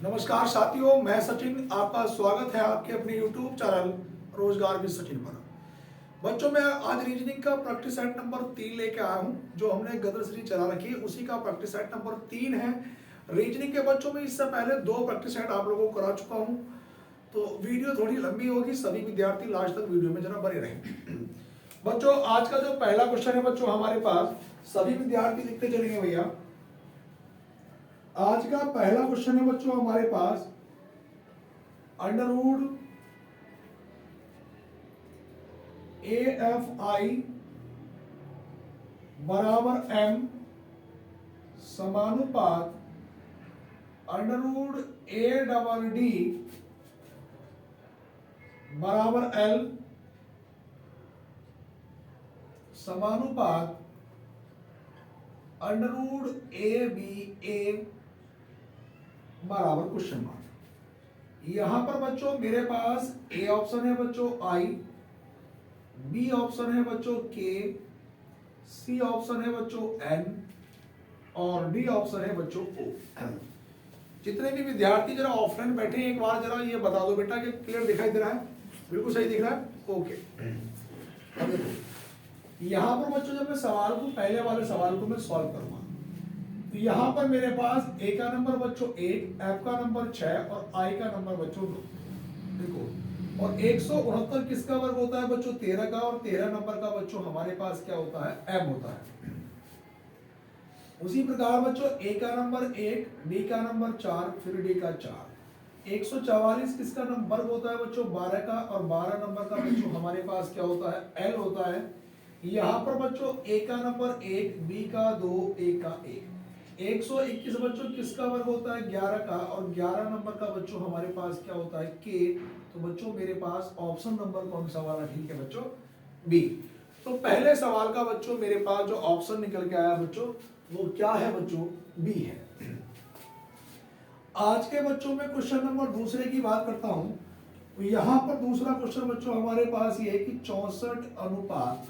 नमस्कार साथियों, मैं सचिन। आपका स्वागत है आपके अपने YouTube चैनल रोजगार विद सचिन पर। बच्चों, मैं आज रीजनिंग का प्रैक्टिस सेट नंबर 3 लेके आया हूं। जो हमने गदर सीरीज चला रखी है उसी का प्रैक्टिस सेट नंबर 3 है रीजनिंग के। बच्चों में इससे पहले 2 प्रैक्टिस सेट आप लोगों को करा चुका हूं, तो वीडियो थोड़ी लंबी होगी। सभी विद्यार्थी लास्ट तक वीडियो में जरा बने रहें। बच्चों, आज का जो पहला क्वेश्चन है बच्चों हमारे पास, सभी विद्यार्थी लिखते चलेंगे भैया। आज का पहला क्वेश्चन है बच्चों हमारे पास, अंडर रूट AFI बराबर M समानुपात अंडर रूट ADD बराबर L समानुपात अंडर रूट ABA बराबर क्वेश्चन मार्क। यहां पर बच्चों मेरे पास A ऑप्शन है बच्चों I, B ऑप्शन है बच्चों K, C ऑप्शन है बच्चों N और D ऑप्शन है बच्चों O। जितने भी विद्यार्थी जरा ऑफलाइन बैठे हैं, एक बार जरा ये बता दो बेटा कि क्लियर दिखाई दे रहा है? बिल्कुल सही दिख रहा है? ओके। अब देखो यहां पर बच्चों, जब मैं सवाल को, पहले वाले सवाल को मैं सॉल्व करूंगा, तो यहाँ पर मेरे पास A का नंबर बच्चों 1, F का नंबर 6 और I का नंबर बच्चों 2। देखो, और 169 किसका वर्ग होता है बच्चों? 13 का। और 13 नंबर का बच्चों हमारे पास क्या होता है? M होता है। उसी प्रकार बच्चों A का नंबर 1, D का नंबर 4, फिर D का 4। 144 किसका नंबर वर्ग होता है बच्चों? 12 का। और 12 नंबर का बच्चों हमारे पास क्या होता है? L होता है। यहाँ पर बच्चों A का नंबर 1, B का 2, A का 1। 121 बच्चों किसका वर्ग होता है? 11 का। और 11 नंबर का बच्चों हमारे पास क्या होता है? K। तो बच्चों मेरे पास ऑप्शन नंबर कौन सा वाला ठीक है बच्चों? B। तो पहले सवाल का बच्चों मेरे पास जो ऑप्शन निकल के आया बच्चों, वो क्या है बच्चों? B है। आज के बच्चों में क्वेश्चन नंबर दूसरे की बात करता हूं। यहां पर दूसरा क्वेश्चन बच्चों हमारे पास ये है कि 64 अनुपात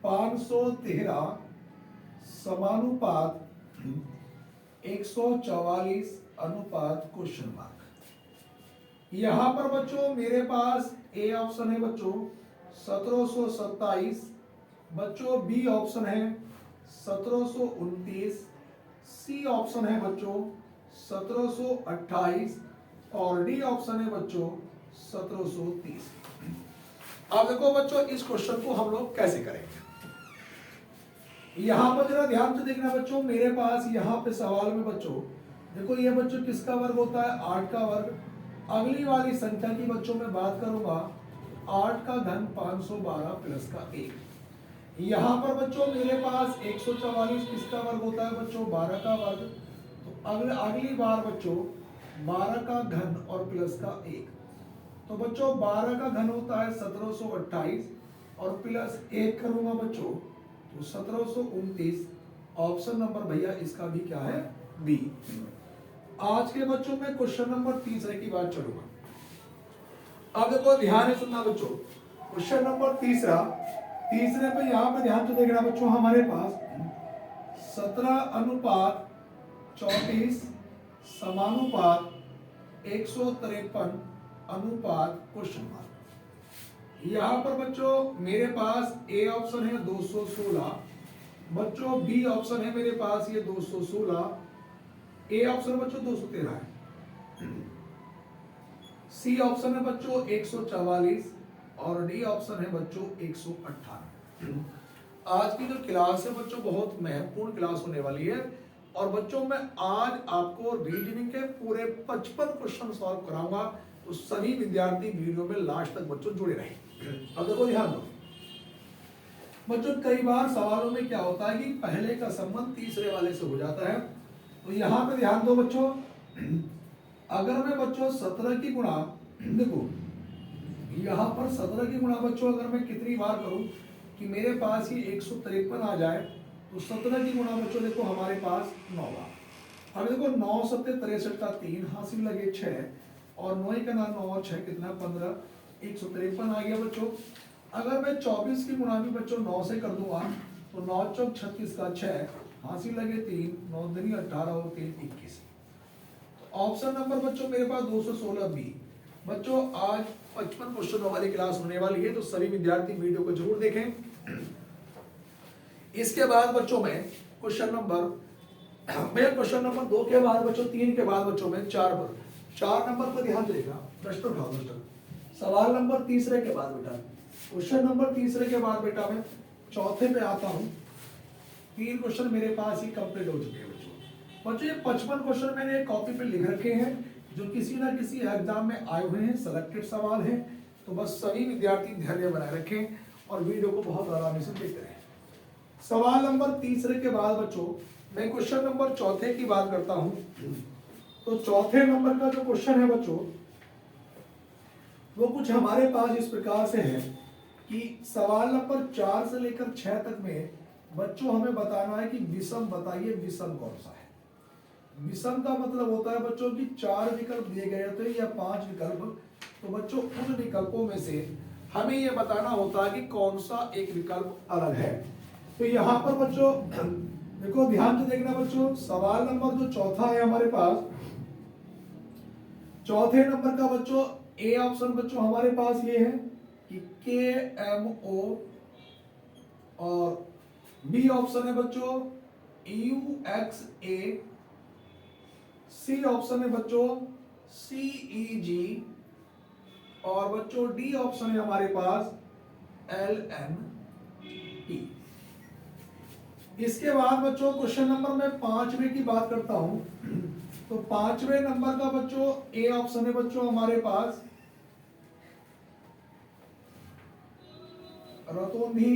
513 समानुपात 144 अनुपात क्वेश्चन मार्क। यहां पर बच्चों मेरे पास A ऑप्शन है बच्चों 1727, बच्चों B ऑप्शन है 1729, C ऑप्शन है बच्चों 1728 और D ऑप्शन है बच्चों 1730। अब देखो बच्चों, इस क्वेश्चन को हम लोग कैसे करेंगे? यहां पर जरा ध्यान से देखना बच्चों। मेरे पास यहाँ पे सवाल में बच्चों देखो, ये बच्चों किसका वर्ग होता है? 8 का वर्ग। अगली वाली संख्या की बच्चों में बात करूंगा, 8 का घन 512 प्लस का 1। यहाँ पर बच्चों मेरे पास 144 किसका वर्ग होता है बच्चों? 12 का वर्ग। तो अगली बार बच्चों 12 का घन और प्लस का 1। तो बच्चों 12 का घन होता है 1728 और प्लस 1 करूंगा बच्चों तो 1729। ऑप्शन नंबर भैया इसका भी क्या है? बी। आज के बच्चों में क्वेश्चन नंबर तीसरे की बात चलूंगा। अब देखो ध्यान से सुनना बच्चों, क्वेश्चन नंबर तीसरा, तीसरे पे यहाँ पे ध्यान से देखना बच्चों। हमारे पास 17 अनुपात 34 समानुपात 153 अनुपात क्वेश्चन मार्क। यहाँ पर बच्चों मेरे पास A ऑप्शन है 216, बच्चों B ऑप्शन है मेरे पास ये 216, A ऑप्शन बच्चों 213 है, C ऑप्शन है बच्चों 144 और D ऑप्शन है बच्चों 118। आज की जो क्लास है बच्चों बहुत महत्वपूर्ण क्लास होने वाली है। और बच्चों मैं आज आपको रीजनिंग के पूरे 55 क्वेश्चन सॉल्व कराऊंगा, तो सभी विद्यार्थी वीडियो में लास्ट तक बच्चों जुड़े रहें। अब देखो ध्यान दो बच्चों, कई बार सवालों में क्या होता है कि पहले का संबंध तीसरे वाले से हो जाता है। तो यहाँ पे ध्यान दो बच्चों, अगर मैं बच्चों 17 की गुणा, देखो यहाँ पर 17 की गुणा बच्चों अगर मैं कितनी बार करूं कि मेरे पास ही 153 आ जाए, तो 17 की गुणा बच्चों देखो हमारे पास 9 बार। अब देखो 9 सत्ते 63 का 3 हासिल लगे 6 और 9 का 9 और 6 कितना 15, 153 आ गया बच्चों। अगर मैं 24 की गुणा भी बच्चों 9 से कर दूंगा तो 9 चौक 36 का 6 हासिल लगे 3, 9 दूनी 18 और 3 21। ऑप्शन नंबर बच्चों मेरे पास 216 बी। बच्चों आज 55 क्वेश्चन वाली क्लास होने वाली है, तो सभी विद्यार्थी वीडियो को जरूर देखें। इसके बाद बच्चों में क्वेश्चन नंबर 2 के बाद बच्चों 3 के बाद बच्चों में 4 नंबर पर ध्यान देगा। प्रश्न उठाओ दोस्तों, सवाल नंबर तीसरे के बाद बेटा, क्वेश्चन नंबर तीसरे के बाद बेटा मैं चौथे पे आता हूँ। 3 क्वेश्चन मेरे पास ही कंप्लीट हो चुके हैं बच्चों। ये 55 क्वेश्चन मैंने एक कॉपी पे लिख रखे हैं, जो किसी ना किसी एग्जाम में आए हुए हैं, सिलेक्टेड सवाल हैं। तो बस सभी विद्यार्थी धैर्य बनाए रखें और वीडियो को बहुत आराम से देखते रहें। सवाल नंबर तीसरे के बाद बच्चों मैं क्वेश्चन नंबर चौथे की बात करता हूं। तो चौथे नंबर का जो क्वेश्चन है बच्चों, वो कुछ हमारे पास इस प्रकार से है कि सवाल नंबर 4 से लेकर 6 तक में बच्चों हमें बताना है कि विषम बताइए, विषम कौन सा है। विषम का मतलब होता है बच्चों की 4 विकल्प दिए गए होते हैं या 5 विकल्प। तो बच्चों उन विकल्पों में से हमें यह बताना होता है कि कौन सा एक विकल्प अलग है। तो यहाँ पर बच्चों देखो, ध्यान से देखना बच्चों, सवाल नंबर जो चौथा है हमारे पास, चौथे नंबर का बच्चों ए ऑप्शन बच्चों हमारे पास ये है कि KMO, और बी ऑप्शन है बच्चों UXA, सी ऑप्शन है बच्चों CEG, और बच्चों डी ऑप्शन है हमारे पास LNP। इसके बाद बच्चों क्वेश्चन नंबर में 5वें की बात करता हूं। तो 5वें नंबर का बच्चों ए ऑप्शन है बच्चों हमारे पास रतौंधी,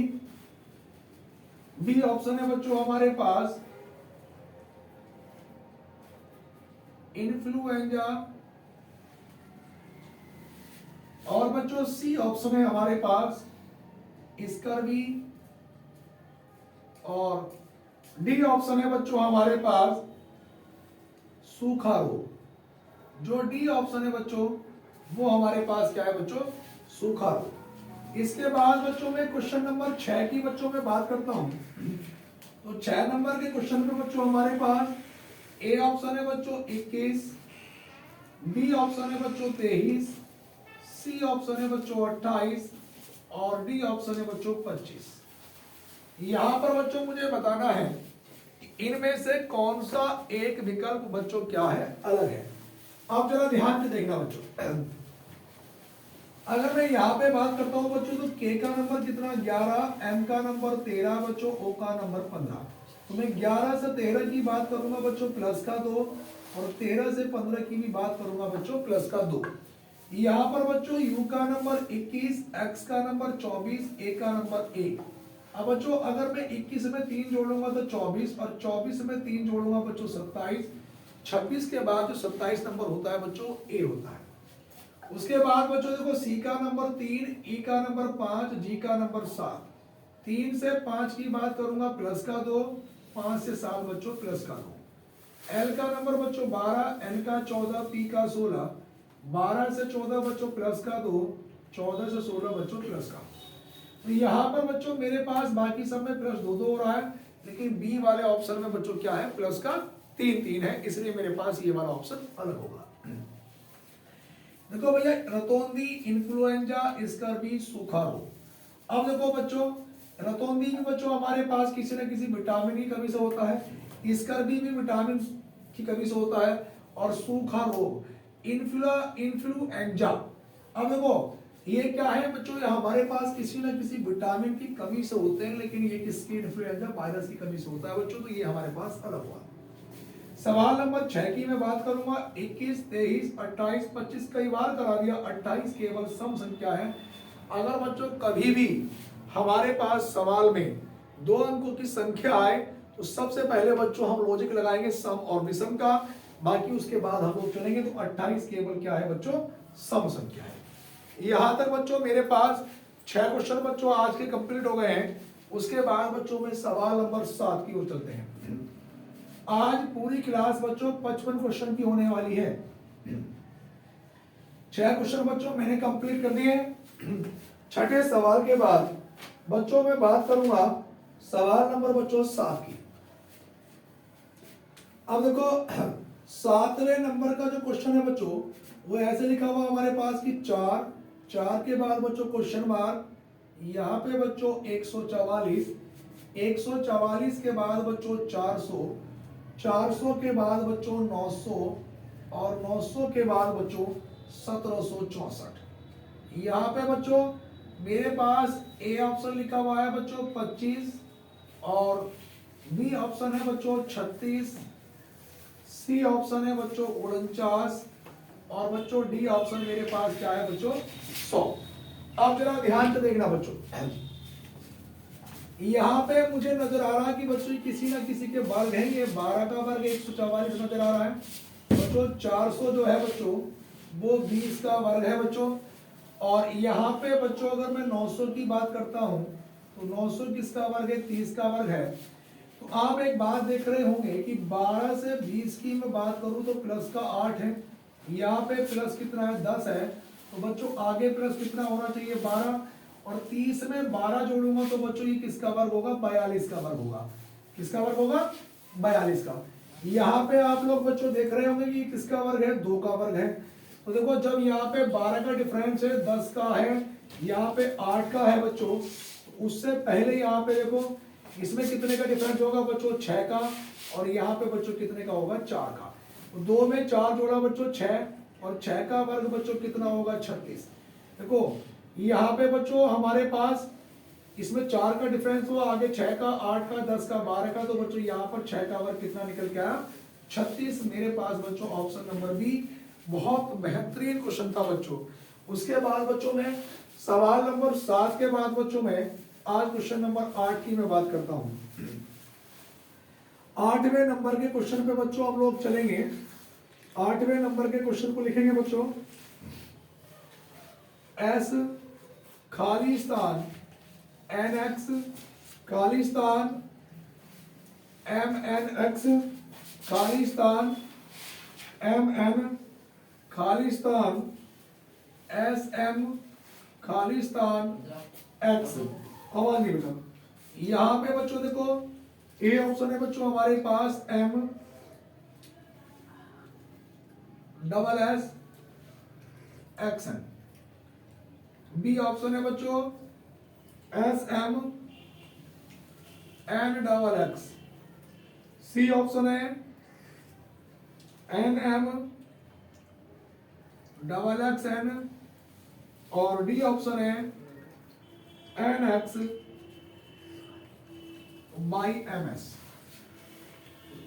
बी ऑप्शन है बच्चों हमारे पास इन्फ्लुएंजा, और बच्चों सी ऑप्शन है हमारे पास स्कर्वी, और डी ऑप्शन है बच्चों हमारे पास सूखा रोग। जो डी ऑप्शन है बच्चों वो हमारे पास क्या है बच्चों, सूखा रोग। इसके बाद बच्चों में क्वेश्चन नंबर 6 की बच्चों में बात करता हूं। तो 6 नंबर के क्वेश्चन में बच्चों हमारे पास ए ऑप्शन है बच्चों 21, बी ऑप्शन है बच्चों 23, सी ऑप्शन है बच्चों 28, और डी ऑप्शन है बच्चों 25। यहां पर बच्चों मुझे बताना है इनमें से कौन सा एक विकल्प बच्चों क्या है, अलग है। आप जरा ध्यान से देखना बच्चों। अगर मैं यहाँ पे बात करता हूँ बच्चों, तो के का नंबर कितना 11, एम का नंबर 13 बच्चों, ओ का नंबर 15। तो मैं 11 से 13 की बात करूंगा बच्चों प्लस का 2, और 13 से 15 की भी बात करूंगा बच्चों प्लस का 2। यहाँ पर बच्चों यू का नंबर 21, एक्स का नंबर 24, ए का नंबर 1। अब बच्चों अगर मैं 21 में 3 जोड़ूंगा तो 24, और 24 में 3 जोड़ूंगा बच्चों 27। 26 के बाद जो 27 नंबर होता है बच्चों ए होता है। उसके बाद बच्चों देखो सी का नंबर 3, ई का नंबर 5, जी का नंबर 7। 3 से 5 की बात करूंगा प्लस का 2, 5 से 7 बच्चों प्लस का 2। एल का नंबर बच्चों 12, एन का 14, पी का 16। 12 से 14 बच्चों प्लस का 2, 14 से 16 बच्चों प्लस का। तो यहाँ पर बच्चों मेरे पास बाकी सब में प्लस 2 हो रहा है, लेकिन बी वाले ऑप्शन में बच्चों क्या है, प्लस का 3 है, इसलिए मेरे पास ये वाला ऑप्शन अलग होगा। देखो भैया, रतौंधी, इन्फ्लुएंजा, स्कर्वी, सूखा रोग। अब देखो बच्चों, रतौंधी में बच्चों हमारे पास किसी न किसी विटामिन की कमी से होता है, स्कर्वी भी विटामिन की कमी से होता है, और सूखा रोग इन्फ्लुएंजा। अब देखो ये क्या है बच्चों, ये हमारे पास किसी न किसी विटामिन की कमी से होते हैं, लेकिन ये किसकी, इन्फ्लुएंजा वायरस की कमी से होता है बच्चों। तो ये हमारे पास अलग हुआ। सवाल नंबर 6 की मैं बात करूंगा, 21, 23, 28, 25 कई बार करा दिया, 28 केवल सम संख्या है। अगर बच्चों कभी भी हमारे पास सवाल में 2 अंकों की संख्या आए तो सबसे पहले बच्चों हम लॉजिक लगाएंगे सम और विषम का, बाकी उसके बाद हम लोग चलेंगे। तो 28 केवल क्या है बच्चों, सम संख्या है। यहां तक बच्चों मेरे पास 6 क्वेश्चन बच्चों आज के कंप्लीट हो गए हैं। उसके बाद बच्चों में सवाल नंबर 7 की ओर चलते हैं। आज पूरी क्लास बच्चों 55 क्वेश्चन की होने वाली है। 6 क्वेश्चन बच्चों मैंने कंप्लीट कर दिए। छठे सवाल के बाद बच्चों में बात करूंगा सवाल नंबर बच्चों 7 की। अब देखो 7वें नंबर का जो क्वेश्चन है बच्चों वो ऐसे लिखा हुआ हमारे पास कि 4 के बाद बच्चों क्वेश्चन मार्क, यहाँ पे बच्चों 144 के बाद बच्चों 400 के बाद बच्चों 900 और 900 के बाद बच्चों 1764। यहाँ पे बच्चों मेरे पास ए ऑप्शन लिखा हुआ है बच्चों 25 और बी ऑप्शन है बच्चों 36, सी ऑप्शन है बच्चों 49 और बच्चों डी ऑप्शन मेरे पास क्या है बच्चों 100। अब जरा ध्यान से देखना बच्चों, यहाँ पे मुझे नजर आ रहा है कि बच्चों किसी ना किसी के वर्ग हैं, ये 12 का वर्ग 144 नजर आ रहा है बच्चों। 400 जो है बच्चों वो 20 का वर्ग है बच्चों। और यहाँ पे बच्चों अगर मैं 900 की बात करता हूँ तो 900 किसका वर्ग है, 30 का वर्ग है। तो आप एक बात देख रहे होंगे कि 12 से 20 की मैं बात करूं तो प्लस का 8 है, यहाँ पे प्लस कितना है 10 है, तो बच्चों आगे प्लस कितना होना चाहिए 12, और 30 में 12 जोड़ूंगा तो बच्चों ये किसका वर्ग होगा, 42 का वर्ग होगा। किसका वर्ग होगा, 42 का। यहाँ पे आप लोग बच्चों देख रहे होंगे कि किसका वर्ग है, 2 का वर्ग है। तो देखो जब यहाँ पे 12 का डिफरेंस है 10 का है, यहाँ पे 8 का है बच्चों, तो उससे पहले यहाँ पे देखो इसमें कितने का डिफरेंस होगा बच्चों, 6 का, और यहाँ पे बच्चों कितने का होगा, 4 का। तो 2 में 4 जोड़ा बच्चों 6, और 6 का वर्ग बच्चों कितना होगा, 36। देखो यहाँ पे बच्चों हमारे पास इसमें 4 का डिफरेंस हुआ, आगे 6 का, 8 का, 10 का, 12 का, तो बच्चों यहाँ पर 6 का वर्ग कितना निकल के आया, 36। मेरे पास बच्चों ऑप्शन नंबर बी बहुत बेहतरीन क्वेश्चन था बच्चों। उसके बाद बच्चों में सवाल नंबर 7 के बाद बच्चों में आज क्वेश्चन नंबर 8 की मैं बात करता हूं। 8वें नंबर के क्वेश्चन पे बच्चों हम लोग चलेंगे। 8वें नंबर के क्वेश्चन को लिखेंगे बच्चों, एस खाली स्थान एन एक्स खाली स्थान एम एन एक्स खाली स्थान एम एन खाली स्थान एस एम खाली स्थान एक्स। आवाज नहीं बेटा, यहां पे बच्चों देखो ए ऑप्शन है बच्चों हमारे पास M double S X N, B option है बच्चों S M N double X, C option है N M double X N, और डी ऑप्शन है N X by M S.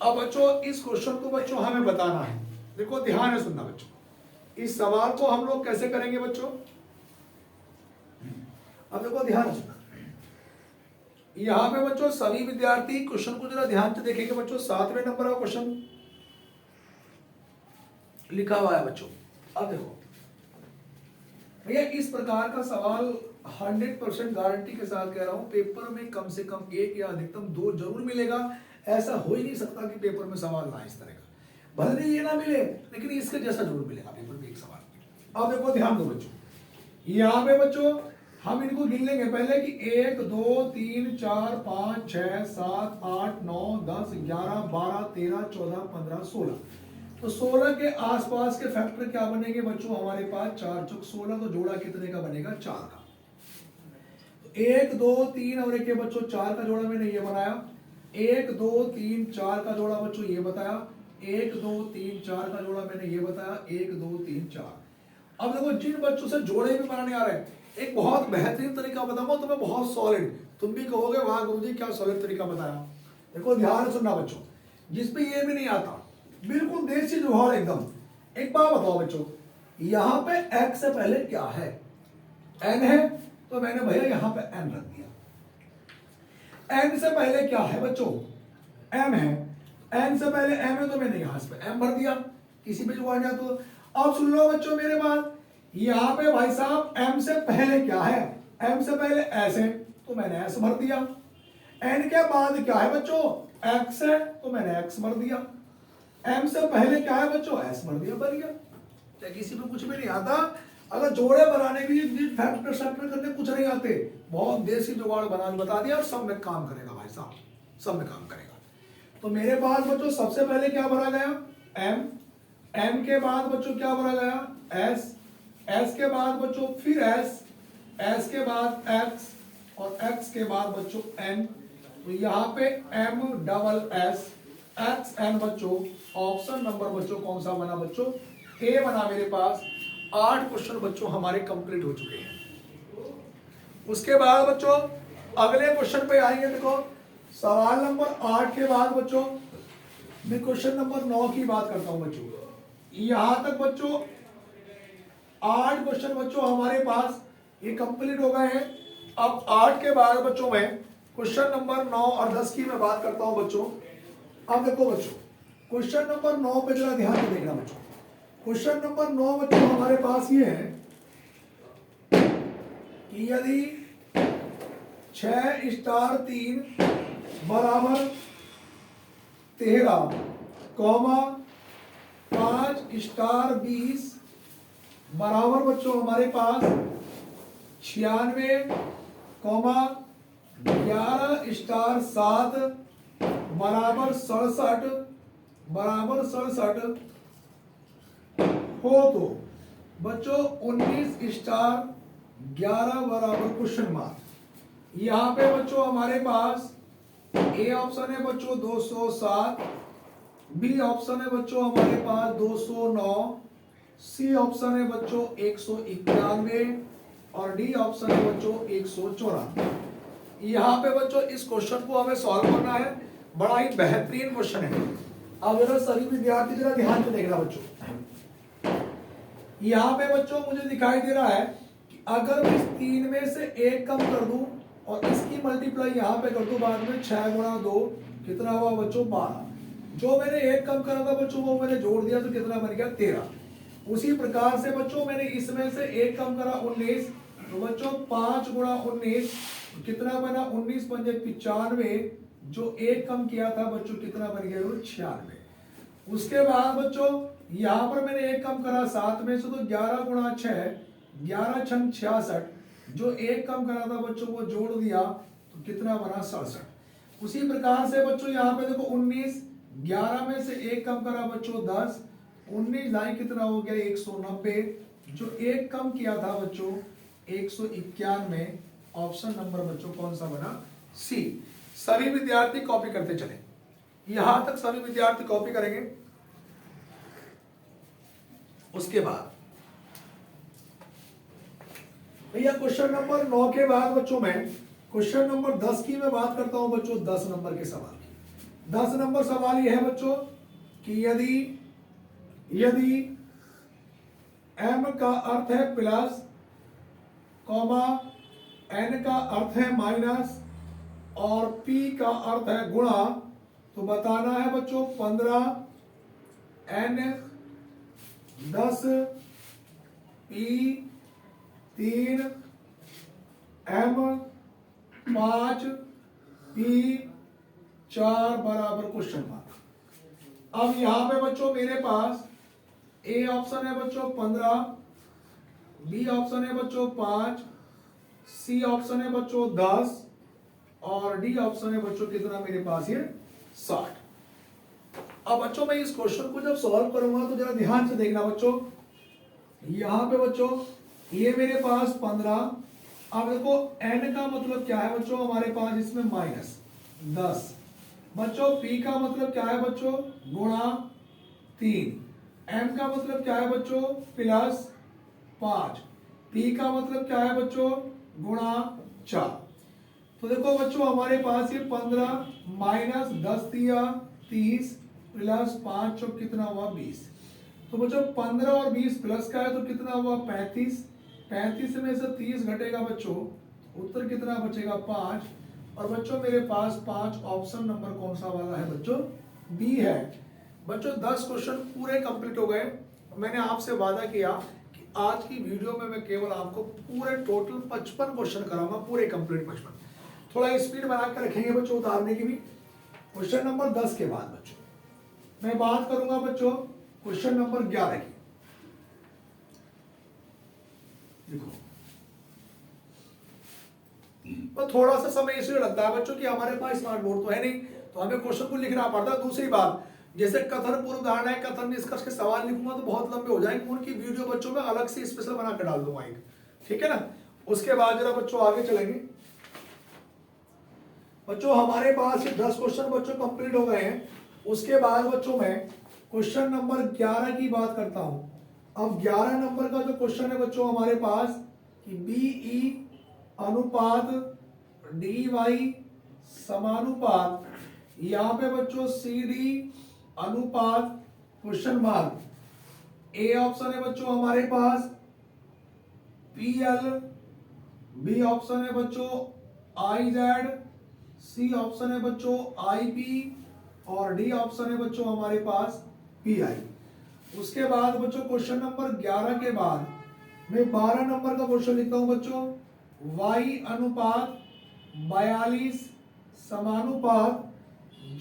अब बच्चों इस क्वेश्चन को बच्चों हमें बताना है, देखो ध्यान से सुनना बच्चों, इस सवाल को हम लोग कैसे करेंगे बच्चों। अब देखो ध्यान से सुनना, यहां पे बच्चों सभी विद्यार्थी क्वेश्चन को जरा ध्यान से देखेंगे बच्चों। 7वें नंबर का क्वेश्चन लिखा हुआ है बच्चों। अब देखो भैया इस प्रकार का सवाल 100% गारंटी के साथ कह रहा हूं पेपर में कम से कम 1 या अधिकतम 2 जरूर मिलेगा। ऐसा हो ही नहीं सकता कि पेपर में सवाल ना इस तरह का, भले ही ये ना मिले लेकिन इसके जैसा जरूर मिलेगा पेपर में एक सवाल। अब देखो ध्यान दो बच्चों, यहाँ पे बच्चों हम इनको गिन लेंगे पहले कि 1 2 3 4 5 6 7 8 9 10 11 12 13 14 15 16। तो 16 के आसपास के फैक्टर क्या बनेंगे बच्चों हमारे पास, 4 चौक 16, तो जोड़ा कितने का बनेगा, 4 का। 1 2 3 और 1 के बच्चों 4 का जोड़ा मैंने ये बनाया, 1 2 3 4 का जोड़ा बच्चों ये बताया, 1 2 3 4 का जोड़ा मैंने ये बताया, 1 2 3 4। अब देखो जिन बच्चों से जोड़े भी बनाने आ रहे हैं, एक बहुत बेहतरीन तरीका बताऊंगा तुम्हें, बहुत सॉलिड, तुम भी कहोगे वाह गुरुजी क्या सॉलिड तरीका बताया। देखो ध्यान से सुनना बच्चों, जिसपे ये भी नहीं आता, बिल्कुल देसी जुगाड़ एकदम। एक बात बताओ बच्चों, यहां पे x से पहले क्या है, n है, तो मैंने भैया यहां पे n रख दिया। n से पहले क्या है बच्चों, m है, n से पहले m है तो मैंने यहां पे m भर दिया, किसी पे जुगाड़ जाए तो। अब सुन लो बच्चों मेरे बात, यहां पे भाई साहब m से पहले क्या है, m से पहले s है तो मैंने s भर दिया, n के बाद क्या है बच्चों, x है तो मैंने x भर दिया, m से पहले क्या है बच्चों, s भर दिया, बन गया। क्या किसी पे कुछ भी नहीं आता, अगर जोड़े बनाने भी फैक्टर सैक्टर करने कुछ नहीं आते, बहुत देसी जुगाड़ बता दिया और सब में काम करेगा भाई साहब, सब में काम करेगा। तो मेरे पास बच्चों सबसे पहले क्या भरा गया, एम, एम के बाद बच्चों क्या बोला गया एस, एस के बाद बच्चों फिर एस के बाद एक्स और एक्स के बाद बच्चों एन। तो यहाँ पे M double S X N बच्चों, ऑप्शन नंबर बच्चों कौन सा बना बच्चों ए बना मेरे पास। 8 क्वेश्चन बच्चों हमारे कंप्लीट हो चुके हैं। उसके बाद बच्चों अगले क्वेश्चन पे आएंगे। देखो सवाल नंबर 8 के बाद बच्चों मैं क्वेश्चन नंबर 9 की बात करता हूं बच्चों। यहां तक बच्चों 8 क्वेश्चन बच्चों हमारे पास ये कंप्लीट हो गए हैं। अब 8 के बाद बच्चों में क्वेश्चन नंबर 9 और 10 की मैं बात करता हूं बच्चों। अब देखो बच्चों क्वेश्चन नंबर 9 पे जरा ध्यान से देखना बच्चों। क्वेश्चन नंबर 9 बच्चों हमारे पास ये है कि यदि 6 स्टार 3 बराबर 13 कॉमा 5 स्टार 20 बराबर बच्चों हमारे पास 96 कॉमा 11 स्टार 7 बराबर 67 हो तो बच्चों 19 स्टार 11 बराबर क्वेश्चन मार्क। यहां पे बच्चों हमारे पास ए ऑप्शन है बच्चों 207, बी ऑप्शन है बच्चों हमारे पास 209, सी ऑप्शन है बच्चों 191 और डी ऑप्शन है बच्चों 194। यहाँ पे बच्चों इस क्वेश्चन को हमें सॉल्व करना है। बड़ा ही बेहतरीन क्वेश्चन है। अब जरा सभी विद्यार्थी जरा ध्यान से देखना बच्चों। यहाँ पे बच्चों मुझे दिखाई दे रहा है कि अगर मैं इस 3 में से 1 कम कर दूं और इसकी मल्टीप्लाई यहाँ पे कर दूं बाद में 6 गुणा 2 कितना हुआ बच्चों 12। जो मैंने 1 कम करा था बच्चों वो मैंने जोड़ दिया तो कितना बन गया 13। उसी प्रकार से बच्चों मैंने इसमें से 1 कम करा 19, तो बच्चों 5 गुणा 19 कितना बना 19 पंजे 95। जो 1 कम किया था बच्चों कितना बन गया 96। उसके बाद बच्चों यहाँ पर मैंने 1 कम करा 7 में से, तो 11 गुणा 6 11 छंग 66। जो 1 कम करा था बच्चों वो जोड़ दिया तो कितना बना 67। उसी प्रकार से बच्चों यहाँ पे देखो 19 11 में से 1 कम करा बच्चों 10, 19 ढाई कितना हो गया 190। जो 1 कम किया था बच्चों 191। ऑप्शन नंबर बच्चों कौन सा बना सी। सभी विद्यार्थी कॉपी करते चले, यहां तक सभी विद्यार्थी कॉपी करेंगे। उसके बाद भैया क्वेश्चन नंबर 9 के बाद बच्चों में क्वेश्चन नंबर 10 की मैं बात करता हूं बच्चों। 10 नंबर के सवाल की 10 नंबर सवाल यह है बच्चों कि यदि m का अर्थ है प्लस कॉमा n का अर्थ है माइनस और p का अर्थ है गुणा, तो बताना है बच्चों 15 n 10 p 3 m 5 p 4 बराबर क्वेश्चन मार्क। अब यहां पे बच्चों मेरे पास ए ऑप्शन है बच्चों 15, बी ऑप्शन है बच्चों 5, सी ऑप्शन है बच्चों 10 और डी ऑप्शन है बच्चों कितना मेरे पास ये 60। अब बच्चों मैं इस क्वेश्चन को जब सॉल्व करूंगा तो जरा ध्यान से देखना बच्चों। यहां पे बच्चों ये मेरे पास 15। अब देखो n का मतलब क्या है बच्चों हमारे पास इसमें माइनस 10। बच्चों p का मतलब क्या है बच्चों गुणा 3, m का मतलब क्या है बच्चों प्लस 5, p का मतलब क्या है बच्चों गुणा 4। तो देखो बच्चों हमारे पास ये 15 माइनस 10 दिया 30 प्लस 5 चौक कितना हुआ 20। तो बच्चों 15 और 20 प्लस का है तो कितना हुआ 35। 35 में से 30 घटेगा बच्चों, उत्तर कितना बचेगा 5। और बच्चों मेरे पास 5 ऑप्शन नंबर कौन सा वाला है बच्चों बी है। बच्चों 10 क्वेश्चन पूरे कंप्लीट हो गए। मैंने आपसे वादा किया कि आज की वीडियो में मैं केवल आपको पूरे टोटल 55 क्वेश्चन कराऊंगा, पूरे कंप्लीट 55। थोड़ा स्पीड बना कर रखेंगे बच्चों उतारने की भी। क्वेश्चन नंबर 10 के बाद बच्चों मैं बात करूंगा बच्चों क्वेश्चन नंबर 11 की। देखो तो थोड़ा सा समय इसलिए लगता है बच्चों कि हमारे पास स्मार्ट बोर्ड तो है नहीं, तो हमें क्वेश्चन को लिखना पड़ता है। दूसरी बात जैसे कथन पूर्व धारणा है, कथन निष्कर्ष के सवाल लिखूंगा तो बहुत लंबे हो जाएंगे, उनकी वीडियो बच्चों में अलग से स्पेशल बना के डाल दूंगा एक, ठीक है ना। उसके बाद जरा बच्चों आगे चलेंगे। बच्चों हमारे पास 10 क्वेश्चन बच्चों कंप्लीट हो गए हैं। उसके बाद बच्चों मैं क्वेश्चन नंबर 11 की बात करता हूं। अब 11 नंबर का जो क्वेश्चन है बच्चों हमारे पास कि बीई अनुपात डी वाई समानुपात, यहाँ पे बच्चों सी डी अनुपात क्वेश्चन मार्क। ए ऑप्शन है बच्चों हमारे पास पी एल, बी ऑप्शन है बच्चों आई जेड, सी ऑप्शन है बच्चों आई पी और डी ऑप्शन है बच्चों हमारे पास पी आई। उसके बाद बच्चों क्वेश्चन नंबर 11 के बाद मैं 12 नंबर का क्वेश्चन लिखता हूं बच्चों, y अनुपात 42 समानुपात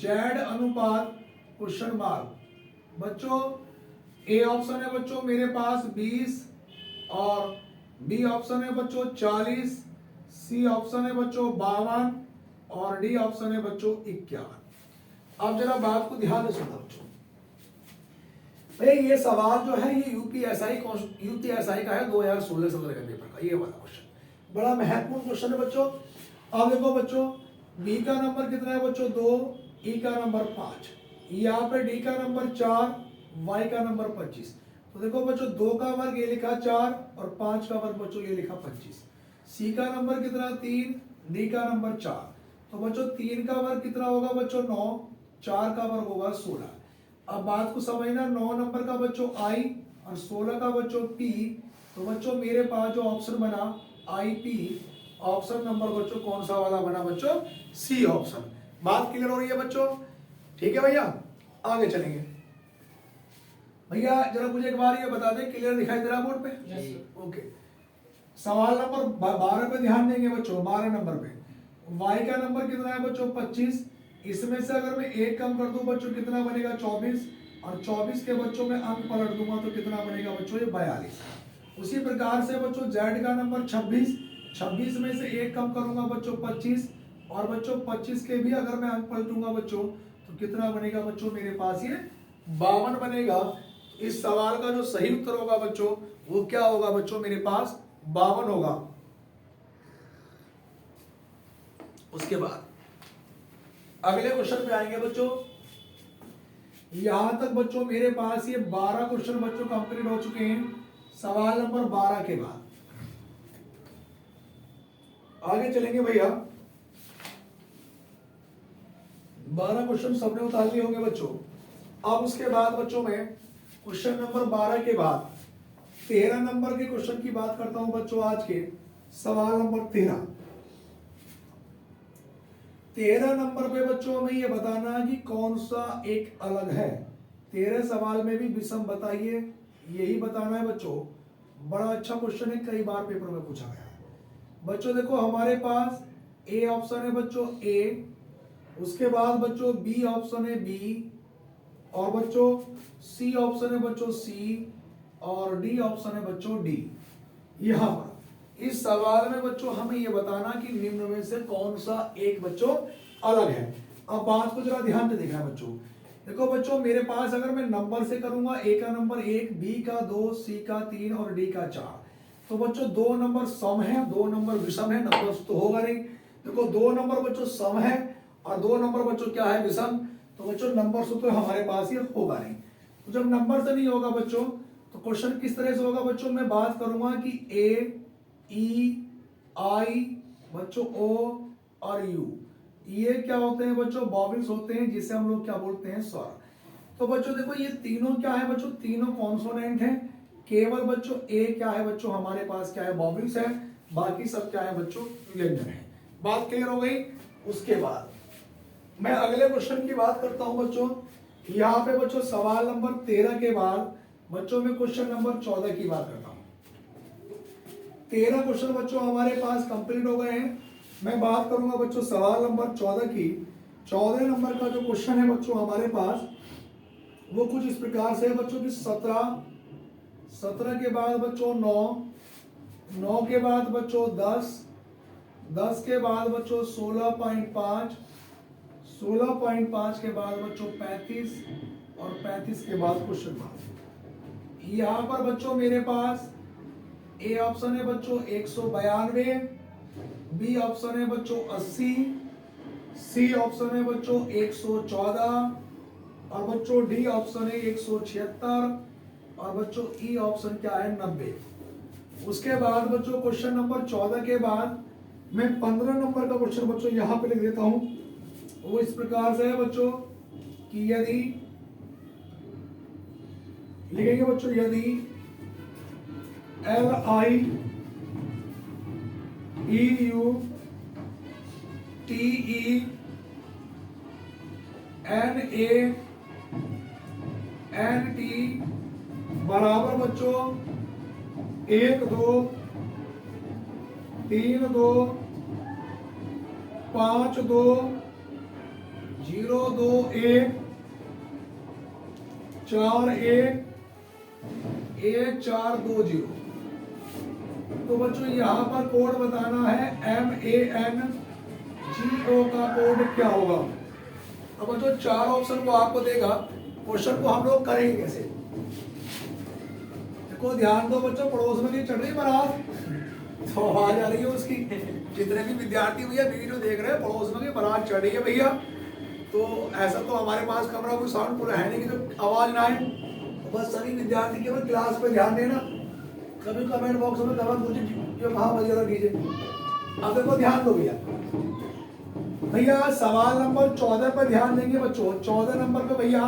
z अनुपात क्वेश्चन मार्क। बच्चों ए ऑप्शन है बच्चों मेरे पास 20 और बी ऑप्शन है बच्चों 40, सी ऑप्शन है बच्चों 52 और डी ऑप्शन है बच्चों 51। अब जरा बात को ध्यान से सुनना बच्चों, भाई ये सवाल जो है ये यूपीएसआई का है 2016-17 के पेपर का, ये वाला क्वेश्चन बड़ा महत्वपूर्ण क्वेश्चन है बच्चों। अब देखो बच्चों बी का नंबर कितना है बच्चों 2, ई का नंबर 5, यहाँ पे डी का नंबर 4, वाई का नंबर 25। तो देखो बच्चों 2 का वर्ग ये लिखा 4 और 5 का वर्ग बच्चों ये लिखा 25। सी का नंबर कितना 3, डी का नंबर 4। तो बच्चों 3 का वर्ग कितना होगा बच्चों 9, 4 का वर्ग होगा 16। अब बात को समझना, 9 नंबर का बच्चों आई और 16 का बच्चों पी। तो बच्चों मेरे पास जो ऑप्शन बना आई पी, ऑप्शन नंबर बच्चों कौन सा वाला बना बच्चों, सी ऑप्शन। बात क्लियर हो रही है बच्चों, ठीक है भैया। आगे चलेंगे भैया, जरा मुझे एक बार ये बता दें, क्लियर दिखाई दे रहा बोर्ड पे? ओके। सवाल नंबर 12 पे ध्यान देंगे बच्चों। 12 नंबर पे y का नंबर कितना है बच्चों 25, इसमें से अगर मैं एक कम कर दूं बच्चों कितना बनेगा 24 और 24 के बच्चों में अंक पलट दूंगा तो कितना बनेगा बच्चों ये 42। उसी प्रकार से बच्चों z का नंबर 26, 26 में से एक कम करूंगा बच्चों 25 और बच्चों 25 के भी अगर मैं अंक पलटूंगा बच्चों तो कितना बनेगा बच्चों मेरे पास ये 52 बनेगा। इस सवाल का जो सही उत्तर होगा बच्चों वो क्या होगा बच्चों मेरे पास 52 होगा। उसके बाद अगले क्वेश्चन पे आएंगे बच्चों। यहां तक बच्चों मेरे पास ये 12 क्वेश्चन बच्चों कंप्लीट हो चुके हैं सवाल नंबर 12 के बाद। आगे चलेंगे भैया। 12 क्वेश्चन सबने उतार लिए होंगे बच्चों। अब उसके बाद बच्चों में क्वेश्चन नंबर 12 के बाद 13 नंबर के क्वेश्चन की बात करता हूं बच्चों। आज के सवाल नंबर 13 नंबर पे बच्चों हमें ये बताना कि कौन सा एक अलग है। 13 सवाल में भी विषम बताइए, यही बताना है बच्चों। बड़ा अच्छा क्वेश्चन है, कई बार पेपर में पूछा गया है बच्चों। देखो हमारे पास ए ऑप्शन है बच्चों ए, उसके बाद बच्चों बी ऑप्शन है बी और बच्चों सी ऑप्शन है बच्चों सी और डी ऑप्शन है बच्चों डी। यहां पर इस सवाल में बच्चों हमें यह बताना कि निम्न में से कौन सा एक बच्चों अलग है। अब बात को जरा ध्यान से देखना है बच्चों। देखो बच्चों मेरे पास अगर मैं नंबर से करूंगा, ए का नंबर 1, बी का 2, सी का 3 और डी का 4, तो बच्चों 2 नंबर सम है, 2 नंबर विषम है, नंबर तो होगा नहीं। देखो 2 नंबर बच्चों सम है और 2 नंबर बच्चों क्या है विषम, तो बच्चों नंबर से तो हमारे पास ये होगा नहीं। तो जब नंबर से नहीं होगा बच्चों तो क्वेश्चन किस तरह से होगा बच्चों, मैं बात करूंगा कि ए, ई, आई बच्चों ओ और यू, ये क्या होते हैं बच्चों वॉवेल्स होते हैं जिसे हम लोग क्या बोलते हैं स्वर। तो बच्चों देखो ये तीनों क्या है बच्चों, तीनों कॉन्सोनेंट हैं। केवल बच्चों ए क्या है बच्चों हमारे पास क्या है वॉवेल्स है, बाकी सब क्या है बच्चों व्यंजन है। बात क्लियर हो गई। उसके बाद मैं अगले क्वेश्चन की बात करता हूं बच्चों। यहाँ पे बच्चों सवाल नंबर 13 के बाद बच्चों में क्वेश्चन नंबर 14 की बात करता हूं। 13 क्वेश्चन बच्चों हमारे पास कंप्लीट हो गए हैं। मैं बात करूंगा बच्चों सवाल नंबर 14 की। 14 नंबर का जो क्वेश्चन है बच्चों हमारे पास वो कुछ इस प्रकार से है बच्चों की 17 के बाद बच्चों 9 के बाद बच्चों 10 के बाद बच्चों 16.5 के बाद बच्चों 35 और 35 के बाद क्वेश्चन मार्क। यहाँ पर बच्चों मेरे पास ए ऑप्शन है बच्चों 192, बी ऑप्शन है बच्चों 80, सी ऑप्शन है बच्चों 114 और बच्चों डी ऑप्शन है 176 और बच्चों ई ऑप्शन क्या है 90। उसके बाद बच्चों क्वेश्चन नंबर 14 के बाद मैं 15 नंबर का क्वेश्चन बच्चों यहाँ पे लिख देता हूं। वो इस प्रकार से है बच्चों कि यदि लिखेंगे बच्चों, यदि LIEUTENANT बराबर बच्चों 1 2 3 2 5 2 0 2 1 4 1 1 4 2 0। तो बच्चों यहाँ पर कोड बताना है MANGO का कोड क्या होगा। अब बच्चों 4 ऑप्शन को आपको देगा, क्वेश्चन को हम लोग करेंगे कैसे। देखो ध्यान दो बच्चों, पड़ोस में चढ़ रही बारात तो आवाज आ रही है उसकी। जितने भी विद्यार्थी भैया वीडियो देख रहे हैं, पड़ोस में बारात चढ़ रही है भैया, तो ऐसा तो हमारे पास कमरा कोई साउंड पूरा है नहीं कि तो आवाज ना आए। तो बस सभी विद्यार्थी केवल क्लास पे ध्यान देना, कभी कमेंट बॉक्स में कमेंट मुझे जो कहा वगैरह कीजिए। अब देखो ध्यान दो भैया, भैया सवाल नंबर 14 पर ध्यान देंगे बच्चों। 14 नंबर पे भैया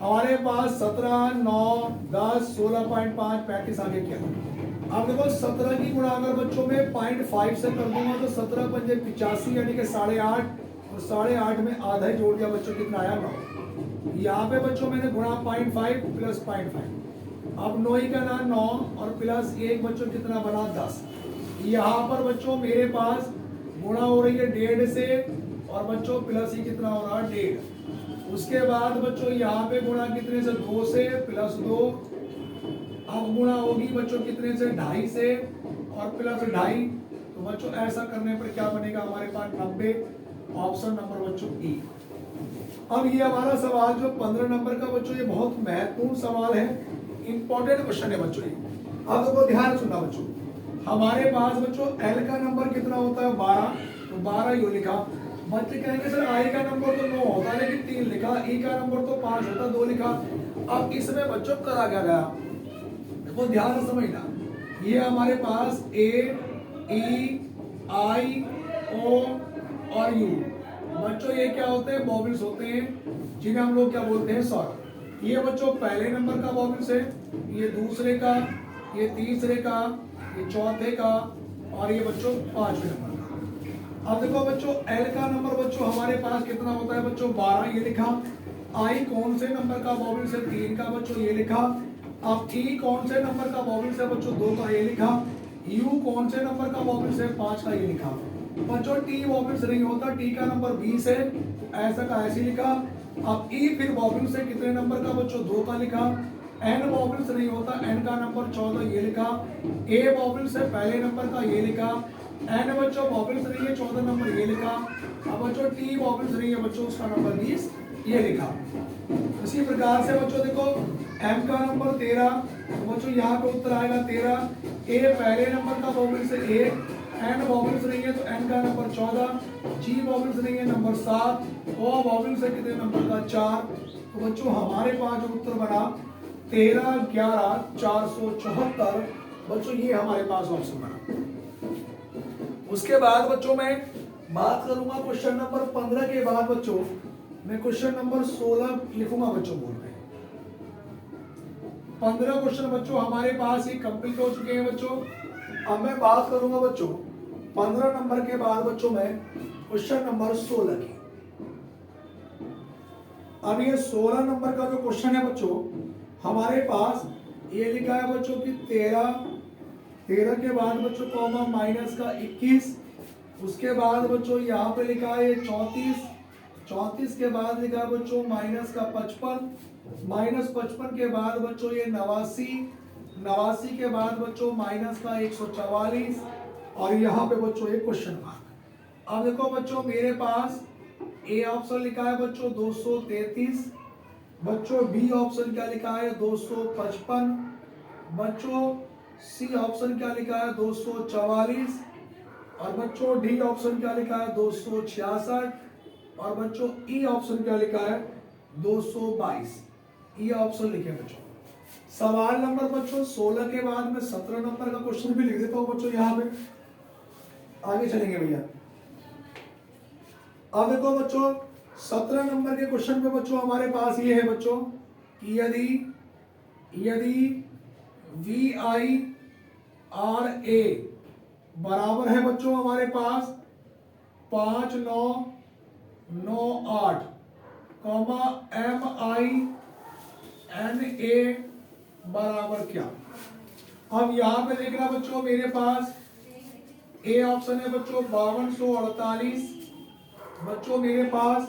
हमारे पास 17 9 10 16.5 35 आगे क्या। अब देखो 17 की गुणा अगर बच्चों में 0.5 से कर दूंगा तो 17 पंजे 85 यानी कि 8.5 और 8.5 में आधा ही जोड़ दिया बच्चों, कितना आया 9। यहाँ पे बच्चों मैंने गुणा 0.5 प्लस 0.5, अब 9 का ना 9 और प्लस 1 बच्चों कितना बना 10। यहाँ पर बच्चों मेरे पास गुणा हो रही है 1.5 से और बच्चों प्लस ही कितना हो रहा है 1.5। उसके बाद बच्चों यहाँ पे गुणा कितने से 2 से प्लस 2, अब गुणा होगी बच्चों कितने से 2.5 से और प्लस 2.5। तो बच्चों ऐसा करने पर क्या बनेगा हमारे पास 90, ऑप्शन नंबर बच्चों ई। अब ये हमारा सवाल जो 15 नंबर का बच्चों, ये बहुत महत्वपूर्ण सवाल है, इंपॉर्टेंट क्वेश्चन है बच्चों ये। अब देखो ध्यान सुनना बच्चों, हमारे पास बच्चों एल का नंबर कितना होता है 12, तो 12 यू लिखा। बच्चे कहेंगे सर आई का नंबर तो 9 होता है लेकिन 3 लिखा, ई का नंबर तो 5 होता 2 लिखा। अब इसमें बच्चों करा क्या गया, देखो ध्यान से समझना, ये हमारे पास ए ई आई ओ और यू बच्चों ये क्या होते हैं, वॉवेल्स होते हैं जिन्हें हम लोग क्या बोलते हैं स्वर। ये बच्चों पहले नंबर का वॉवेल्स है, ये दूसरे का, ये तीसरे का, ये चौथे का और ये बच्चों 5वें नंबर का। अब देखो बच्चों एल का नंबर बच्चों हमारे पास कितना होता है बच्चों 12, ये लिखा। आई कौन से नंबर का वॉवेल्स है 3 का बच्चों, ये लिखा। अब ई कौन से नंबर का वॉवेल्स है बच्चों 2 का, ये लिखा। यू कौन से नंबर का वॉवेल्स है 5 का, ये लिखा। बच्चों टी वॉवेल्स नहीं होता, टी का नंबर 20 है, ऐसा का ऐसे लिखा। अब ई फिर वॉवेल्स है कितने नंबर का बच्चों 2 का लिखा। एन वॉवेल्स नहीं होता, एन का नंबर 14 ये लिखा। ए वॉवेल्स है पहले नंबर का, ये लिखा। एन बच्चों वॉवेल्स नहीं है 14 नंबर, ये लिखा। अब बच्चों टी वॉवेल्स नहीं है बच्चों, उसका नंबर 20 ये लिखा। इसी प्रकार से बच्चों देखो एम का नंबर 13, तो बच्चों यहाँ पे उत्तर आएगा 13। ए पहले नंबर का वॉवेल्स है 1, एन वॉवेल्स नहीं है तो एन का नंबर 14, जी वॉवेल्स नहीं है नंबर 7, ओ वॉवेल्स है कितने नंबर का 4। तो बच्चों हमारे पास जो उत्तर बना 13 11 474 बच्चों, ये हमारे पास ऑप्शन बना। उसके बाद बच्चों मैं बात करूंगा क्वेश्चन नंबर 15 के बाद बच्चों मैं क्वेश्चन नंबर 16 लिखूंगा बच्चों बोल रहे हैं। 15 क्वेश्चन बच्चों हमारे पास ही कंप्लीट हो चुके हैं बच्चों। अब मैं बात करूंगा बच्चों 15 नंबर के बाद बच्चों मैं क्वेश्चन नंबर 16 की। अब ये 16 नंबर का जो क्वेश्चन है बच्चों हमारे पास ये लिखा है बच्चों कि 13 के बाद बच्चों कॉमा माइनस का 21, उसके बाद बच्चों यहाँ पे लिखा है 34 के बाद लिखा है बच्चों माइनस का 55, माइनस 55 के बाद बच्चों ये 89 के बाद बच्चों माइनस का 144 और यहाँ पे बच्चों एक क्वेश्चन मार्क। अब देखो बच्चों मेरे पास ए ऑप्शन लिखा है बच्चों 233, बच्चों बी ऑप्शन क्या लिखा है 255। बच्चों सी ऑप्शन क्या लिखा है 244। और बच्चों डी ऑप्शन क्या लिखा है 266। और बच्चों ई ऑप्शन क्या लिखा है 222। ये ऑप्शन लिखे बच्चों। सवाल नंबर बच्चों 16 के बाद में 17 नंबर का क्वेश्चन भी लिख देता हूं बच्चों यहाँ पे। आगे चलेंगे भैया। अब देखो बच्चों 17 नंबर के क्वेश्चन पे बच्चों हमारे पास ये है बच्चों कि यदि यदि वी आई आर ए बराबर है बच्चों हमारे पास 5998 comma M I N A बराबर क्या। अब यहां पे देखना बच्चों मेरे पास ए ऑप्शन है बच्चों 5248। बच्चों मेरे पास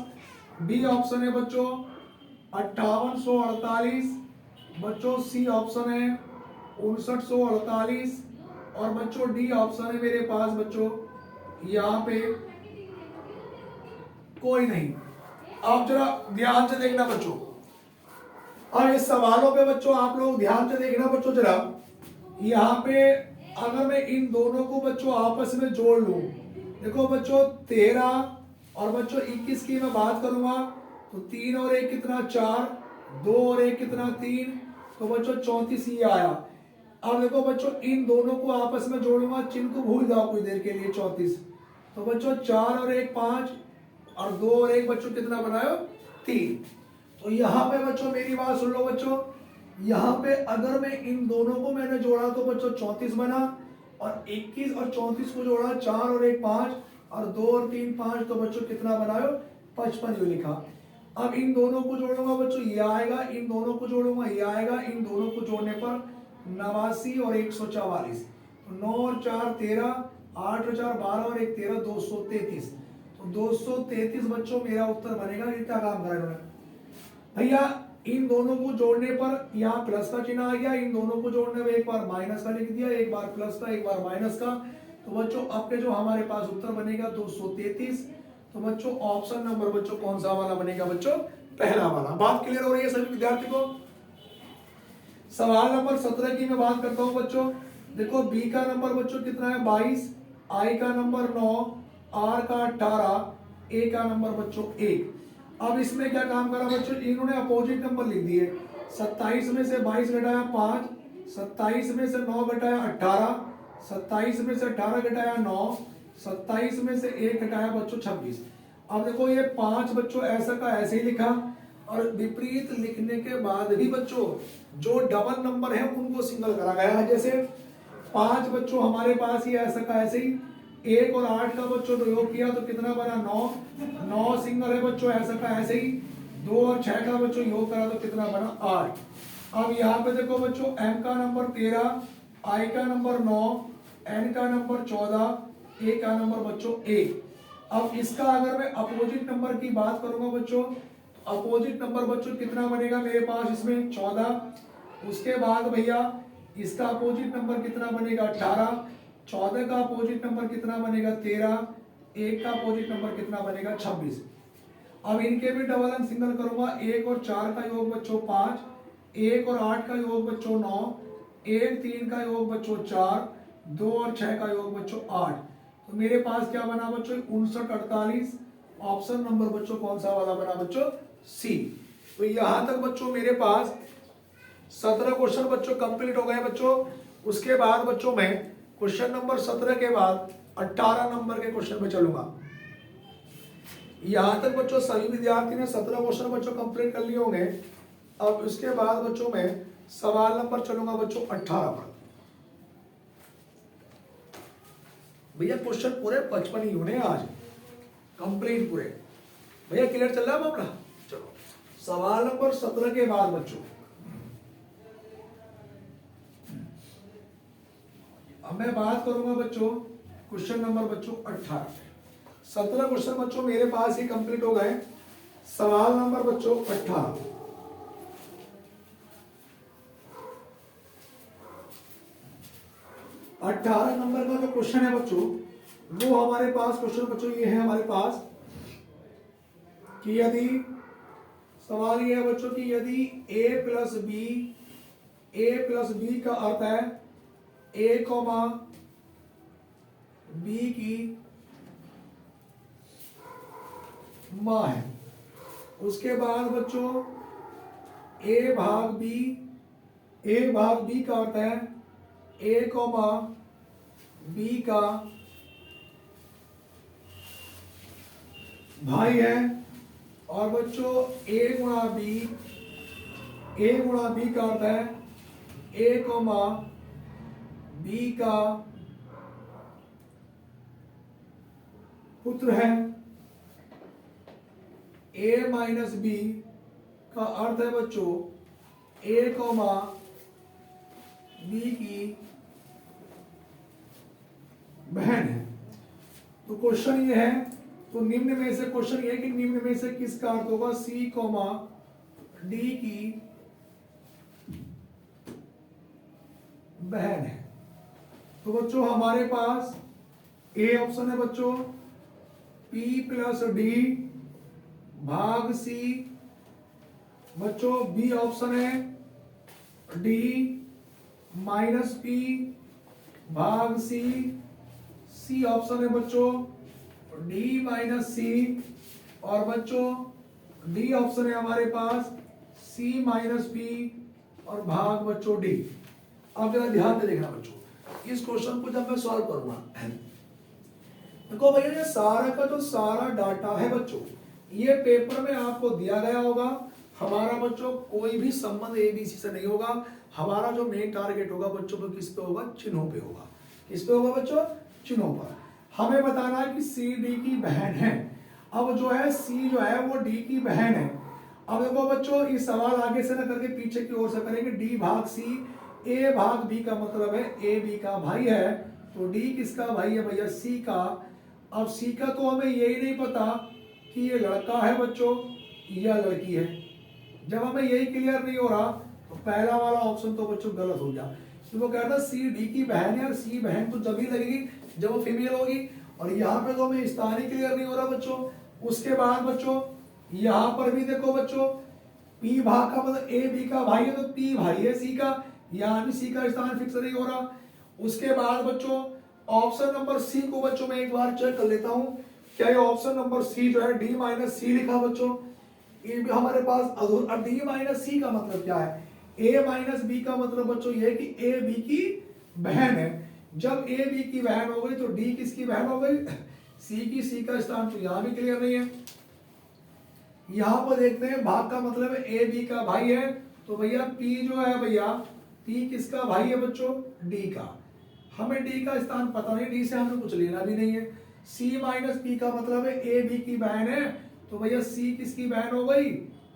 बी ऑप्शन है बच्चों 5848। बच्चों सी ऑप्शन है 5948। और बच्चों डी ऑप्शन है मेरे पास बच्चों यहाँ पे कोई नहीं। आप जरा ध्यान से देखना बच्चों। और इस सवालों पे बच्चों आप लोग ध्यान से देखना बच्चों जरा। यहाँ पे अगर मैं इन दोनों को बच्चों आपस में जोड़ लूं, देखो बच्चों 13 और बच्चों 21 की मैं बात करूंगा तो 3 और 1 कितना 4, 2 और 1 कितना 3, तो बच्चों 34 ये आया। अब देखो बच्चों इन दोनों को आपस में जोड़ूंगा, चिन्ह को भूल जाओ कुछ देर के लिए 34। तो बच्चों 4 और 1 5 और 2 और 1 बच्चों कितना बनायो 3। तो यहाँ पे बच्चों मेरी बात सुन लो बच्चों। यहाँ पे अगर मैं इन दोनों को मैंने जोड़ा तो बच्चों 34 बना। और 21 और 34 को जोड़ा 4 और 1 5 और 2 और 3 5, तो बच्चों कितना बनायो 55 जो लिखा। अब इन दोनों को जोड़ूंगा बच्चों ये आएगा, इन दोनों को जोड़ूंगा ये आएगा, इन दोनों को जोड़ने पर 89 और 144। तो 9 और 4 13, 8 और 4 12 और 1 13, 233। तो 233 बच्चों मेरा उत्तर बनेगा। इतना काम करा इन्होंने भैया। इन दोनों को जोड़ने पर यहाँ प्लस का चिन्ह आ गया, इन दोनों को जोड़ने में एक बार माइनस का लिख दिया, एक बार प्लस का एक बार माइनस का। तो बच्चों आपके जो हमारे पास उत्तर बनेगा 233। तो बच्चों ऑप्शन नंबर बच्चों कौन सा वाला बनेगा बच्चों पहला वाला। बात क्लियर हो रही है सभी विद्यार्थी को। सवाल नंबर 17 की मैं बात करता हूं बच्चों। देखो बी का नंबर बच्चों कितना है 22, आई का नंबर 9, आर का 18, ए का नंबर बच्चों 1। अब इसमें क्या काम करा बच्चों, इन्होंने अपोजिट नंबर लिख दिए। 27 में से 22 घटाया 5, 27 में से 9 घटाया 18, 27 में से 18 घटाया 9, 27 में से 1 घटाया बच्चों 26। अब देखो ये 5 बच्चों ऐसा का ऐसे ही लिखा। और विपरीत लिखने के बाद भी बच्चों जो डबल नंबर है उनको सिंगल करा गया है। जैसे 5 बच्चों हमारे पास ही ऐसा का ऐसे ही, 1 और 8 का बच्चों योग किया तो कितना बना 9, 9 सिंगल है बच्चों ऐसा का ऐसे ही। 2 और 6 का बच्चों योग करा तो कितना बना 8। अब यहाँ पे देखो बच्चों m का नंबर 13, i का नंबर 9, n का नंबर 14, a का नंबर बच्चों 1। अब इसका अगर मैं अपोजिट नंबर की बात करूंगा बच्चों, अपोजिट नंबर बच्चों कितना बनेगा मेरे पास इसमें 14। उसके बाद भैया इसका अपोजिट नंबर कितना बनेगा 18, 14 का अपोजिट नंबर कितना बनेगा 13, 1 का अपोजिट नंबर कितना बनेगा 26। अब इनके भी डबल एंड सिंगल करूंगा। 1 और 4 का योग बच्चों 5, 1 और 8 का योग बच्चों 9, 1 3 का योग बच्चों 4, 2 और 6 का योग बच्चों 8। तो मेरे पास क्या बना बच्चों 59 48। ऑप्शन नंबर बच्चों कौन सा वाला बना बच्चों सी। तो यहां तक बच्चों मेरे पास 17 क्वेश्चन बच्चों कंप्लीट हो गए बच्चों। उसके बाद बच्चों मैं क्वेश्चन नंबर 17 के बाद 18 नंबर के क्वेश्चन में चलूंगा। यहां तक बच्चों सभी विद्यार्थी ने 17 क्वेश्चन बच्चों कंप्लीट कर लिए होंगे। अब उसके बाद बच्चों मैं सवाल नंबर चलूंगा बच्चों 18 पर। भैया क्वेश्चन पूरे 55 ही होने आज कंप्लीट पूरे। भैया क्लियर चल रहा है मामला। चलो सवाल नंबर 17 के बाद बच्चों अब मैं बात करूंगा बच्चों क्वेश्चन नंबर बच्चों 18। 17 क्वेश्चन बच्चों मेरे पास ही कंप्लीट हो गए। सवाल नंबर बच्चों 18। अठारह नंबर का जो क्वेश्चन है बच्चों वो हमारे पास क्वेश्चन बच्चों ये है हमारे पास कि यदि सवाल ये है बच्चों कि यदि a प्लस बी का अर्थ है a कॉमा b की माँ है, उसके बाद बच्चों a भाग b का अर्थ है a कॉमा b का भाई है, और बच्चों a गुणा b का अर्थ है a कॉमा b का पुत्र है। a माइनस b का अर्थ है बच्चों a कॉमा b की बहन है। तो क्वेश्चन ये है, तो निम्न में से क्वेश्चन ये कि निम्न में से किसका अर्थ होगा c कॉमा d की बहन है। तो बच्चों हमारे पास ए ऑप्शन है बच्चों p प्लस डी भाग c, बच्चों बी ऑप्शन है d माइनस p भाग c ऑप्शन है बच्चों d माइनस c, और बच्चों डी ऑप्शन है हमारे पास c माइनस p और भाग बच्चों d। अब जरा ध्यान से देखना बच्चों, इस क्वेश्चन को जब मैं सॉल्व करूंगा, देखो भैया ये सारा का जो सारा डाटा है बच्चों ये पेपर में आपको दिया गया होगा। हमारा बच्चों कोई भी संबंध एबीसी से नहीं होगा, हमारा जो मेन टारगेट होगा बच्चों को किस पे होगा, चिन्हों पे होगा। किस पे होगा बच्चों, चिन्हों पर। हमें बताना है कि सी डी की बहन है। अब जो है सी जो है वो डी की बहन है। अब देखो बच्चों ये सवाल आगे से ना करके पीछे की ओर से करेंगे, डी भाग सी, ए भाग बी का मतलब है ए बी का भाई है, तो डी किसका भाई है भैया, सी का। अब सी का तो हमें यही नहीं पता कि ये लड़का है बच्चों या लड़की है। जब हमें यही क्लियर नहीं हो रहा तो पहला वाला ऑप्शन तो बच्चों गलत हो गया, तो वो कहता सी डी की बहन है, और सी बहन तो जब ही लगेगी जब वो फीमेल होगी, और यहाँ पे तो हमें स्थान ही क्लियर नहीं हो रहा बच्चों। उसके बाद बच्चों यहाँ पर भी देखो बच्चों पी भाग का मतलब ए बी का भाई है, तो पी भाई है सी का, यहाँ भी सी का स्थान फिक्स नहीं हो रहा। उसके बाद बच्चों ऑप्शन नंबर सी को बच्चों मैं एक बार चेक कर लेता हूँ, क्या ये ऑप्शन नंबर सी जो है डी माइनस सी लिखा बच्चों, ये भी हमारे पास अधूरा। डी माइनस सी का मतलब क्या है, ए माइनस बी का मतलब बच्चों ये कि ए बी की बहन है। जब ए बी की बहन हो गई तो डी किसकी बहन हो गई, सी की। सी का स्थान तो यहाँ भी क्लियर नहीं है। यहाँ पर देखते हैं भाग का मतलब है ए बी का भाई है, तो भैया पी जो है भैया पी किसका भाई है बच्चों, डी का। हमें डी का स्थान पता नहीं, डी से हमें कुछ लेना भी नहीं है। सी माइनस पी का मतलब है ए बी की बहन है, तो भैया सी किसकी बहन हो गई,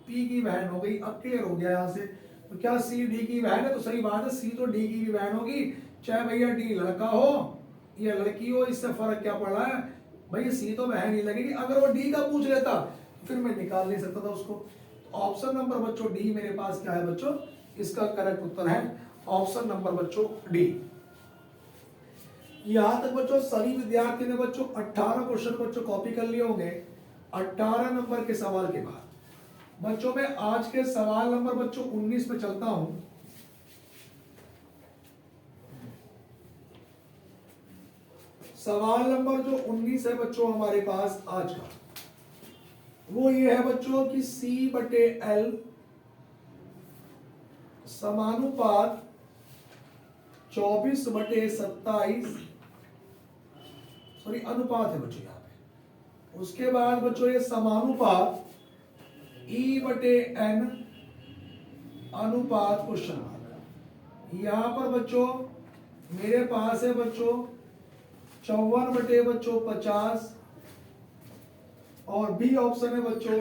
पी की बहन हो गई। अब क्लियर हो गया यहाँ से, तो क्या सी डी की बहन है, तो सही बात है सी तो डी की भी बहन होगी, चाहे भैया डी लड़का हो या लड़की हो, इससे फर्क क्या पड़ रहा है भैया, सी तो बहन ही लगेगी। अगर वो डी का पूछ लेता तो फिर मैं निकाल नहीं सकता था उसको। तो ऑप्शन नंबर बच्चों डी मेरे पास क्या है बच्चों, इसका करेक्ट उत्तर है ऑप्शन नंबर बच्चों डी। यहां तक बच्चों सभी विद्यार्थी ने बच्चों 18 क्वेश्चन बच्चों कॉपी कर लिए होंगे। 18 नंबर के सवाल के बाद बच्चों में आज के सवाल नंबर बच्चों 19 पे चलता हूं। सवाल नंबर जो 19 है बच्चों हमारे पास आज का, वो ये है बच्चों कि C बटे L समानुपात 24 बटे 27, सॉरी अनुपात है बच्चों यहाँ पे। उसके बाद बच्चों ये समानुपात E बटे N अनुपात क्वेश्चन मार्क। यहाँ पर बच्चों मेरे पास है बच्चों 54 बटे बच्चों 50, और बी ऑप्शन है बच्चों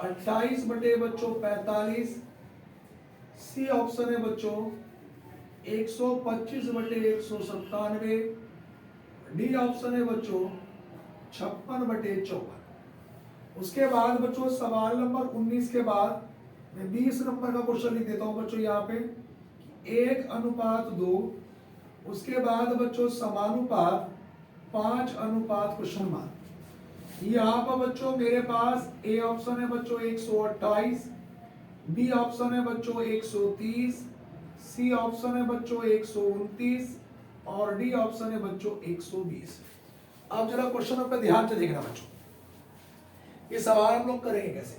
28 बटे बच्चों 45, सी ऑप्शन है बच्चों 125 बटे 197, डी ऑप्शन है बच्चों 56 बटे 54। उसके बाद बच्चों सवाल नंबर 19 के बाद मैं 20 नंबर का क्वेश्चन लिख देता हूं बच्चों यहाँ पे 1 अनुपात 2, उसके बाद बच्चों समानुपात 5 अनुपात क्वेश्चन मार्क। यहाँ पर बच्चों मेरे पास ए ऑप्शन है बच्चों 128, बी ऑप्शन है बच्चों 130, सी ऑप्शन है बच्चों 129 और डी ऑप्शन है बच्चों 120। अब जरा क्वेश्चनों पे ध्यान से देखना बच्चों, ये सवाल हम लोग करेंगे कैसे।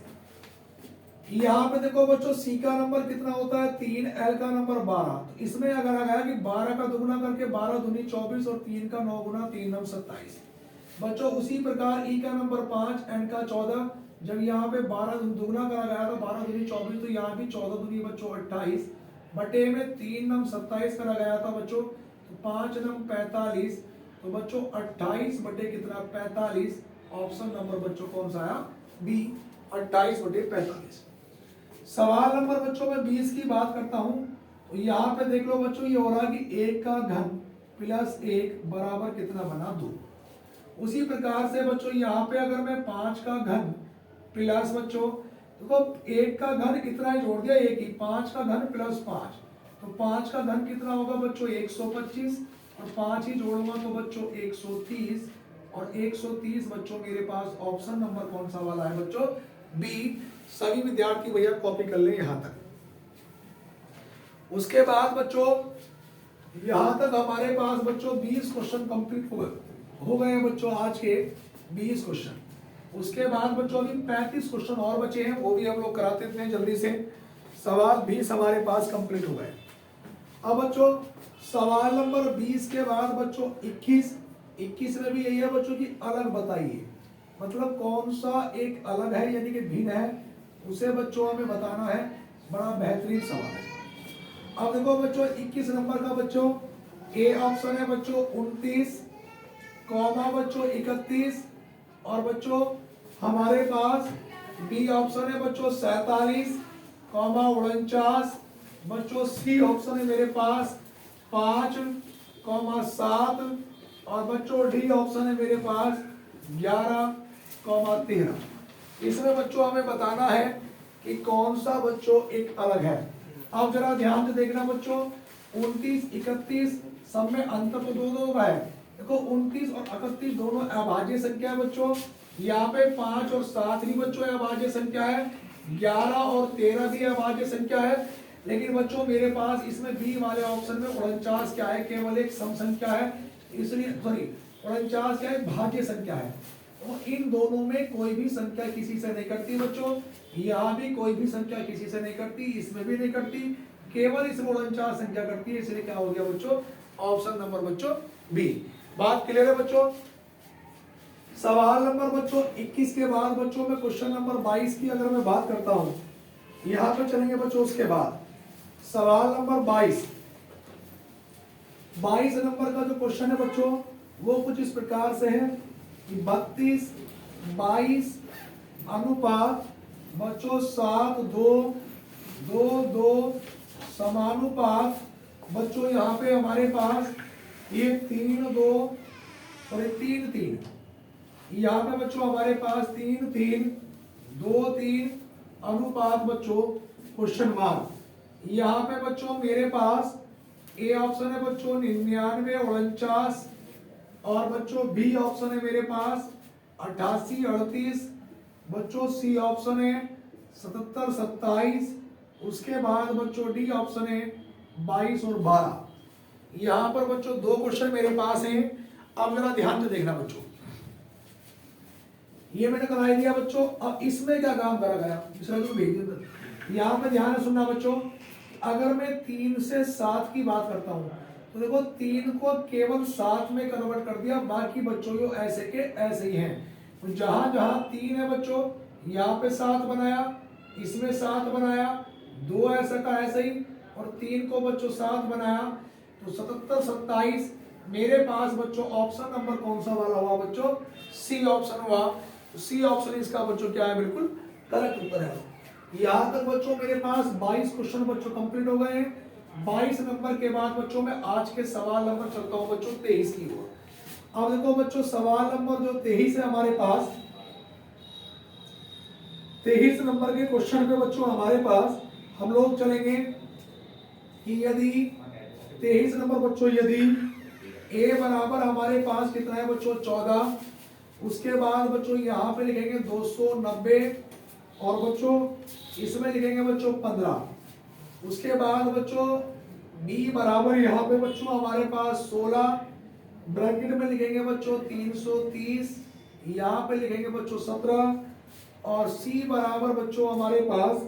यहाँ पे देखो बच्चों सी का नंबर कितना होता है 3, एल का नंबर 12। तो इसमें अगर आ गया कि 12 का दुगुना करके 12 दूनी 24 और 3 का 9 गुना 3 9 27। बच्चों उसी प्रकार ई का नंबर 5, एन का 14। जब यहाँ पे 12 दुगुना करा गया तो 12 दूनी 24, तो यहाँ भी 14 दूनी बच्चों 28 बटे में 3 9 27 करा गया था बच्चों, तो 5 9 45। तो बच्चों 28 बटे कितना 45। ऑप्शन नंबर बच्चों कौन सा आया बी, 28 बटे 45। सवाल नंबर बच्चों में 20 की बात करता हूं, तो यहाँ पे देख लो बच्चों, ये हो रहा है कि 1 का घन प्लस 1 बराबर कितना बना 2। उसी प्रकार से बच्चों यहाँ पे अगर मैं 5 का घन प्लस बच्चों देखो 1 का घन कितना है जोड़ दिया 1 ही, 5 का घन प्लस 5, तो 5 का घन कितना होगा बच्चों 125 और 5 ही जोड़ूंगा तो बच्चों 130 और 130 बच्चों मेरे पास ऑप्शन नंबर कौन सा वाला है बच्चों बी। सभी विद्यार्थी भैया कॉपी कर लें यहां तक। उसके बाद बच्चों यहां तक हमारे पास बच्चों 20 क्वेश्चन कंप्लीट हो गए हैं बच्चों, आज के 20 क्वेश्चन। उसके बाद बच्चों अभी 35 क्वेश्चन और बचे हैं, वो भी हम लोग कराते थे जल्दी से। सवाल 20 हमारे पास कंप्लीट हो गए। अब बच्चों सवाल नंबर 20 के बाद बच्चों 21 में भी यही है बच्चों की अलग बताइए, मतलब कौन सा एक अलग है यानी कि भिन्न है, उसे बच्चों हमें बताना है। बड़ा बेहतरीन सवाल है। अब देखो बच्चों 21 नंबर का बच्चों ए ऑप्शन है बच्चों 29, कॉमा बच्चों 31 और बच्चों हमारे पास बी ऑप्शन है बच्चों 47, कॉमा 49। बच्चों सी ऑप्शन है मेरे पास 5, कॉमा 7 और बच्चों डी ऑप्शन है मेरे पास 11, कॉमा 13। इसमें बच्चों हमें बताना है कि कौन सा बच्चों एक अलग है। अब जरा ध्यान से देखना बच्चों 29 31 सब में अंतर तो दो है। देखो 29 और 31 दोनों अभाज्य संख्या है बच्चों, यहाँ पे 5 और 7 भी बच्चों अभाज्य संख्या है, 11 और 13 भी अभाज्य संख्या है। लेकिन बच्चों मेरे पास इसमें बी वाले ऑप्शन में 49 क्या है, केवल एक सम संख्या है, इसलिए सॉरी 49 क्या है भाज्य संख्या है। तो इन दोनों में कोई भी संख्या किसी से नहीं करती बच्चों, यहाँ भी कोई भी संख्या किसी से नहीं करती, इसमें भी नहीं करती, केवल इसमें 49 संख्या करती है, इसलिए क्या हो गया बच्चों ऑप्शन नंबर बच्चों बी। बात क्लियर है बच्चों। सवाल नंबर बच्चों 21 के बाद बच्चों में क्वेश्चन नंबर 22 की अगर मैं बात करता हूं, यहां पर चलेंगे बच्चों। उसके बाद सवाल नंबर 22 नंबर का जो क्वेश्चन है बच्चों वो कुछ इस प्रकार से है कि 32 22 अनुपात बच्चों 7 2 2 2 समानुपात बच्चों यहाँ पे हमारे पास ये 3 2 और 3 3, यहाँ पे बच्चों हमारे पास 3 3 2 3 अनुपात बच्चों क्वेश्चन मार्क। यहाँ पे बच्चों मेरे पास ए ऑप्शन है बच्चों 99 49 और बच्चों बी ऑप्शन है मेरे पास 88 38, बच्चों सी ऑप्शन है 77 27, उसके बाद बच्चों डी ऑप्शन है 22 और 12। यहाँ पर बच्चों दो क्वेश्चन मेरे पास हैं। अब जरा ध्यान से देखना बच्चों, ये मैंने कराई दिया बच्चों। अब इसमें क्या काम करा गया तो भेज दिया। यहाँ पे ध्यान से सुनना बच्चों, अगर मैं 3 से 7 की बात करता हूँ तो देखो 3 को केवल 7 में कन्वर्ट कर दिया, बाकी बच्चों को ऐसे के ऐसे ही हैं। तो जहां जहां 3 है बच्चों यहाँ पे 7 बनाया, इसमें 7 बनाया, 2 ऐसा का ऐसे ही और 3 को बच्चों 7 बनाया, तो 77 27 मेरे पास बच्चों ऑप्शन नंबर कौन सा वाला हुआ बच्चों सी ऑप्शन हुआ। तो सी ऑप्शन इसका बच्चों क्या है बिल्कुल करेक्ट उत्तर है। यहाँ तक बच्चों मेरे पास 22 क्वेश्चन बच्चों कंप्लीट हो गए हैं। 22 नंबर के बाद बच्चों में आज के सवाल नंबर चलता हूं बच्चों 23 की ओर। अब देखो बच्चों सवाल नंबर जो 23 है हमारे पास, 23 नंबर के क्वेश्चन पे बच्चों हमारे पास हम लोग चलेंगे कि यदि 23 नंबर बच्चों यदि a बराबर हमारे पास कितना है बच्चों 14, उसके बाद बच्चों यहाँ पे लिखेंगे 290 और बच्चों इसमें लिखेंगे बच्चों 15। उसके बाद बच्चों b बराबर यहाँ पे बच्चों हमारे पास 16, ब्रैकेट में लिखेंगे बच्चों 330, यहाँ पे लिखेंगे बच्चों 17 और c बराबर बच्चों हमारे पास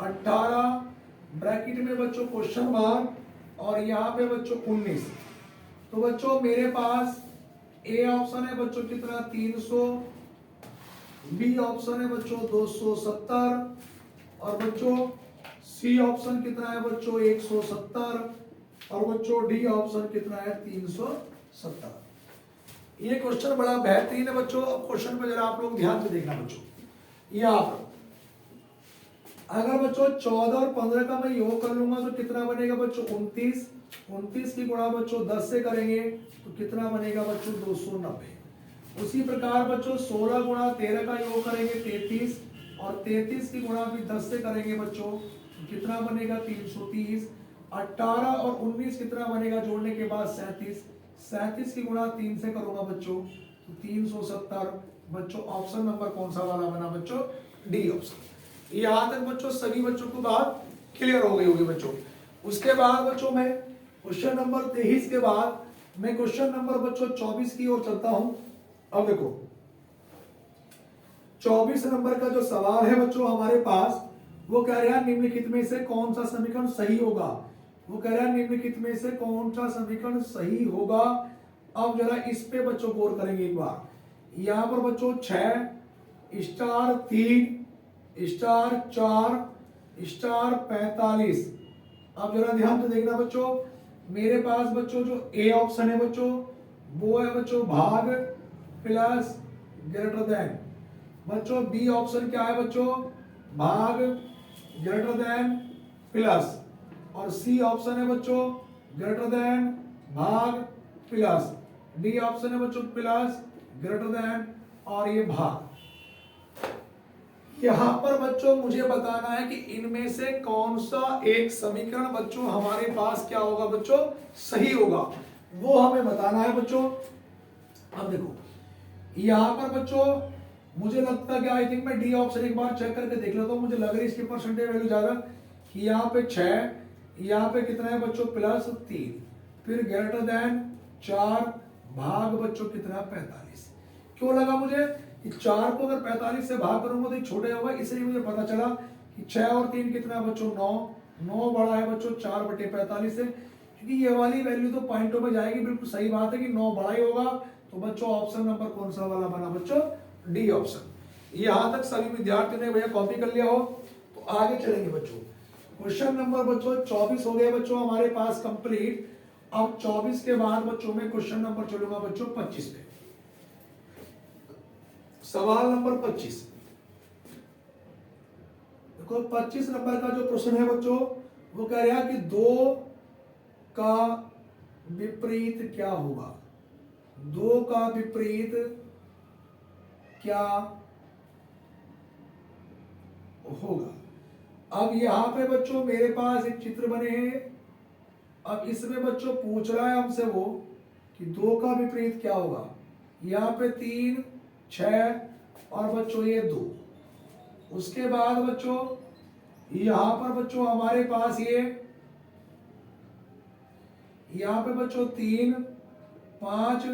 18, ब्रैकेट में बच्चों क्वेश्चन मार्क और यहाँ पे बच्चों 19। तो बच्चों मेरे पास ए ऑप्शन है बच्चों कितना 300, बी ऑप्शन है बच्चों 270 और बच्चों सी ऑप्शन कितना है बच्चों 170 और बच्चों डी ऑप्शन कितना है 370। ये क्वेश्चन बड़ा बेहतरीन है बच्चों। अब क्वेश्चन पे जरा आप लोग ध्यान से देखना बच्चों। यहाँ पर अगर बच्चों 14 और 15 का मैं योग कर लूंगा तो कितना बनेगा बच्चों 29, 29 की गुणा बच्चों 10 से करेंगे तो कितना बनेगा बच्चों 290। उसी प्रकार बच्चों 16 गुणा 13 का योग करेंगे 33 और 33 की गुणा भी 10 से करेंगे बच्चों तो कितना बनेगा 330। 18 और 19 कितना बनेगा जोड़ने के बाद 37, 37 की गुणा 3 से करूंगा बच्चों तो 370। बच्चों ऑप्शन नंबर कौन सा वाला बना बच्चों डी ऑप्शन। यहाँ तक बच्चों सभी बच्चों को बात क्लियर हो गई होगी बच्चों। उसके बाद बच्चों मैं क्वेश्चन नंबर 23 के बाद मैं क्वेश्चन नंबर बच्चों 24 की ओर चलता हूं। अब देखो 24 नंबर का जो सवाल है बच्चों हमारे पास वो कह रहा है निम्नलिखित में से कौन सा समीकरण सही होगा। वो कह रहा है निम्नलिखित में से कौन सा समीकरण सही होगा। अब जरा इस पे बच्चों गौर करेंगे एक बार। यहाँ पर बच्चों 6 स्टार 3 स्टार 4 स्टार 45। अब जरा ध्यान से देखना बच्चों। मेरे पास बच्चों जो ए ऑप्शन है बच्चों वो है बच्चों भाग प्लस ग्रेटर देन। बच्चों बी ऑप्शन क्या है बच्चों भाग ग्रेटर देन प्लस और सी ऑप्शन है बच्चों ग्रेटर देन भाग प्लस। डी ऑप्शन है बच्चों प्लस ग्रेटर देन और ये भाग। यहां पर बच्चों मुझे बताना है कि इनमें से कौन सा एक समीकरण बच्चों हमारे पास क्या होगा बच्चों सही होगा, वो हमें बताना है बच्चों। अब देखो यहां पर बच्चों मुझे लगता है कि आई थिंक मैं डी ऑप्शन एक बार चेक करके देख लेता हूं। मुझे लग रही है इसकी परसेंटेज वैल्यू ज्यादा कि यहाँ पे 6, यहाँ पे कितना है बच्चों प्लस 3 फिर ग्रेटर देन 4 भाग बच्चों कितना 45। क्यों लगा मुझे कि 4 को अगर 45 से भाग करूंगा तो ये छोटे होगा, इसलिए मुझे पता चला कि 6 और 3 कितना बच्चों 9 बड़ा है बच्चों 4/45 से। क्योंकि ये वाली वैल्यू तो पॉइंटों में जाएगी, बिल्कुल सही बात है कि 9 बड़ा ही होगा। तो बच्चों ऑप्शन नंबर कौन सा वाला बना बच्चों डी ऑप्शन। यहां तक सभी विद्यार्थियों ने भैया कॉपी कर लिया हो तो आगे चलेंगे बच्चों। क्वेश्चन नंबर बच्चों 24 हो गया बच्चों हमारे पास कंप्लीट। अब 24 के बाद बच्चों में क्वेश्चन नंबर चलूंगा बच्चों 25 पे। सवाल नंबर 25 देखो 25 नंबर का जो प्रश्न है बच्चों वो कह रहा है कि 2 का विपरीत क्या होगा। 2 का विपरीत क्या होगा। अब यहां पे बच्चों मेरे पास एक चित्र बने हैं। अब इसमें बच्चों पूछ रहा है हमसे वो कि 2 का विपरीत क्या होगा। यहाँ पे 3 6 और बच्चों ये 2। उसके बाद बच्चों यहां पर बच्चों हमारे पास ये यहाँ पे बच्चों 3 5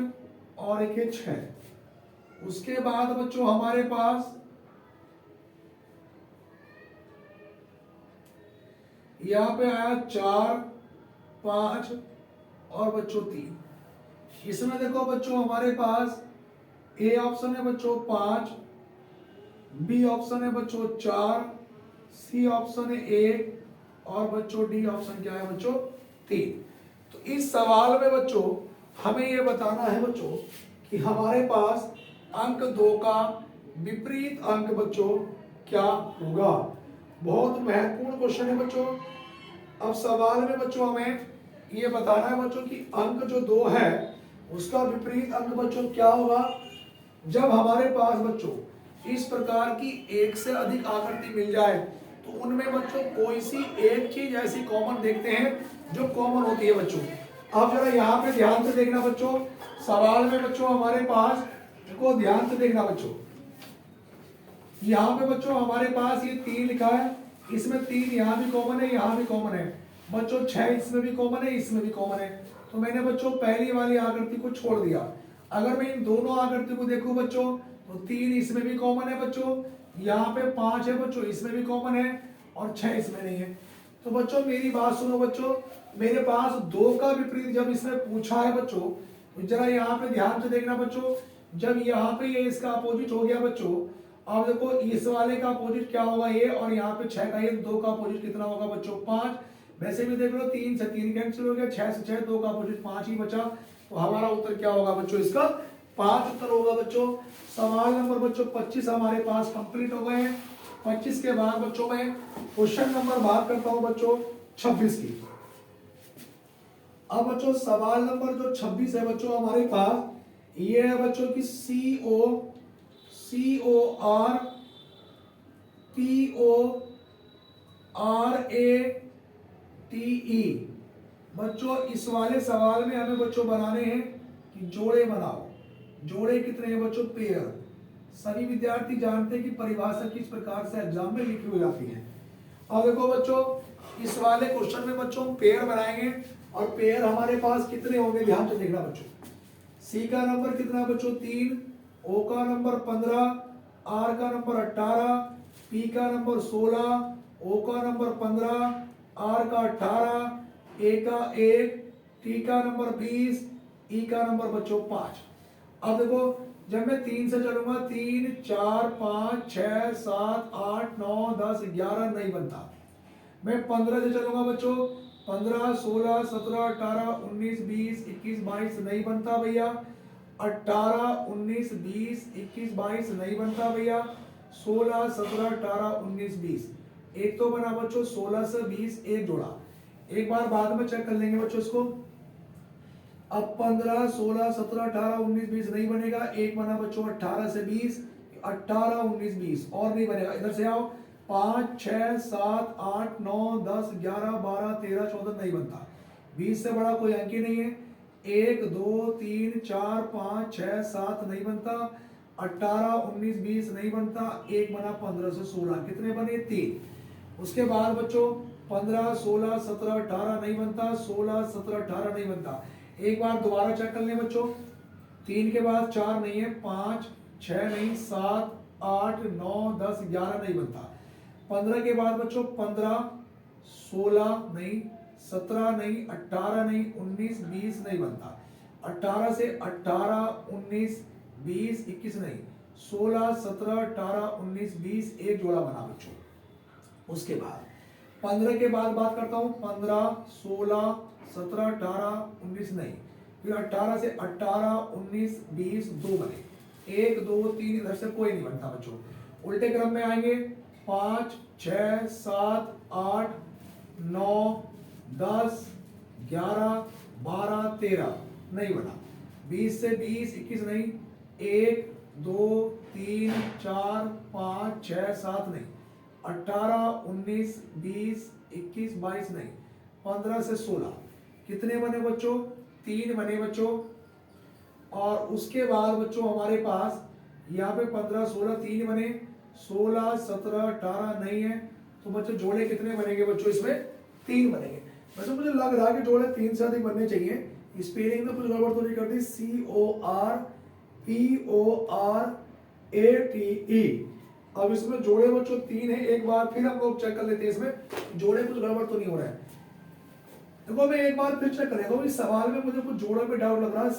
और एक 6। उसके बाद बच्चों हमारे पास यहाँ पे आया 4 5 और बच्चों 3। इसमें देखो बच्चों हमारे पास ए ऑप्शन है बच्चों 5, बी ऑप्शन है बच्चों 4, सी ऑप्शन है 1 और बच्चों डी ऑप्शन क्या है बच्चों 3। तो इस सवाल में बच्चों हमें यह बताना है बच्चों कि हमारे पास अंक 2 का विपरीत अंक बच्चों क्या होगा। बहुत महत्वपूर्ण क्वेश्चन है बच्चों। अब सवाल में बच्चों हमें ये बताना है बच्चों कि अंक जो 2 है उसका विपरीत अंक बच्चों क्या होगा। जब हमारे पास बच्चों इस प्रकार की एक से अधिक आकृति मिल जाए तो उनमें बच्चों कोई सी एक चीज ऐसी कॉमन देखते हैं जो कॉमन होती है बच्चों। अब जरा यहाँ पे ध्यान से देखना बच्चों। सवाल में बच्चों हमारे पास देखो ध्यान से देखना बच्चों, यहाँ पे बच्चों हमारे पास ये 3 लिखा है, इसमें 3 यहाँ भी कॉमन है, यहाँ भी कॉमन है बच्चों, 6 इसमें भी कॉमन है, इसमें भी कॉमन है। तो मैंने बच्चों पहली वाली आकृति को छोड़ दिया। अगर मैं इन दोनों आकृति को देखूं बच्चों तो 3 इसमें भी कॉमन है बच्चों, यहाँ पे 5 है बच्चों, इसमें भी कॉमन है, और 6 इसमें नहीं है। तो बच्चों मेरी बात सुनो बच्चों, मेरे पास 2 का विपरीत जब इसमें पूछा है बच्चों, तो जरा यहाँ पे ध्यान से देखना बच्चों, जब यहाँ पे ये इसका अपोजिट हो गया बच्चों, अब देखो इस वाले का अपोजिट क्या होगा ये, और यहाँ पे 6 का ये, 2 का अपोजिट कितना होगा बच्चों 5। वैसे भी देख लो 3 से 3 कैंसिल हो गया, 6 से 6, 2 का अपोजिट 5 ही बचा। तो हमारा उत्तर क्या होगा बच्चों, इसका 5 उत्तर होगा बच्चों। सवाल नंबर बच्चों 25 हमारे पास कंप्लीट हो गए हैं। 25 के बाद बच्चों में क्वेश्चन नंबर बात करता हूं बच्चों 26 की। अब बच्चों सवाल नंबर जो 26 है बच्चों हमारे पास, ये है बच्चों की CORATE। बच्चों इस वाले सवाल में हमें बच्चों बनाने हैं कि जोड़े बनाओ। जोड़े कितने हैं बच्चों, पेयर। सभी विद्यार्थी जानते हैं कि परिभाषा किस प्रकार से एग्जाम में लिखी हो जाती है। और देखो बच्चों इस वाले क्वेश्चन में बच्चों हम पेयर बनाएंगे, और पेयर हमारे पास कितने होंगे ध्यान से देखना बच्चों। सी का नंबर कितना है बच्चों 3, ओ का नंबर 15, आर का नंबर 18, पी का नंबर 16, ओ का नंबर 15, आर का 18, ए का 1, टी का नंबर 20, ई का नंबर बच्चों 5। अब देखो जब मैं 3 से चलूंगा, 3 4 5 6 7 8 9 10 11 नहीं बनता। मैं 15 से चलूंगा बच्चों, 15 16 17 18 19 20 21 22 नहीं बनता भैया। 18 19 20 21 22 नहीं बनता भैया। 16 17 18 19 20 एक तो बना बच्चों, 16 से 20 एक जोड़ा। एक बार बाद में चेक कर लेंगे बच्चों इसको। अब 15 16 17 18 19 20 नहीं बनेगा, एक बना बच्चों 18 से 20, 18 19 20 और नहीं बनेगा। इधर से आओ, 5 6 7 8 9 10 11 12 13 14 नहीं बनता। 20 से बड़ा कोई अंक ही नहीं है। 1 2 3 4 5 6 7 नहीं बनता। 18 19 20 नहीं बनता। एक बना 15 से 16, कितने बने 3। उसके बाद बच्चों 15 16 17 18 नहीं बनता। 16 17 18 नहीं बनता। एक बार दोबारा चेक कर लें बच्चों। 3 के बाद 4 नहीं है, 5 6 नहीं, 7 8 9 10 11 नहीं बनता। 15 के बाद बच्चों 15 16 नहीं, 17 नहीं, 18 नहीं, 19 20 नहीं बनता। 18 से 18 19 20 21 नहीं, 16 17 18 19 20 एक जोड़ा बना बच्चों। उसके बाद 15 के बाद बात करता हूं, 15 16 17 18 19 नहीं, फिर 18 से 18 19 20 दो बने, 1 2 3 इधर से कोई नहीं बनता बच्चों। उल्टे क्रम में आएंगे, 5 6 7 8 9 10 11 12 13 नहीं बना। 20 से 20 21 नहीं, 1 2 3 4 5 6 7 नहीं, 18 19 20 21 22 नहीं, 15 से 16 कितने बने बच्चों 3 बने बच्चों। और उसके बाद बच्चों हमारे पास यहाँ पे 15 16 3 बने, 16 17 18 नहीं है। तो बच्चों जोड़े कितने बनेंगे बच्चों, इसमें 3 बनेंगे। बच्चों मुझे लग रहा है कि जोड़े 3 से अधिक बनने चाहिए। स्पेलिंग में कुछ गड़बड़ तो नहीं करती। CORPORATE। अब इसमें जोड़े बच्चों 3 है। एक बार फिर हम लोग चेक कर लेते हैं, इसमें जोड़े कुछ गड़बड़ तो नहीं हो रहा है। देखो मैं एक बार फिर चेक कर लेता हूँ। इस सवाल में मुझे कुछ जोड़ों में डाउट लग रहा है।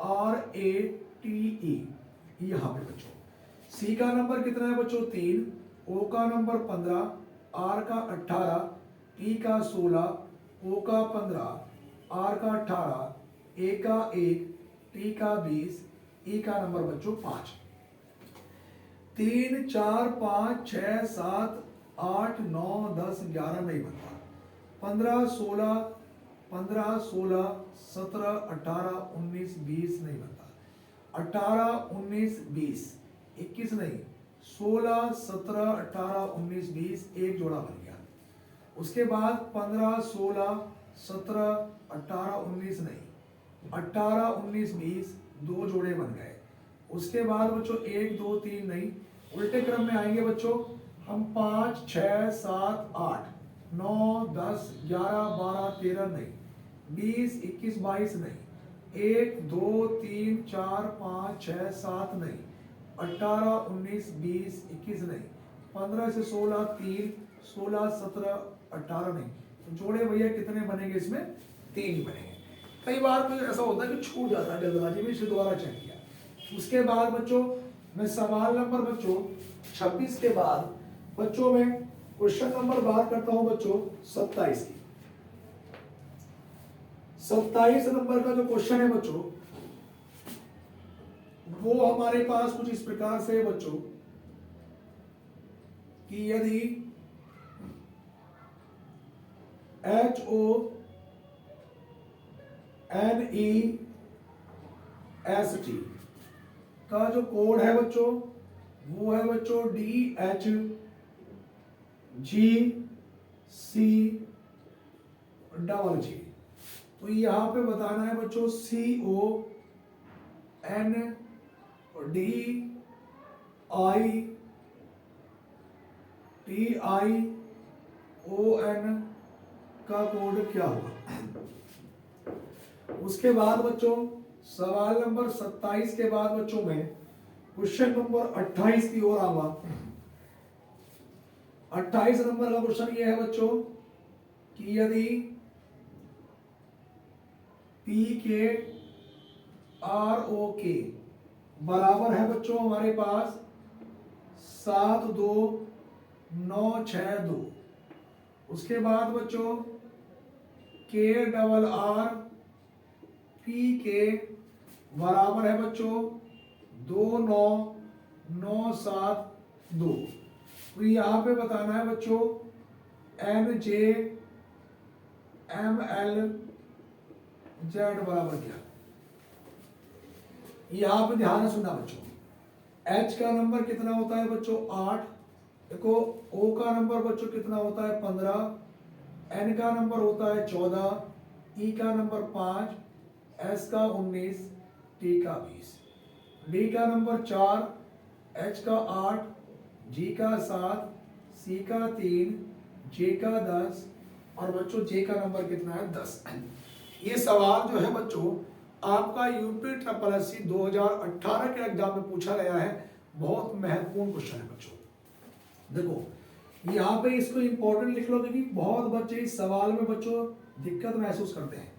CORPORATE यहाँ पे बच्चों। सी का नंबर कितना है बच्चों 3, ओ का नंबर 15, आर का 18, टी का 16, ओ का 15, आर का 18, ए का 1, टी का 20, ई का नंबर बच्चों 5। 3 4 5 6 7 8 9 10 11 नहीं बनता। 15 16 17 18 19 20 नहीं बनता। 18 19 20 21 नहीं, 16 17 18 19 20 एक जोड़ा बन गया। उसके बाद 15 16 17 18 19 नहीं, 18, 19, 20 दो जोड़े बन गए। उसके बाद बच्चों 1, 2, 3 नहीं, उल्टे क्रम में आएंगे बच्चों हम 5, 6, 7, 8, 9, 10, 11, 12, 13 नहीं, 20, 21, 22 नहीं, 1, 2, 3, 4, 5, 6, 7 नहीं, 18, 19, 20, 21 नहीं, 15 से 16, 3, 16, 17, 18 नहीं। तो जोड़े भैया कितने बनेंगे इसमें? 3 ही बनेंगे। कई बार तो ऐसा होता है कि छूट जाता है जल्दबाजी में, इसे दोबारा चेक किया। उसके बाद बच्चों मैं सवाल नंबर बच्चों 26 के बाद बच्चों में क्वेश्चन नंबर बात करता हूं बच्चों 27 की। 27 नंबर का जो क्वेश्चन है बच्चों वो हमारे पास कुछ इस प्रकार से है बच्चों कि यदि HONEST का जो कोड है बच्चों वो है बच्चों DHGC। तो यहां पे बताना है बच्चों CONDITION का कोड क्या होगा। उसके बाद बच्चों सवाल नंबर 27 के बाद बच्चों में क्वेश्चन नंबर 28 की ओर आऊंगा। 28 नंबर का क्वेश्चन ये है बच्चों कि यदि PKROK बराबर है बच्चों हमारे पास 72962। उसके बाद बच्चों KRRPK बराबर है बच्चों 29972। तो यहाँ पे बताना है बच्चों NJMLZ बराबर क्या। यहाँ पे ध्यान से सुनना बच्चों, H का नंबर कितना होता है बच्चों 8। देखो O का नंबर बच्चों कितना होता है 15, N का नंबर होता है 14, E का नंबर 5, S का 19, T का 20, D का नंबर 4, H का 8, G का 7, C का 3, J का 10 और बच्चों J का नंबर कितना है 10। ये सवाल जो है बच्चों आपका UPSSC 2018 के एग्जाम में पूछा गया है। बहुत महत्वपूर्ण क्वेश्चन है बच्चों। देखो यहाँ पे इसको इंपॉर्टेंट लिख लो क्योंकि बहुत बच्चे इस सवाल में बच्चों दिक्कत महसूस करते हैं।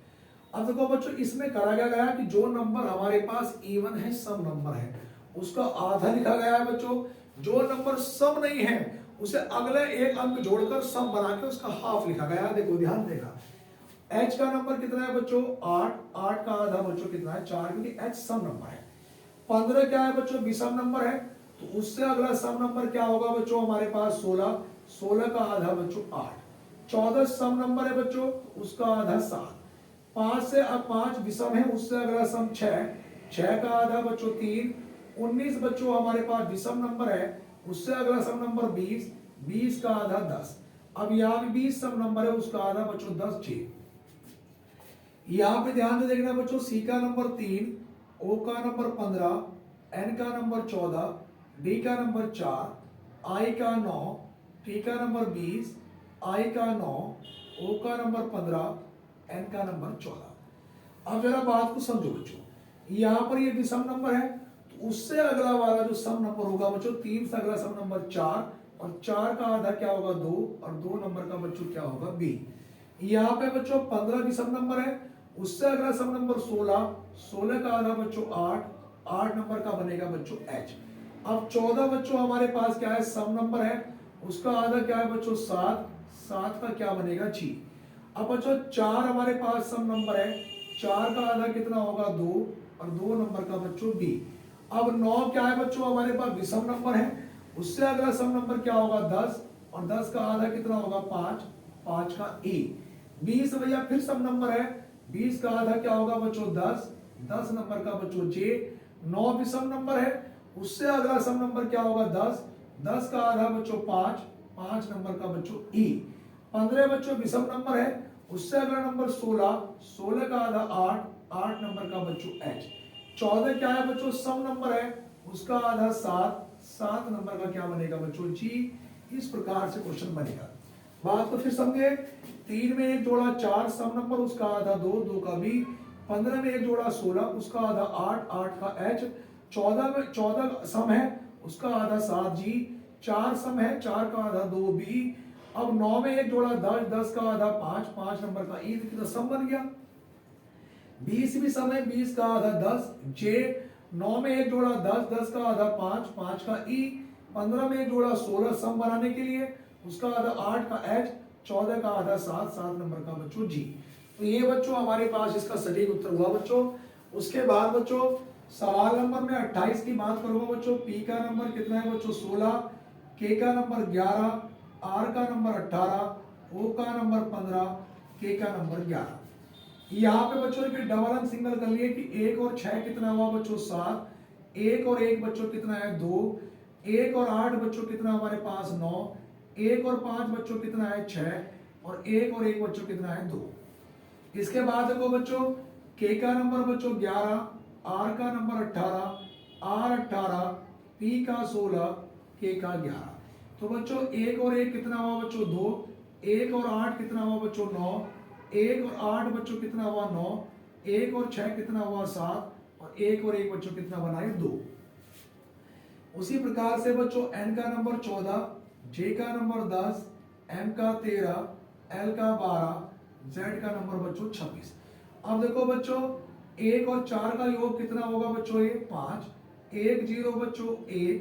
अब देखो बच्चों इसमें करा क्या गया कि जो नंबर हमारे पास इवन है सम नंबर है उसका आधा लिखा गया है बच्चों। जो नंबर सम नहीं है उसे अगले एक अंक जोड़कर सम बना के उसका हाफ लिखा गया है। देखो ध्यान देगा H का नंबर कितना है बच्चों 8, 8 का आधा बच्चों कितना है 4 क्योंकि H सम नंबर है। 15 क्या है बच्चों विषम नंबर है तो उससे अगला सम नंबर क्या होगा बच्चों हमारे पास 16, 16 का आधा बच्चों 8, 14 सम नंबर है बच्चों उसका आधा 7, 5 से अब 5 विषम है उससे अगला सम 6, 6 का आधा बच्चों 3, 19 बच्चों हमारे पास विषम नंबर है उससे अगला सम नंबर 20, 20 का आधा 10। अब यहाँ भी 20 सम नंबर है उसका आधा बच्चों 10, 6। यहाँ पे ध्यान से देखना बच्चों C का नंबर 3, O का नंबर 15, N का नंबर 14, D का नंबर 4, I का 9, T का नंबर 20, I का 9, O का नंबर 15, N का नंबर 14। अब जरा बात को समझो बच्चों, यहाँ पर ये विषम नंबर है तो उससे अगला वाला जो सम नंबर होगा बच्चों 3 से अगला सम नंबर 4 और 4 का आधा क्या होगा 2 और 2 नंबर का बच्चों क्या होगा B। यहाँ पे बच्चों 15 विषम नंबर है उससे अगला सम नंबर 16, 16 का आधा बच्चों 8, 8 नंबर का बनेगा बच्चों H। अब 14 बच्चों हमारे पास क्या है सम नंबर है उसका आधा क्या है बच्चों 7, 7 का क्या बनेगा G। अब बच्चों 4 हमारे पास सम नंबर है 4 का आधा कितना होगा 2 और 2 नंबर का बच्चों B। अब 9 क्या है बच्चों हमारे पास विषम नंबर है उससे अगला सम नंबर क्या होगा 10 और 10 का आधा कितना होगा 5, 5 का E। 20 भैया फिर सम नंबर है 20 का आधा क्या होगा बच्चों 10, 10 नंबर का बच्चों J। 9 विषम नंबर है उससे अगला सम नंबर क्या होगा 10, 10 का आधा बच्चों 5, 5 नंबर का बच्चों E। 15 बच्चों विषम नंबर है उससे अगला नंबर 16, 16 का आधा 8, 8 नंबर का बच्चों H। 14 क्या है बच्चों, सम नंबर है, उसका आधा 7, 7 नंबर का क्या बनेगा बच्चों G। इस प्रकार से क्वेश्चन बनेगा। बात को फिर समझे, 3 में 1 जोड़ा 4 सम नंबर, उसका आधा 2, 2 का B। 15 में 1 जोड़ा 16, उसका आधा 8, 8 का H। 14 में 14 सम है, उसका आधा 7 G। 4 सम है, 4 का आधा 2 B। अब 9 में 1 जोड़ा 10, 10 का आधा 5, 5 नंबर का E। कितना सम बन गया। 20 भी सम है, 20 का आधा 10 J। 9 में 1 जोड़ा 10, 10 का आधा 5, 5 का E। 15 में 1 जोड़ा 16 सम बनाने के लिए, उसका आधा 8 का H। 14 का आधा 7, 7 नंबर का बच्चों G। तो ये बच्चों हमारे पास इसका सटीक उत्तर हुआ बच्चों। उसके बाद बच्चों सवाल नंबर में 28 की बात करूंगा बच्चों। P का नंबर कितना है बच्चों 16, K का नंबर 11, R का नंबर 18, O का नंबर 15, K का नंबर 11। यहाँ पे बच्चों ने डबल एंड सिंगल कर लिए कि 1 और 6 कितना हुआ बच्चों 7, 1 और 1 बच्चों कितना है 2, 1 और 8 बच्चों कितना हमारे पास 9, 1 और 5 बच्चों कितना है 6, और 1 और 1 बच्चों कितना है 2। इसके बाद देखो बच्चों K का नंबर बच्चों 11, R का नंबर 18, R 18, P का 16, K का 11। तो बच्चों 1 और 1 कितना हुआ बच्चों 2, 1 और 8 कितना हुआ बच्चों 9, 1 और 8 बच्चों कितना हुआ 9, 1 और 6 कितना हुआ 7, और 1 और 1 बच्चों कितना बना है 2। उसी प्रकार से बच्चों N का नंबर 14, J का नंबर 10, M का 13, L का 12, Z का नंबर बच्चों 26। अब देखो बच्चों 1 और 4 का योग कितना होगा बच्चों ये 5, 1 0 बच्चों 1,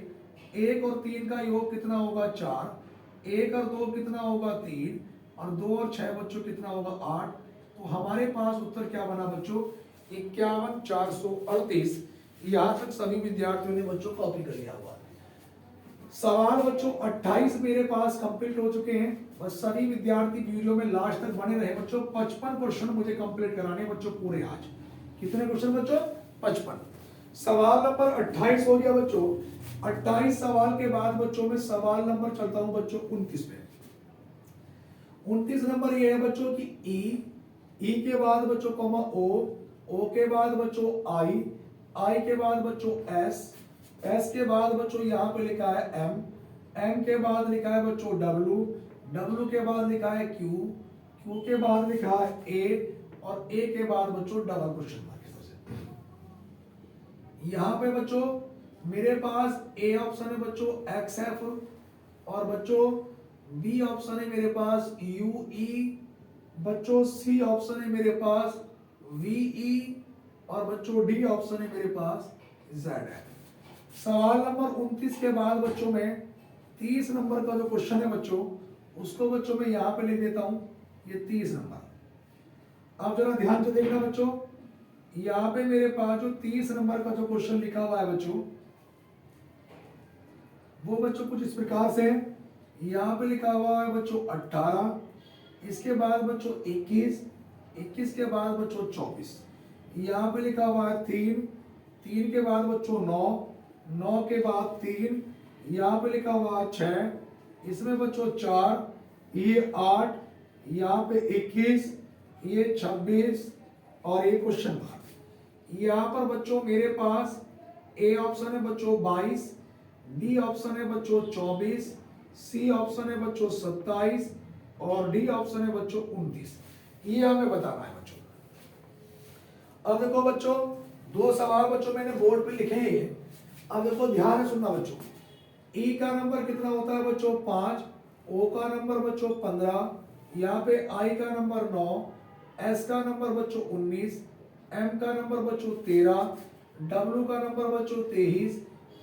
1 और 3 का योग कितना होगा 4, 1 और 2 कितना होगा 3, और 2 और 6 बच्चों कितना होगा 8। तो हमारे पास उत्तर क्या बना बच्चों 51,438। यहाँ तक सभी विद्यार्थियों ने बच्चों कॉपी कर लिया हुआ। सवाल बच्चों 28 मेरे पास कंप्लीट हो चुके हैं। बस सभी विद्यार्थी वीडियो में लास्ट तक बने रहे बच्चों। 55 क्वेश्चन मुझे कंप्लीट कराने बच्चों पूरे आज। कितने क्वेश्चन बच्चों 55। सवाल नंबर 28 हो गया बच्चों। 28 सवाल के बाद बच्चों में सवाल नंबर चलता हूं बच्चों 29 पे। 29 नंबर ये है बच्चों की ई के बाद बच्चों कॉमा ओ के बाद बच्चों आई के बाद बच्चों एस के बाद बच्चों यहाँ पे लिखा है एम के बाद लिखा है बच्चों डब्ल्यू के बाद लिखा है क्यू के बाद लिखा है ए, और ए के बाद बच्चों डबल क्वेश्चन मार्क। यहाँ पे बच्चों मेरे पास ए ऑप्शन है बच्चों XF, और बच्चों बी ऑप्शन है मेरे पास UE, बच्चों सी ऑप्शन है मेरे पास VE, और बच्चों डी ऑप्शन है मेरे पास Z है। सवाल नंबर 29 के बाद बच्चों में 30 नंबर का जो क्वेश्चन है बच्चों उसको बच्चों में यहाँ पे लिख देता हूं, ये 30 नंबर। अब जरा ध्यान से देखना बच्चों, यहाँ पे मेरे पास जो 30 नंबर का जो क्वेश्चन लिखा हुआ है बच्चों वो बच्चों कुछ इस प्रकार से है। यहाँ पे लिखा हुआ है बच्चों 18, इसके बाद बच्चों 21, 21 के बाद बच्चों 24, यहाँ पे लिखा हुआ है 3, 3 के बाद बच्चों 9, 9 के बाद 3, यहाँ पे लिखा हुआ है 6, इसमें बच्चों 4, ये 8, यहाँ पे 21, ये 26, और ये क्वेश्चन मार्क। यहाँ पर बच्चों मेरे पास ए ऑप्शन है बच्चों 22, बी ऑप्शन है बच्चों 24, सी ऑप्शन है बच्चों 27, और डी ऑप्शन है बच्चों 29। ये हमें बताना है बच्चों। अब देखो बच्चों दो सवाल बच्चों मैंने बोर्ड पे लिखे हैं। अब देखो ध्यान से सुनना बच्चों। ई का नंबर कितना होता है बच्चों 5, ओ का नंबर बच्चों 15, यहाँ पे आई का नंबर 9, एस का नंबर बच्चों 19, एम का नंबर बच्चों 13, डब्ल्यू का नंबर बच्चों 23,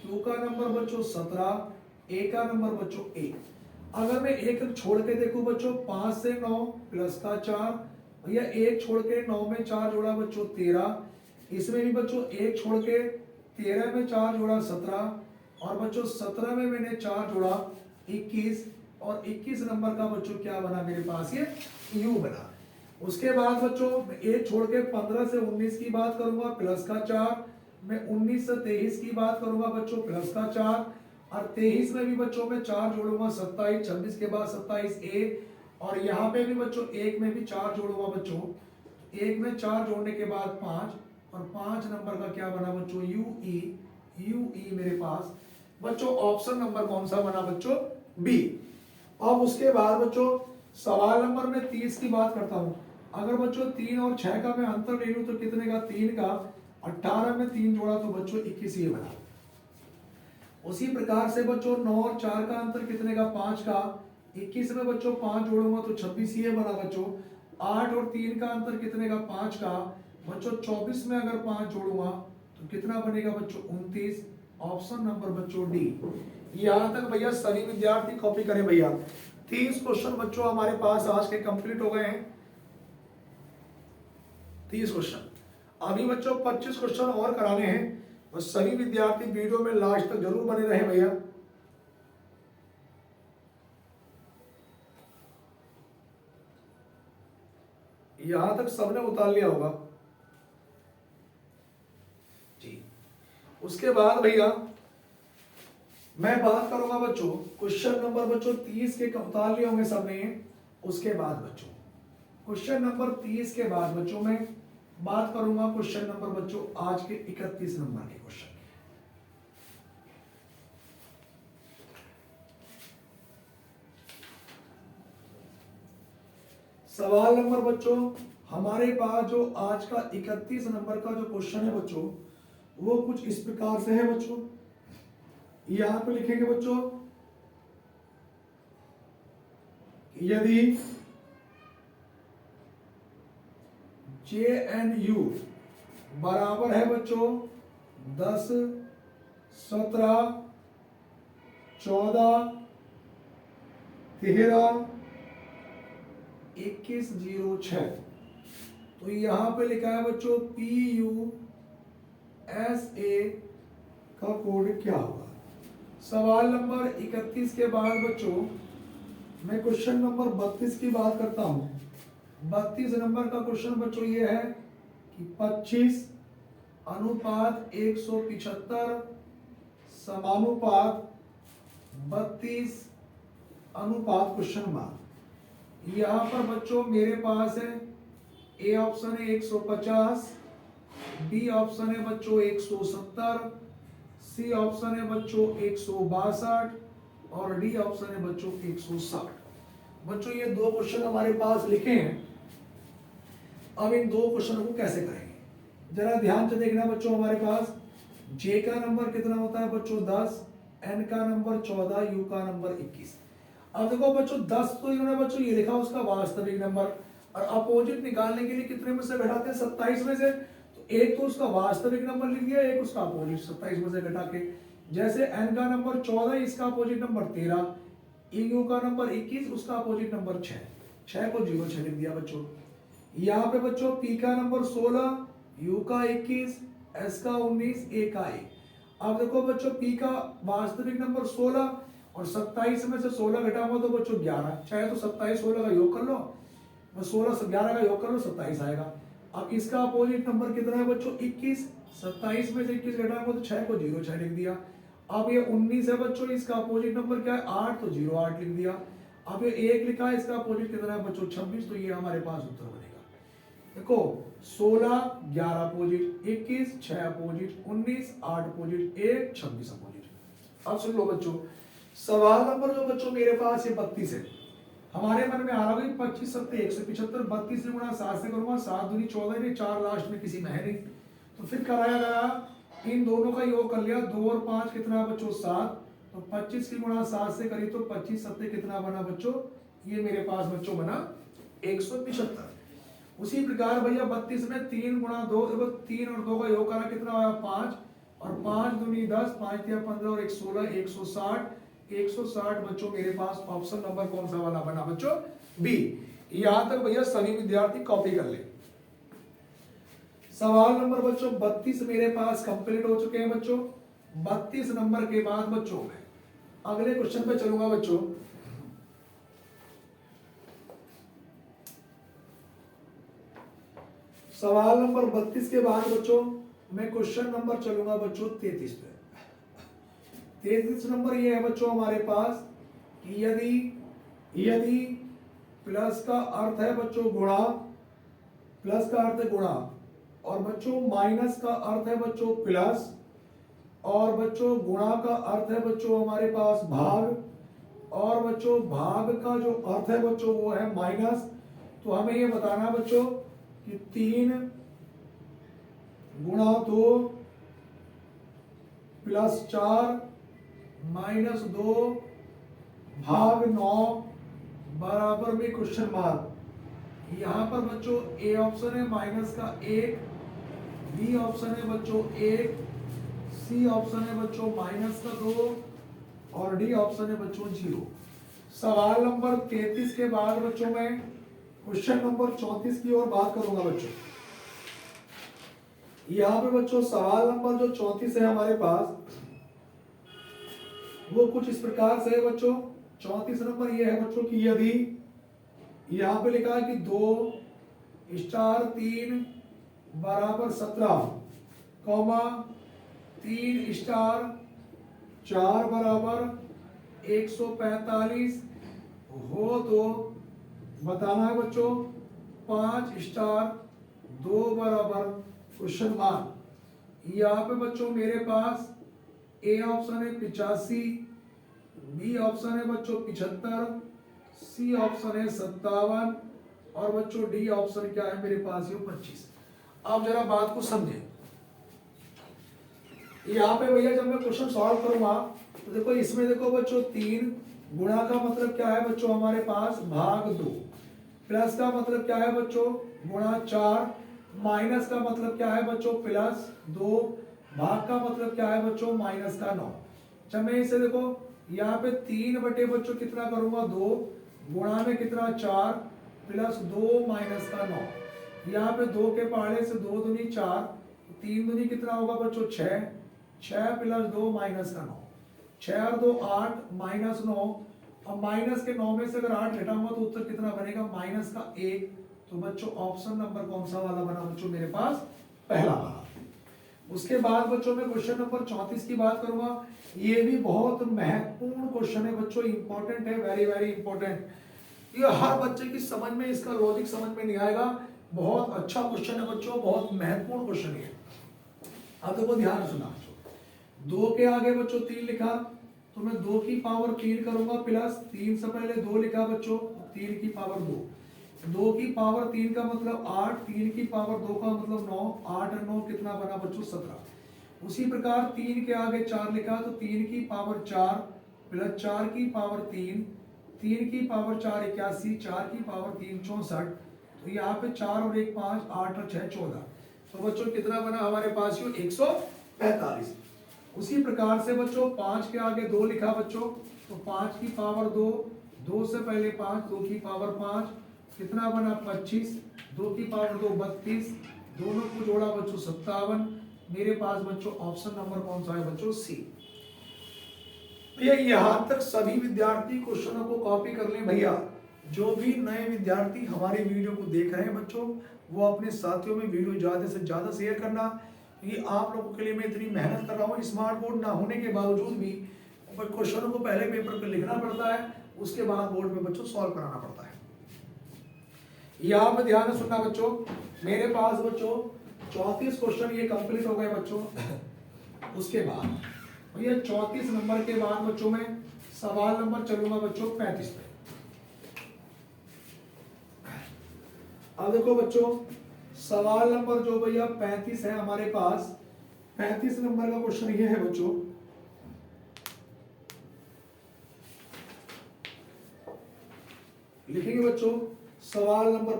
क्यू का नंबर बच्चों 17, ए का नंबर बच्चों 1। अगर मैं एक छोड़ के देखूं बच्चों 5 से 9 प्लस का 4, भैया एक छोड़ के 9 में 4 जोड़ा बच्चों 13, इसमें भी बच्चों एक छोड़ के 13 में 4 जोड़ा 17, और बच्चों 17 में मैंने 4 जोड़ा 21, और 21 नंबर का बच्चों क्या बना मेरे पास ये यू बना। उसके बाद बच्चों एक छोड़ के 15 से 19 की बात करूंगा प्लस का 4, मैं 19 से 23 की बात करूंगा बच्चों प्लस का 4, और 23 में भी बच्चों में 4 जोड़ूंगा 27, 26 के बाद 27 ए, और यहाँ पे भी बच्चों एक में भी 4 जोड़ूंगा बच्चों एक में 4 जोड़ने के बाद 5, और 5 नंबर का क्या बना बच्चों, यूई मेरे पास बच्चों ऑप्शन नंबर कौन सा बना बच्चों, बी। अब उसके बाद बच्चों सवाल नंबर में 30 की बात करता हूं। अगर बच्चों 3 और 6 का मैं अंतर ले लूं तो कितने का, 3 का। 18 में 3 जोड़ा तो बच्चों 21 ये बना। उसी प्रकार से बच्चों 9 और 4 का अंतर कितने का, 5 का। 21 में बच्चों 5 जोड़ूंगा तो 26 ये बना बच्चों। 8 और 3 का अंतर कितने का, 5 का। बच्चों 24 में अगर 5 जोड़ूंगा तो कितना बनेगा बच्चों, 29। ऑप्शन नंबर बच्चों डी। यहां तक भैया सभी विद्यार्थी कॉपी करें भैया। 30 क्वेश्चन बच्चों हमारे पास आज के कंप्लीट हो गए हैं। 30 क्वेश्चन, अभी बच्चों 25 क्वेश्चन और कराने हैं। बस सभी विद्यार्थी वीडियो में लास्ट तक जरूर बने रहे भैया। यहां तक सबने उतार लिया होगा जी। उसके बाद भैया मैं बात करूंगा बच्चों क्वेश्चन नंबर बच्चों 30 के उतार लिए होंगे सबने। उसके बाद बच्चों क्वेश्चन नंबर 30 के बाद बच्चों मैं बात करूंगा क्वेश्चन नंबर बच्चों आज के 31 नंबर के क्वेश्चन। सवाल नंबर बच्चों हमारे पास जो आज का 31 नंबर का जो क्वेश्चन है बच्चों वो कुछ इस प्रकार से है बच्चों। यहां पे लिखेंगे बच्चों, यदि JNU बराबर है बच्चों 10, 17, 14, 13, 2106, तो यहां पे लिखा है बच्चों PUSA का कोड क्या होगा। सवाल नंबर 31 के बाद बच्चों मैं क्वेश्चन नंबर 32 की बात करता हूं। 32 नंबर का क्वेश्चन बच्चों ये है कि 25 अनुपात 175 समानुपात 32 अनुपात क्वेश्चन मार्क। यहां पर बच्चों मेरे पास है ए ऑप्शन है 150, बी ऑप्शन है बच्चों 170, सी ऑप्शन है बच्चों 162 और डी ऑप्शन है बच्चों 160। बच्चों ये दो क्वेश्चन हमारे पास लिखे हैं। अब इन दो क्वेश्चन को कैसे करेंगे जरा ध्यान से देखना बच्चों। हमारे पास जे का नंबर कितना होता है बच्चों 10, एन का नंबर 14, यू का नंबर 21। अब देखो बच्चों 10 तो इन्होंने बच्चों ये लिखा उसका वास्तविक नंबर, और अपोजिट निकालने के लिए कितने में से घटाते हैं, 27 में से। तो एक तो उसका वास्तविक नंबर लिख दिया, एक उसका अपोजिट 27 में से घटा के। जैसे एन का नंबर 14, इसका अपोजिट नंबर 13, यू का नंबर 21, उसका अपोजिट नंबर 6 को 0 6 लिख दिया बच्चों। यहाँ पे बच्चों पी का नंबर 16, यू का 21, एस का 19, ए का 1। अब देखो बच्चों पी का वास्तविक नंबर 16 और 27 में से 16 घटाऊंगा तो बच्चों 11, चाहे तो 27 16 का योग कर लो, 16 से 11 का योग कर लो 27 आएगा। अब इसका अपोजिट नंबर कितना है बच्चों 21, 27 में से 21 घटाऊंगा तो 6 को 0 6 लिख दिया। अब ये 19 है बच्चों, इसका अपोजिट नंबर क्या है 8, तो 0 8 लिख दिया। अब ये 1 लिखा है, इसका अपोजिट कितना है बच्चों 26, तो ये हमारे पास उत्तर बनेगा। देखो 16 11 अपोजिट, 21 6 अपोजिट, 19 8 अपोजिट, 1 26 अपोजिट। अब सुन लो बच्चों सवाल नंबर जो बच्चों मेरे पास ये 32 है। हमारे मन में आ रहा है 25 7 175, 32 से गुणा 7 से करूंगा, 7 दूनी 14 नहीं, 4 लास्ट में किसी में है नहीं, तो फिर कराया गया इन दोनों का योग कर लिया, 2 और 5 कितना बच्चों 7, तो 25 की गुणा 7 से करी तो 25 7 कितना बना बच्चों, ये मेरे पास बच्चों बना 175। उसी प्रकार भैया 32 में 3 गुणा 2, देखो 3 और 2 का योग करा कितना आया 5, और 5 दूनी 10, 5 या 15 और 1 16, 160 बच्चों मेरे पास ऑप्शन नंबर कौन सा वाला बना बच्चों, बी। यहां तक भैया सभी विद्यार्थी कॉपी कर ले। सवाल नंबर बच्चों 32 मेरे पास कंप्लीट हो चुके हैं बच्चों। 32 नंबर के बाद बच्चों मैं अगले क्वेश्चन पे चलूंगा बच्चों। सवाल नंबर 32 के बाद बच्चों मैं क्वेश्चन नंबर चलूंगा बच्चों 33 पे। 33 नंबर ये है बच्चों हमारे पास कि यदि प्लस का अर्थ है बच्चों गुणा, प्लस का अर्थ है गुणा, और बच्चों माइनस का अर्थ है बच्चों प्लस, और बच्चों गुणा का अर्थ है बच्चों हमारे पास भाग, और बच्चों भाग का जो अर्थ है बच्चों वो है माइनस। तो हमें ये बताना है बच्चों कि 3 गुणा 2 प्लस 4 माइनस 2 भाग 9 बराबर में क्वेश्चन मार्क। यहाँ पर बच्चों ए ऑप्शन है माइनस का 1, बी ऑप्शन है बच्चों 1, सी ऑप्शन है बच्चों माइनस का 2, और डी ऑप्शन है बच्चों 0। सवाल नंबर 33 के बाद बच्चों में क्वेश्चन नंबर 34 की ओर बात करूंगा बच्चों। यहाँ पे बच्चों सवाल नंबर जो 34 है हमारे पास, वो कुछ इस प्रकार से है बच्चों। 34 नंबर ये है बच्चों कि यदि यहाँ पे लिखा है कि 2 स्टार 3 बराबर 17 कॉमा 3 स्टार 4 बराबर 145 हो तो बताना है बच्चों 5 स्टार 2 बराबर क्वेश्चन मार्क। यहाँ पे बच्चों मेरे पास ए ऑप्शन है 85, बी ऑप्शन है बच्चों 75, सी ऑप्शन है 57, और बच्चों डी ऑप्शन क्या है मेरे पास ये 25। अब जरा बात को समझे। यहाँ पे भैया जब मैं क्वेश्चन सॉल्व करूंगा तो देखो इसमें देखो बच्चों 3 गुणा का मतलब क्या है बच्चों हमारे पास भाग 2, प्लस का मतलब क्या है बच्चों गुणा 4, माइनस का मतलब क्या है बच्चों प्लस 2, भाग का मतलब क्या है बच्चों माइनस का 9। जब मैं इसे देखो यहाँ पे 3 बटे बच्चों कितना करूंगा 2, गुणा में कितना 4 प्लस 2 माइनस का 9। यहाँ पे 2 के पहाड़े से 2 दूनी 4, 3 दूनी कितना होगा बच्चों 6, 6 प्लस 2 माइनस का 9, 6 और 2 8 माइनस 9। अब माइनस के 9 में से अगर 8 घटाऊंगा तो उत्तर कितना बनेगा माइनस का 1। तो बच्चों ऑप्शन नंबर कौन सा वाला बना बच्चों मेरे पास पहला वाला। उसके बाद बच्चों में क्वेश्चन नंबर 34 की बात करूंगा। ये भी बहुत महत्वपूर्ण क्वेश्चन है बच्चों, इंपॉर्टेंट है, वेरी वेरी इंपॉर्टेंट। ये हर बच्चे की समझ में इसका लॉजिक समझ में नहीं आएगा। बहुत अच्छा क्वेश्चन है बच्चों, बहुत महत्वपूर्ण क्वेश्चन है। अब देखो ध्यान सुना बच्चों, 2 के आगे बच्चों 3 लिखा तो मैं 2 की पावर 3 करूंगा प्लस 3 से पहले 2 लिखा बच्चों 3 की पावर 2, 2 की पावर 3 का मतलब 8, 3 की पावर 2 का मतलब 9, 8 और 9 कितना बना बच्चों 17। उसी प्रकार 3 के आगे 4 लिखा तो 3 की पावर 4 प्लस 4 की पावर 3, 3 की पावर 4 81, 4 की पावर 3 64। तो यहाँ पे 4 और 1 5, 8 और 6 14। तो बच्चों कितना बना हमारे पास ये 145। उसी प्रकार से बच्चों 5 के आगे 2 लिखा बच्चों तो 5 की पावर 2, 2 से पहले 5, 2 की पावर 5 कितना बना 25, 2 की पावर 2 32, दोनों को जोड़ा बच्चों 57। मेरे पास बच्चों ऑप्शन नंबर कौन सा है बच्चों सी। भैया यहाँ तक सभी विद्यार्थी क्वेश्चनों को कॉपी कर लें। भैया जो भी नए विद्यार्थी हमारे वीडियो को देख रहे हैं बच्चों, वो अपने साथियों में वीडियो ज्यादा से ज्यादा शेयर करना। क्योंकि आप लोगों के लिए मैं इतनी मेहनत कर रहा हूँ, स्मार्ट बोर्ड ना होने के बावजूद भी क्वेश्चनों को पहले पेपर पर लिखना पड़ता है, उसके बाद बोर्ड में बच्चों सॉल्व कराना पड़ता है। यहाँ पे ध्यान से सुनना बच्चों, मेरे पास बच्चों 34 क्वेश्चन ये कंप्लीट हो गए बच्चों। उसके बाद भैया 34 नंबर के बाद बच्चों में सवाल नंबर चलूंगा बच्चों 35 पे। अब देखो बच्चों सवाल नंबर जो भैया 35 है हमारे पास, 35 नंबर का क्वेश्चन ये है बच्चों, लिखेंगे बच्चों सवाल नंबर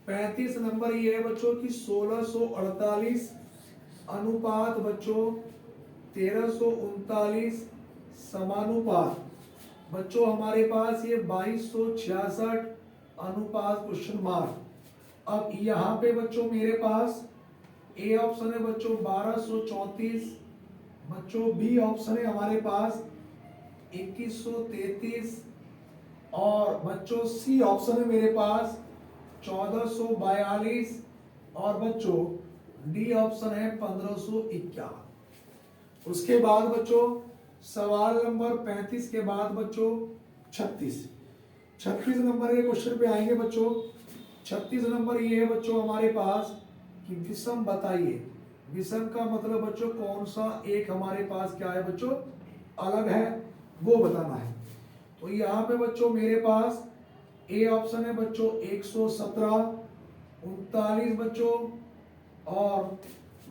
35 नंबर ये है बच्चों कि 1648 अनुपात बच्चों 1339 समानुपात बच्चों हमारे पास ये 2266 अनुपात क्वेश्चन मार्क। अब यहाँ पे बच्चों मेरे पास ए ऑप्शन है बच्चों 1234, बच्चों बी ऑप्शन है हमारे पास 2133, और बच्चों सी ऑप्शन है मेरे पास 1442, और बच्चों डी ऑप्शन है 1551। उसके बाद बच्चों सवाल नंबर 35 के बाद बच्चों 36 नंबर के क्वेश्चन पे आएंगे बच्चों। 36 नंबर ये है बच्चों हमारे पास कि विषम बताइए। विषम का मतलब बच्चों कौन सा एक हमारे पास क्या है बच्चों अलग है वो बताना है। तो यहाँ पे बच्चों मेरे पास ए ऑप्शन है बच्चों 117, 39 बच्चों, और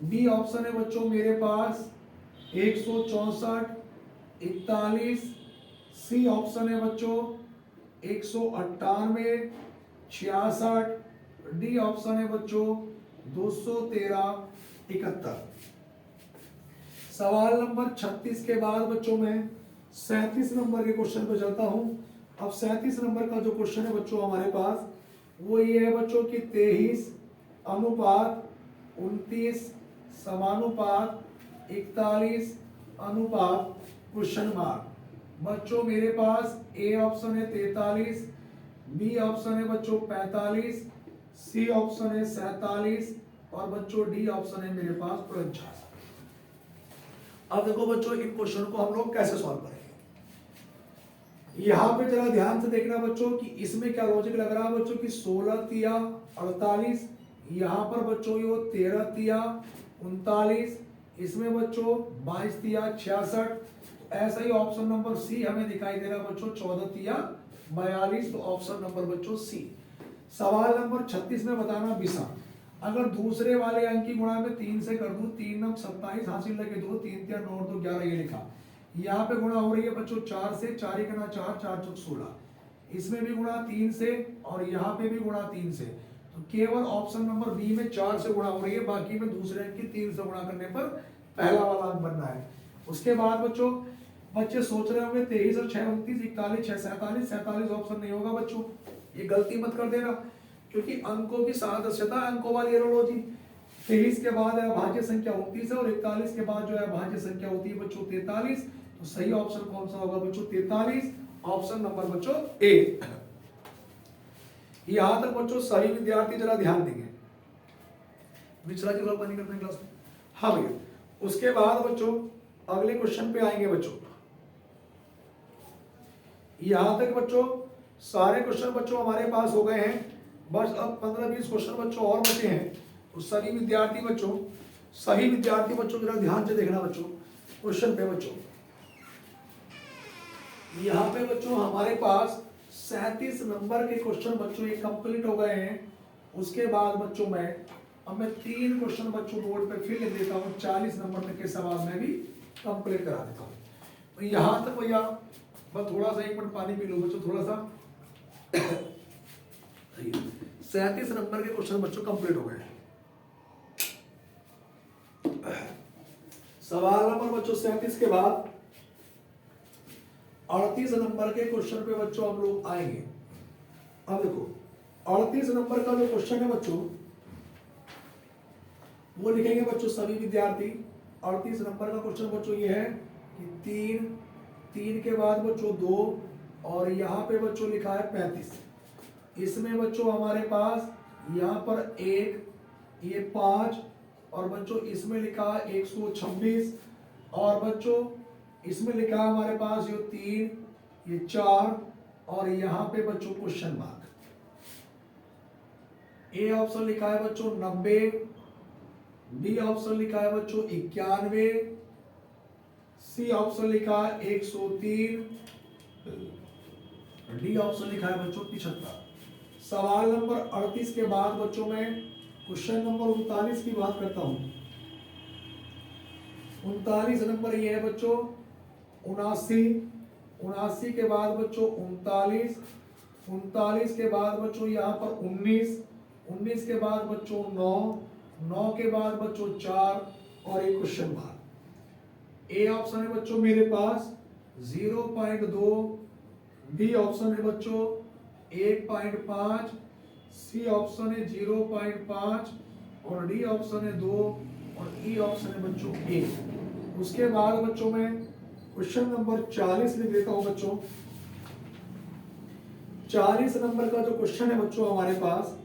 बी ऑप्शन है बच्चों मेरे पास 164, 41, सी ऑप्शन है बच्चों 198, 66, डी ऑप्शन है बच्चों 213, 71। सवाल नंबर 36 के बाद बच्चों मैं 37 नंबर के क्वेश्चन पे चलता हूं। अब 37 नंबर का जो क्वेश्चन है बच्चों हमारे पास वो ये है बच्चों कि 23 अनुपात 29 समानुपात 41 अनुपात क्वेश्चन मार्क। बच्चों मेरे पास ए ऑप्शन है 43, बी ऑप्शन है बच्चों 45, सी ऑप्शन है 47 और बच्चों डी ऑप्शन है मेरे पास 49। अब देखो बच्चों इन क्वेश्चन को हम लोग कैसे सॉल्व करेंगे। यहाँ पे जरा ध्यान से देखना बच्चों कि इसमें क्या लॉजिक लग रहा है बच्चों कि 16 तिया 48, यहाँ पर बच्चों ये 13 तिया 39, इसमें बच्चों 22 तिया 66। ऐसा ही ऑप्शन नंबर सी हमें दिखाई दे रहा बच्चों 14 तिया 42। तो ऑप्शन नंबर बच्चों सी। सवाल नंबर 36 में बताना विषम। अगर दूसरे वाले अंक की गुणा में 3 से कर दूं, 3 नम 27 हासिल लगे 2, 3 तिया 9 2 11 ये लिखा। यहाँ पे गुणा हो रही है बच्चों 4 से, 4 1 4, 4 चौक 16। इसमें भी गुणा 3 से और यहाँ पे भी गुणा 3 से। तो केवल ऑप्शन नंबर बी में 4 से गुणा हो रही है, बाकी में दूसरे अंक की 3 से गुणा करने पर पहला वाला अंक बनना है। उसके बाद बच्चों बच्चे सोच रहे होंगे 23 और 6 29, 41 6 47, 47 ऑप्शन नहीं होगा बच्चों, ये गलती मत कर देना क्योंकि अंकों की सदस्यता अंकों वाली एरोलॉजी। 23 के बाद है भाज्य संख्या 29 है और 41 के बाद जो है भाज्य संख्या होती है बच्चों 43। तो सही ऑप्शन कौन सा होगा बच्चों 43, ऑप्शन नंबर बच्चों ए। यहां तक बच्चों सभी विद्यार्थी जरा ध्यान देंगे। विचरा की गलती नहीं करते क्लास में। हाँ भैया, उसके बाद बच्चों अगले क्वेश्चन पे आएंगे बच्चों। यहां तक बच्चों सारे क्वेश्चन बच्चों हमारे पास हो गए हैं, बस अब 15-20 क्वेश्चन बच्चों और बचे हैं। तो सभी विद्यार्थी बच्चों जरा ध्यान से देखना बच्चों क्वेश्चन पे बच्चों। यहाँ पे बच्चों हमारे पास 37 नंबर के क्वेश्चन बच्चों ये कंप्लीट हो गए हैं। उसके बाद बच्चों अब मैं 3 क्वेश्चन बच्चों बोर्ड पे फिर लिख देता हूँ, 40 नंबर तक के सवाल मैं भी कंप्लीट करा देता हूँ। तो यहाँ तक भैया बस थोड़ा सा 1 मिनट पानी पी लो बच्चों, थोड़ा सा। 37 नंबर के क्वेश्चन बच्चों कंप्लीट हो गए। सवाल नंबर बच्चों 37 के बाद 38 नंबर के क्वेश्चन पे बच्चों हम लोग आएंगे। अब देखो 38 नंबर का जो क्वेश्चन है बच्चों वो लिखेंगे बच्चों सभी विद्यार्थी। 38 नंबर का क्वेश्चन बच्चों ये है कि 3 के बाद बच्चों 2 और यहाँ पे बच्चों लिखा है 35। इसमें बच्चों हमारे पास यहाँ पर 1 ये 5 और बच्चों इसमें लिखा है 126 और बच्चों इसमें लिखा है हमारे पास ये 3 ये 4 और यहाँ पे बच्चों क्वेश्चन मार्क। ए ऑप्शन लिखा है बच्चों 90, बी ऑप्शन लिखा है बच्चों 91, सी ऑप्शन लिखा है 103, डी ऑप्शन लिखा है बच्चों 75। सवाल नंबर 38 के बाद बच्चों में क्वेश्चन नंबर 39 की बात करता हूं। 39 नंबर ये है बच्चों 79 के बाद बच्चों 39 के बाद बच्चों यहाँ पर 19 के बाद बच्चों 9 के बाद बच्चों 4 और एक क्वेश्चन मार्क। ए ऑप्शन है बच्चों मेरे पास 0.2, बी ऑप्शन है बच्चों 1.5, सी ऑप्शन है 0.5 और डी ऑप्शन है 2 और ई ऑप्शन है बच्चों 1। उसके बाद बच्चों में क्वेश्चन नंबर 40 लिख देता हूं बच्चों। 40 नंबर का जो क्वेश्चन है बच्चों हमारे पास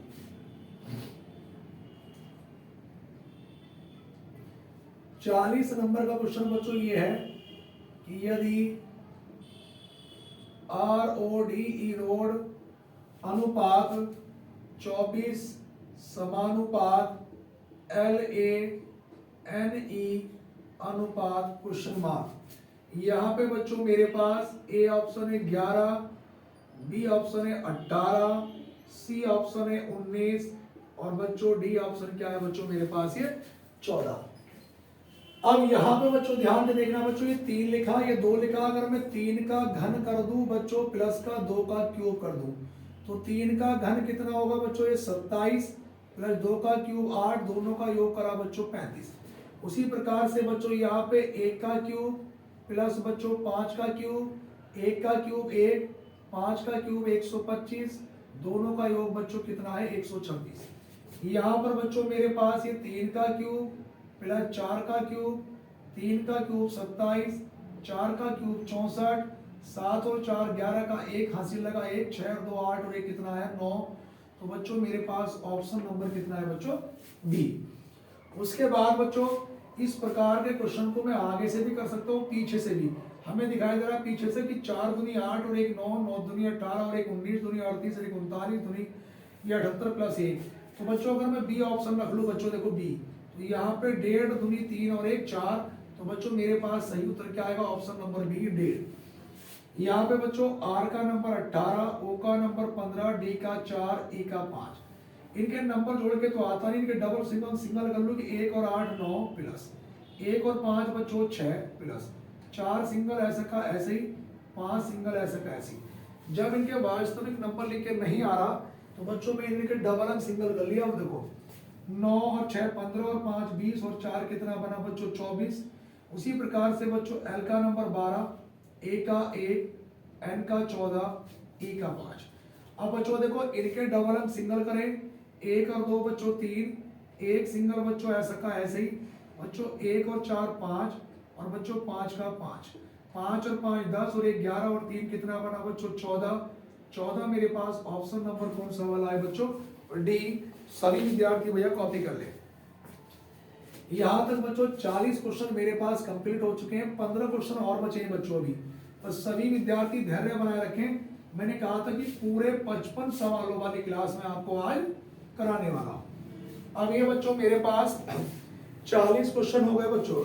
40 नंबर का क्वेश्चन बच्चों ये है कि यदि RODE रोड अनुपात 24 समानुपात LANE अनुपात क्वेश्चन मार्क। यहाँ पे बच्चों मेरे पास ए ऑप्शन है 11, बी ऑप्शन है 18, सी ऑप्शन है 19 और बच्चों डी ऑप्शन क्या है बच्चों मेरे पास ये 14। अब यहाँ पे बच्चों ध्यान से देखना बच्चों, ये 3 लिखा, ये 2 लिखा, अगर मैं 3 का घन कर दूं बच्चों प्लस का 2 का क्यूब कर दूं तो 3 का घन कितना होगा बच्चों, ये 27 प्लस 2 का क्यूब 8, दोनों का योग करा बच्चों 35। उसी प्रकार से बच्चों यहाँ पे 1 का क्यूब प्लस बच्चों 5 का क्यूब, 1 का क्यूब 1, 5 का क्यूब 125, दोनों का योग बच्चों कितना है 126। यहाँ पर बच्चों मेरे पास ये 3 का क्यूब प्लस 4 का क्यूब, 3 का क्यूब 27, 4 का क्यूब 64, 7 और 4 11 का 1 हासिल लगा 1, 6 और 2 8 और 1 कितना है 9। तो बच्चों मेरे पास ऑप्शन नंबर कितना है बच्चों बी। उसके बाद बच्चों इस प्रकार के क्वेश्चन को मैं आगे से भी कर सकता हूँ, पीछे से भी। हमें दिखाई दे रहा है पीछे से कि 4 दूनी 8 और 1 9, 9 दूनी 18 और 1 19 दूनी 38 और 1 39 दूनी ये 78 प्लस 1। तो बच्चों अगर मैं बी ऑप्शन रख लूँ बच्चों, देखो बी, तो यहाँ पे 1.5 दूनी 3 और 1 4, तो बच्चों मेरे पास सही उत्तर क्या आएगा ऑप्शन नंबर बी 1.5। यहाँ पे बच्चों आर का नंबर 18, ओ का नंबर 15, डी का 4, ई का 5। इनके नंबर जोड़ के तो आता नहीं, इनके डबल सिंगल सिंगल कर लो कि 1 और 8 9 प्लस 1 और 5 बच्चों 6 प्लस 4 सिंगल ऐसे का ऐसे ही, 5 सिंगल ऐसे का ऐसे ही। जब इनके वास्तविक नंबर लिख के नहीं आ रहा तो बच्चों में इनके डबल अंक सिंगल कर लिया। अब देखो 9 और 6 15 और 5 20 और 4 कितना बना बच्चों 24। उसी प्रकार से बच्चों एल का नंबर 12, ए का 1, एन का 14, ई का 5। अब बच्चों देखो इनके डबल अंक सिंगल करें, 1 और 2 बच्चों 3, 1 सिंगल बच्चों ऐसा का ऐसे ही, बच्चों 1 और 4 5 और बच्चों 5 का 5, 5 और 5 10 और 1 11 और 3 कितना बना बच्चों 14। 14 मेरे पास ऑप्शन नंबर कौन सा वाला है बच्चों डी। सभी विद्यार्थी भैया कॉपी कर ले। यहां तक बच्चों 40 क्वेश्चन मेरे पास कंप्लीट हो चुके हैं, 15 क्वेश्चन और बचे हैं बच्चों अभी। तो सभी विद्यार्थी धैर्य बनाए रखें, मैंने कहा था कि पूरे 55 सवालों वाली क्लास में आपको आज कराने वाला हूं। अब ये बच्चों मेरे पास 40 क्वेश्चन हो गए बच्चों।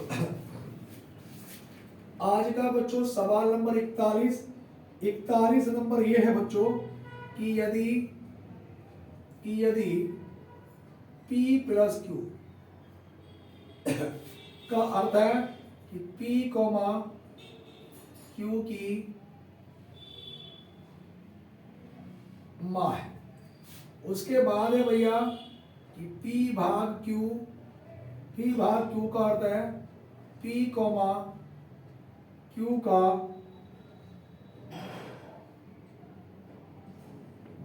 आज का बच्चों सवाल नंबर 41 नंबर ये है बच्चों कि यदि P प्लस Q का अर्थ है कि P कोमा Q की माँ है। उसके बाद है भैया कि P भाग Q का अर्थ है P कोमा Q का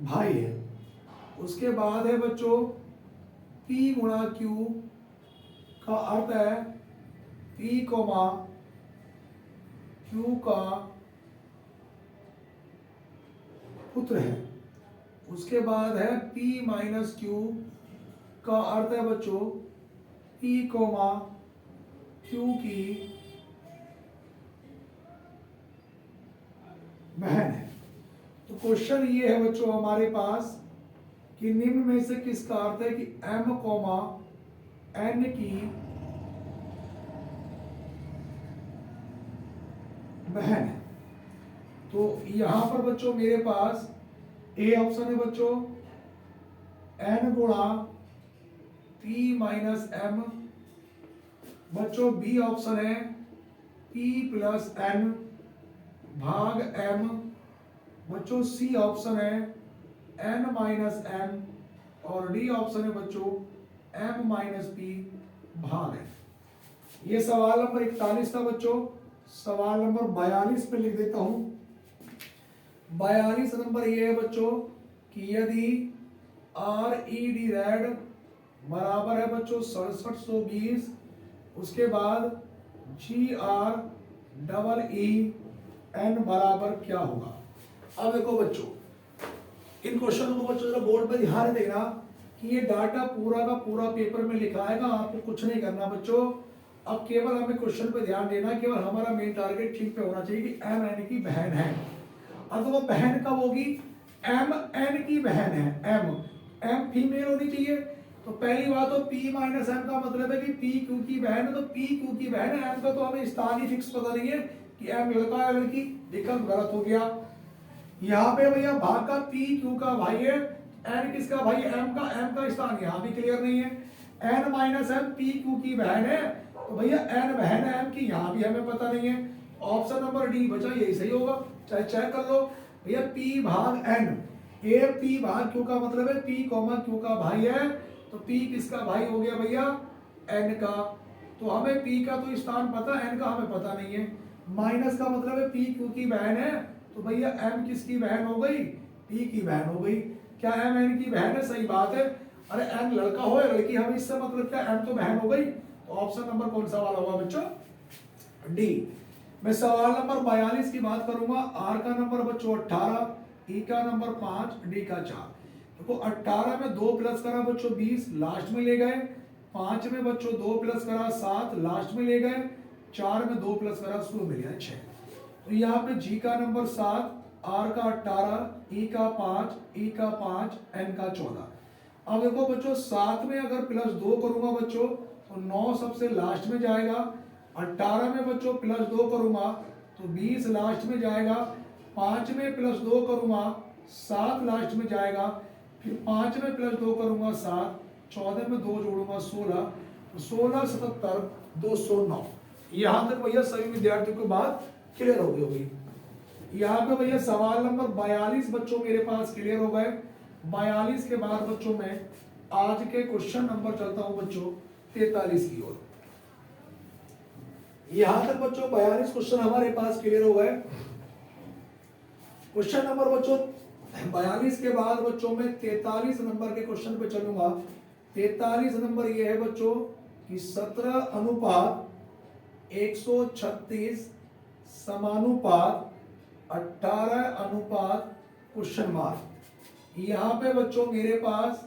भाई है। उसके बाद है बच्चों P गुणा Q का अर्थ है P कोमा Q का पुत्र है। उसके बाद है P माइनस Q का अर्थ है बच्चों P कोमा Q की बहन है। तो क्वेश्चन ये है बच्चों हमारे पास कि निम्न में से किसका अर्थ है कि M कोमा N की बहन है। तो यहां पर बच्चों मेरे पास ए ऑप्शन है बच्चों N गुणा P माइनस M, बच्चों बी ऑप्शन है P प्लस N भाग M, बच्चों सी ऑप्शन है N माइनस M और डी ऑप्शन है बच्चों M माइनस P भाग है। ये सवाल नंबर 41 था बच्चों। सवाल नंबर 42 पे लिख देता हूं। 42 नंबर ये है बच्चों कि यदि RED रेड बराबर है बच्चों 6720, उसके बाद GREEN बराबर क्या होगा। अब देखो बच्चों इन क्वेश्चन को बच्चों जरा बोर्ड पे ध्यान देना कि ये डाटा पूरा का पूरा पेपर में लिखा आएगा, आपको कुछ नहीं करना बच्चों। अब केवल हमें क्वेश्चन पे ध्यान देना, केवल हमारा मेन टारगेट ठीक पे होना चाहिए कि एम एन की बहन है। अब तो वो बहन कब होगी, एम एन की बहन है। एम फीमेल होनी चाहिए। तो पहली बात तो P माइनस एम का मतलब है कि P क्यू की बहन है, तो P क्यू की बहन है। एम का तो हमें स्थान ही फिक्स पता नहीं है कि एम लड़का है लड़की, विकल्प गलत हो गया। यहाँ पे भैया भाग का P क्यू का भाई है, एन किसका भाई, एम का स्थान यहाँ भी क्लियर नहीं है। N minus M P Q की बहन है, तो भैया एन बहन है एम की, यहाँ भी हमें पता नहीं है। ऑप्शन नंबर डी बचा, यही सही होगा, चाहे चेक कर लो भैया। P भाग एन, ए P भाग क्यू का मतलब है P कॉमा क्यू का भाई है, तो P किसका भाई हो गया भैया, N का। तो हमें P का तो स्थान पता, N का हमें पता नहीं है। माइनस का मतलब है P क्यू की बहन है, तो भैया M किसकी बहन हो गई, P की बहन हो गई। क्या M N की बहन है, सही बात है। अरे N लड़का हो या लड़की, हमें इससे मतलब क्या, M तो बहन हो गई। तो ऑप्शन नंबर कौन सा वाला होगा बच्चों, डी। मैं सवाल नंबर 42 की बात करूंगा। आर का नंबर बच्चों 18, ई का नंबर 5, डी का 4। देखो 18 में 2 प्लस करा बच्चों 20, लास्ट में ले गए। 5 में बच्चों 2 प्लस करा 7, लास्ट में ले गए। 4 में 2 प्लस करा शुरू में लिया 6। तो यहाँ पे जी का नंबर 7, आर का 18, ई का 5, ई का 5, एन का 14। अब देखो बच्चों 7 में अगर प्लस 2 करूंगा बच्चों तो 9 सबसे लास्ट में जाएगा। 18 में बच्चों प्लस 2 करूंगा तो 20 लास्ट में जाएगा। 5 में प्लस 2 करूंगा 7 लास्ट में जाएगा। फिर 5 में प्लस 2 करूंगा 7, 14 में 2 जोड़ूंगा 16, तो 16 77 209। यहां तक भैया सभी विद्यार्थियों को बात क्लियर हो गई होगी। यहाँ पे भैया सवाल नंबर 42 बच्चों मेरे पास क्लियर हो गए। 42 के बाद बच्चों में आज के क्वेश्चन नंबर चलता हूं बच्चों 43 की ओर। यहां तक बच्चों 42 क्वेश्चन हमारे पास क्लियर हो गए। क्वेश्चन नंबर बच्चों 42 के बाद बच्चों में 43 नंबर के क्वेश्चन पे चलूंगा। 43 नंबर ये है बच्चों कि 17 अनुपात 136 समानुपात 18 अनुपात क्वेश्चन मार्क। यहाँ पे बच्चों मेरे पास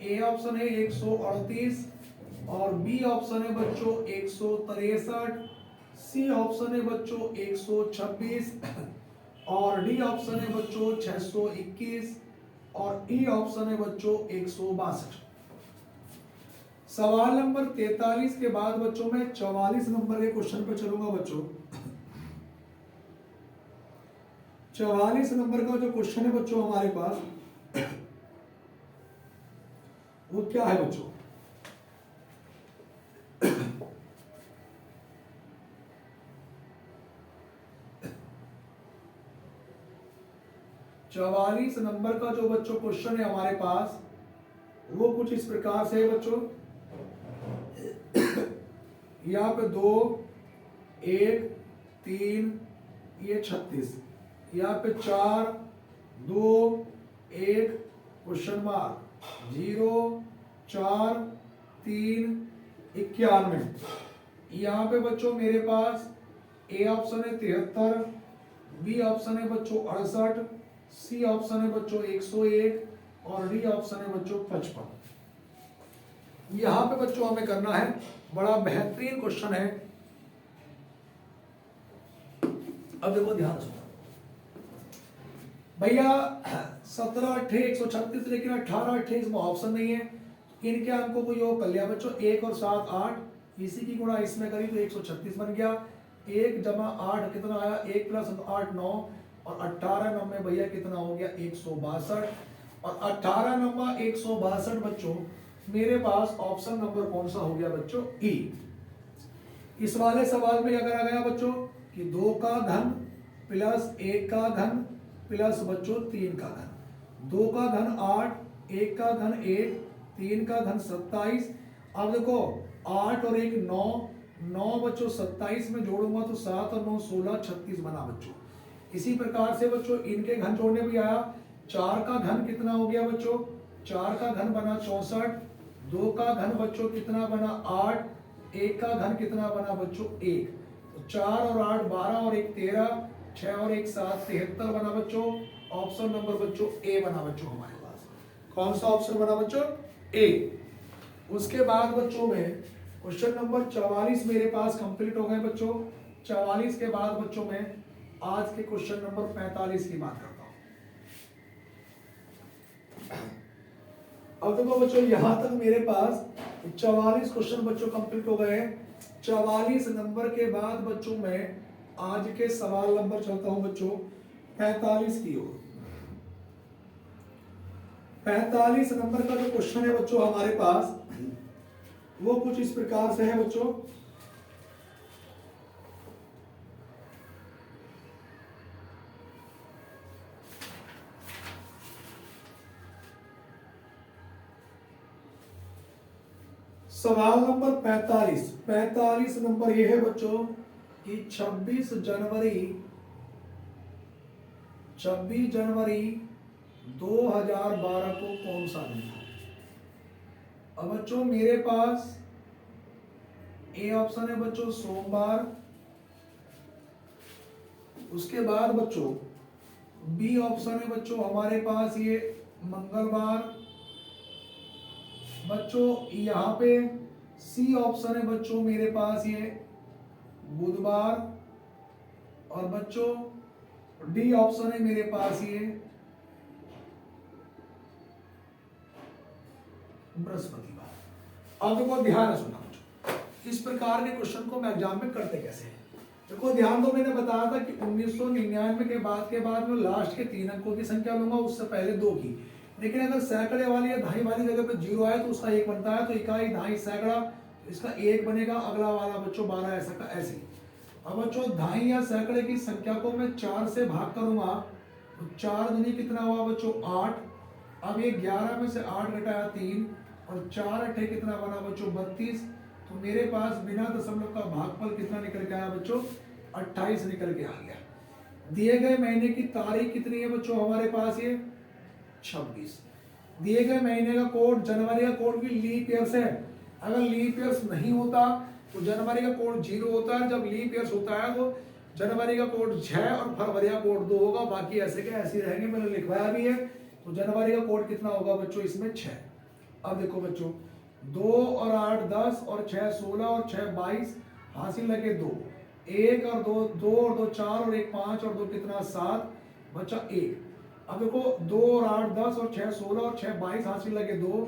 ए ऑप्शन है 138 और बी ऑप्शन है बच्चों 163, सी ऑप्शन है बच्चों 126 और डी ऑप्शन है बच्चों 621 और ई ऑप्शन है बच्चों 162। सवाल नंबर 43 के बाद बच्चों में 44 नंबर के क्वेश्चन पे चलूंगा बच्चों। 44 नंबर का जो क्वेश्चन है बच्चों हमारे पास वो क्या है बच्चों, चवालीस नंबर का जो बच्चों क्वेश्चन है हमारे पास वो कुछ इस प्रकार से है बच्चों। यहाँ पे 2 1 3 ये 36, यहाँ पे 4 2 1 क्वेश्चन मार्क 0 4 3 91। यहाँ पे बच्चों मेरे पास ए ऑप्शन है 73, बी ऑप्शन है बच्चों 68, सी ऑप्शन है बच्चों 101 और डी ऑप्शन है बच्चों 55। यहाँ पे बच्चों हमें करना है, बड़ा बेहतरीन क्वेश्चन है। अब देखो ध्यान से भैया 17 8 136 लेकिन 18 8 इसमें ऑप्शन नहीं है। इनके अंकों को योग कर लिया बच्चों, 1 और 7 8, इसी की गुणा इसमें करी तो 136 बन गया। 1 जमा 8 कितना आया, 1 प्लस 8 9 और 18 नंबर भैया कितना हो गया 162 और 18 नंबर 162 बच्चों मेरे पास ऑप्शन नंबर कौन सा हो गया बच्चों, ई। इस वाले सवाल में अगर आ गया बच्चों कि 2 का घन प्लस 1 का घन प्लस बच्चों 3 का घन, 2 का घन 8, 1 का घन 1, 3 का घन 27। अब देखो 8 और 1 9, 9 बच्चों 27 में जोड़ूंगा तो 7 और 9 16 36 बना बच्चों। इसी प्रकार से बच्चों इनके घन जोड़ने भी आया। 4 का घन कितना हो गया बच्चों, 4 का घन बना 64, 2 का घन बच्चों कितना बना 8, 1 का घन कितना बना बच्चों 1, तो 4 और 8 12 और 1 13, 6 और 1 7 73 बना बच्चों। ऑप्शन नंबर बच्चों ए बना बच्चों हमारे पास। कौन सा ऑप्शन बना बच्चों, ए। उसके बाद बच्चों में क्वेश्चन नंबर 44 मेरे पास कंप्लीट हो गए बच्चों। 44 के बाद बच्चों में आज के क्वेश्चन नंबर 45 की बात करता हूं। अब देखो बच्चों यहां तक मेरे पास 44 क्वेश्चन बच्चों कंप्लीट हो गए हैं। 44 नंबर के बाद बच्चों मैं आज के सवाल नंबर चलता हूं बच्चों 45 की ओर। 45 नंबर का जो क्वेश्चन है बच्चों हमारे पास वो कुछ इस प्रकार से है बच्चों। सवाल नंबर 45 नंबर ये है बच्चों कि 26 जनवरी 2012 को कौन सा दिन था। अब बच्चों मेरे पास ए ऑप्शन है बच्चों सोमवार, उसके बाद बच्चों बी ऑप्शन है बच्चों हमारे पास ये मंगलवार, बच्चों यहाँ पे सी ऑप्शन है बच्चों मेरे पास ये बुधवार, और बच्चों डी ऑप्शन है मेरे पास ये बृहस्पतिवार। अब देखो ध्यान से सुनना बच्चों, इस प्रकार के क्वेश्चन को मैं एग्जाम में करते कैसे हैं। देखो ध्यान दो, मैंने बताया था कि 1999 के बाद में लास्ट के 3 अंकों की संख्या लूंगा, उससे पहले 2 की। लेकिन अगर सैकड़े वाली या दहाई वाली जगह पे 0 आए तो उसका 1 बनता है, तो इकाई दहाई सैकड़ा इसका 1 बनेगा, अगला वाला बच्चों 12 ऐसा का ऐसे। अब बच्चों दहाई या सैकड़े की संख्या को मैं 4 से भाग करूंगा तो 4 दूनी कितना हुआ बच्चों 8। अब ये 11 में से 8 घटाया 3 और 4 अट्ठे कितना बना बच्चों 32। तो मेरे पास बिना दशमलव का भागफल कितना निकल के आया बच्चों 28 निकल के आ गया। दिए गए महीने की तारीख कितनी है बच्चों हमारे पास ये 26। दिए गए महीने का कोड जनवरी का कोड भी लीप ईयर्स है। अगर लीप ईयर्स नहीं होता तो जनवरी का कोड 0 होता है, जब लीप ईयर्स होता है तो जनवरी का कोड 6 और फरवरी का कोड 2 होगा, बाकी ऐसे के ऐसे रहेंगे, मैंने लिखवाया भी है। तो जनवरी का कोड कितना होगा बच्चों इसमें 6। अब देखो बच्चों 2 और 8 10 और 6 16 और 6 22 हासिल लगे 2, 1 और 2 2 और 2 4 और 1 5 और 2 कितना 7 बचा 1। अब देखो 2 और 8 10 और 6 16 और 6 22 हासिल लगे 2,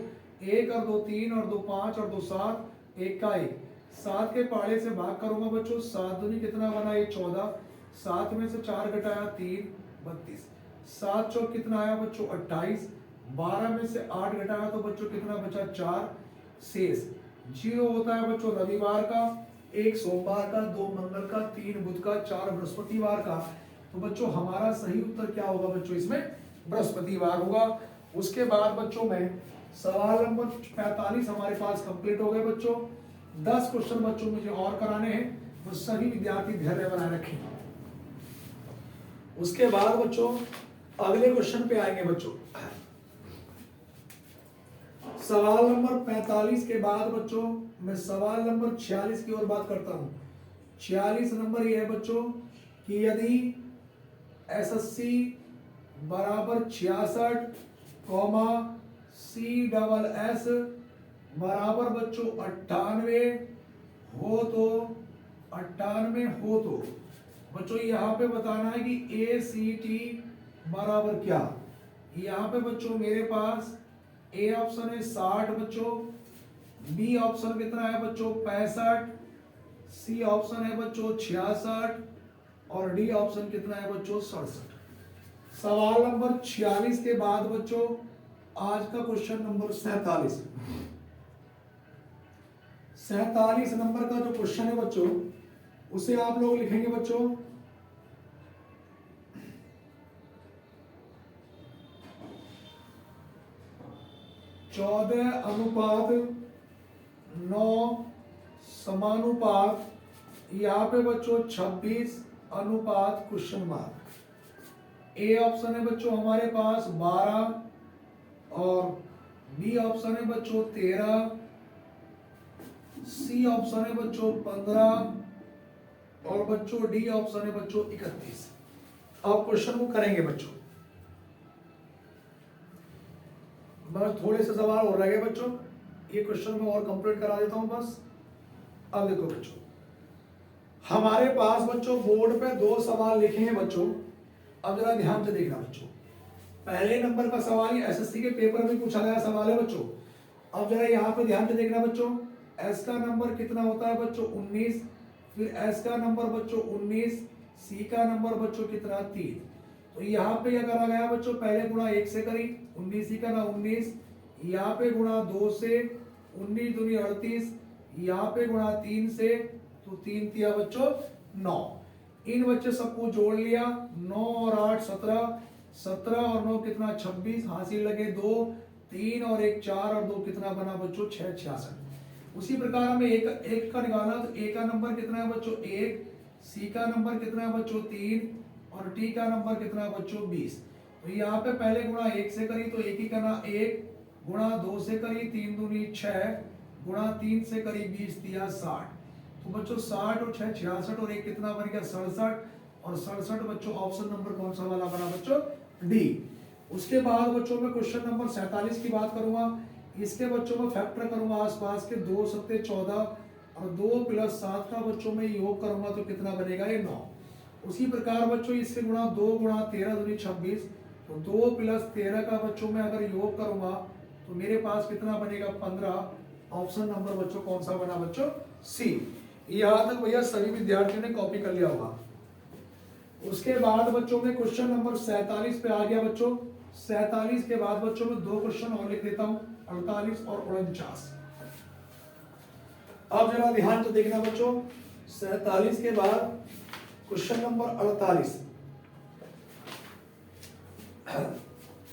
1 और 2 3 और 2 5 और 2 7 1 का 1। 7 के पहाड़े से भाग करूंगा बच्चों, 7 दूनी कितना बना ये 14, 7 में से 4 घटाया 3 32, 7 चौक कितना आया बच्चों 28, 12 में से 8 घटाया तो बच्चों कितना बचा 4, शेष 0 होता है बच्चों रविवार का, 1 सोमवार का, 2 मंगल का, 3 बुध का, 4 बृहस्पतिवार का। तो बच्चों हमारा सही उत्तर क्या होगा बच्चों इसमें बृहस्पतिवार होगा। उसके बाद बच्चों में सवाल नंबर 45 हमारे पास कंप्लीट हो गए बच्चों। 10 क्वेश्चन बच्चों मुझे और कराने हैं, तो सभी विद्यार्थी धैर्य बनाए रखें। उसके बाद बच्चों अगले क्वेश्चन पे आएंगे बच्चों। सवाल नंबर 45 के बाद बच्चों मैं सवाल नंबर 46 की ओर बात करता हूं। 46 नंबर ये है बच्चों कि यदि SSC बराबर 66 कॉमा CSS बराबर बच्चों 98 हो तो बच्चों यहाँ पे बताना है कि ACT बराबर क्या। यहाँ पे बच्चों मेरे पास ए ऑप्शन है 60 बच्चों, बी ऑप्शन कितना है बच्चों 65, सी ऑप्शन है बच्चों 66 और डी ऑप्शन कितना है बच्चों 67। सवाल नंबर 46 के बाद बच्चों आज का क्वेश्चन नंबर 47 नंबर का जो क्वेश्चन है बच्चों उसे आप लोग लिखेंगे बच्चों 14:9 समानुपात, यहाँ पे बच्चों 26 क्वेश्चन मार्क। ए ऑप्शन है बच्चों हमारे पास 12 और बी ऑप्शन है बच्चों 13, सी ऑप्शन है बच्चों 15 और बच्चों डी ऑप्शन है बच्चों 31। अब क्वेश्चन को करेंगे बच्चों, बस थोड़े से सवाल और रह गए बच्चों, ये क्वेश्चन मैं और कंप्लीट करा देता हूं बस। अब देखो बच्चों हमारे पास बच्चों बोर्ड पे 2 सवाल लिखे हैं बच्चों। अब जरा ध्यान से देखना बच्चों, पहले नंबर का सवाल ये एसएससी के पेपर में पूछा गया सवाल है बच्चों। अब जरा यहाँ पे ध्यान से देखना बच्चों, एस का नंबर कितना होता है बच्चों 19, फिर एस का नंबर बच्चों 19, सी का नंबर बच्चों कितना 3। तो यहाँ पे क्या करा गया बच्चों, पहले गुणा 1 से करी 19 सी का ना 19, यहाँ पे गुणा 2 से 19 दूनी 38, यहाँ पे गुणा 3 से, तो 3 तिया बच्चों 9। इन बच्चे सबको जोड़ लिया, 9 और 8 17, 17 और 9 कितना 26, हासिल लगे 2, 3 और 1 4 और 2 कितना बना बच्चों 6 66। उसी प्रकार हमें एक का निकालना, तो ए का नंबर कितना है बच्चों 1, सी का नंबर कितना है बच्चों 3 और टी का नंबर कितना है बच्चों 20। तो यहाँ पे पहले गुणा 1 से करी तो 1 ही करना 1, गुणा 2 से करी 3 दूनी 6, गुणा 3 से करी 20 दिया 60। तो बच्चों 60 और 6 66 और 1 कितना बन गया 67, और 67 बच्चों ऑप्शन नंबर कौन सा वाला बना बच्चों डी। उसके बाद बच्चों में क्वेश्चन नंबर 47 की बात करूंगा। इसके बच्चों में फैक्टर करूंगा आसपास के 2 सत्ते 14 और 2 प्लस 7 का बच्चों में योग करूंगा तो कितना बनेगा ये 9। उसी प्रकार बच्चों इससे गुणा 2 गुणा 13 दूनी 26, तो 2 प्लस 13 का बच्चों में अगर योग करूंगा तो मेरे पास कितना बनेगा 15। ऑप्शन नंबर बच्चों कौन सा बना बच्चों सी। यहां तक भैया सभी विद्यार्थियों ने कॉपी कर लिया होगा। उसके बाद बच्चों में क्वेश्चन नंबर 47 पे आ गया बच्चों। 47 के बाद बच्चों में 2 क्वेश्चन और लिख देता हूं, 48 और 49। अब जरा ध्यान तो देखना बच्चों, 47 के बाद क्वेश्चन नंबर 48।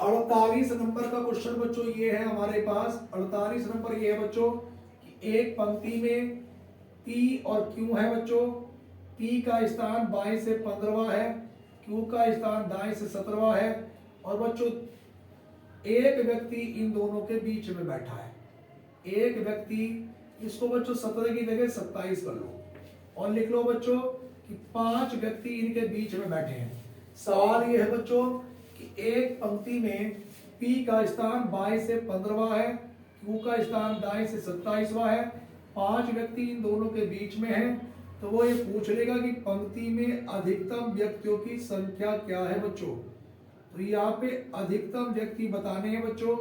48 नंबर का क्वेश्चन बच्चों ये है हमारे पास। 48 नंबर ये है बच्चों कि एक पंक्ति में P और Q है बच्चों। P का स्थान बाएं से 15वां है, Q का स्थान दाएं से 17वां है, और बच्चों एक व्यक्ति इन दोनों के बीच में बैठा है। एक व्यक्ति, इसको बच्चों 17 की जगह 27 कर लो और लिख लो बच्चों कि 5 व्यक्ति इनके बीच में बैठे हैं। सवाल ये है बच्चों कि एक पंक्ति में P का स्थान बाएं से 15वां है, Q का स्थान दाएं से 27वां है, 5 व्यक्ति इन दोनों के बीच में हैं। तो वो ये पूछ लेगा कि पंक्ति में अधिकतम व्यक्तियों की संख्या क्या है बच्चों। तो यहाँ पे अधिकतम व्यक्ति बताने हैं बच्चों।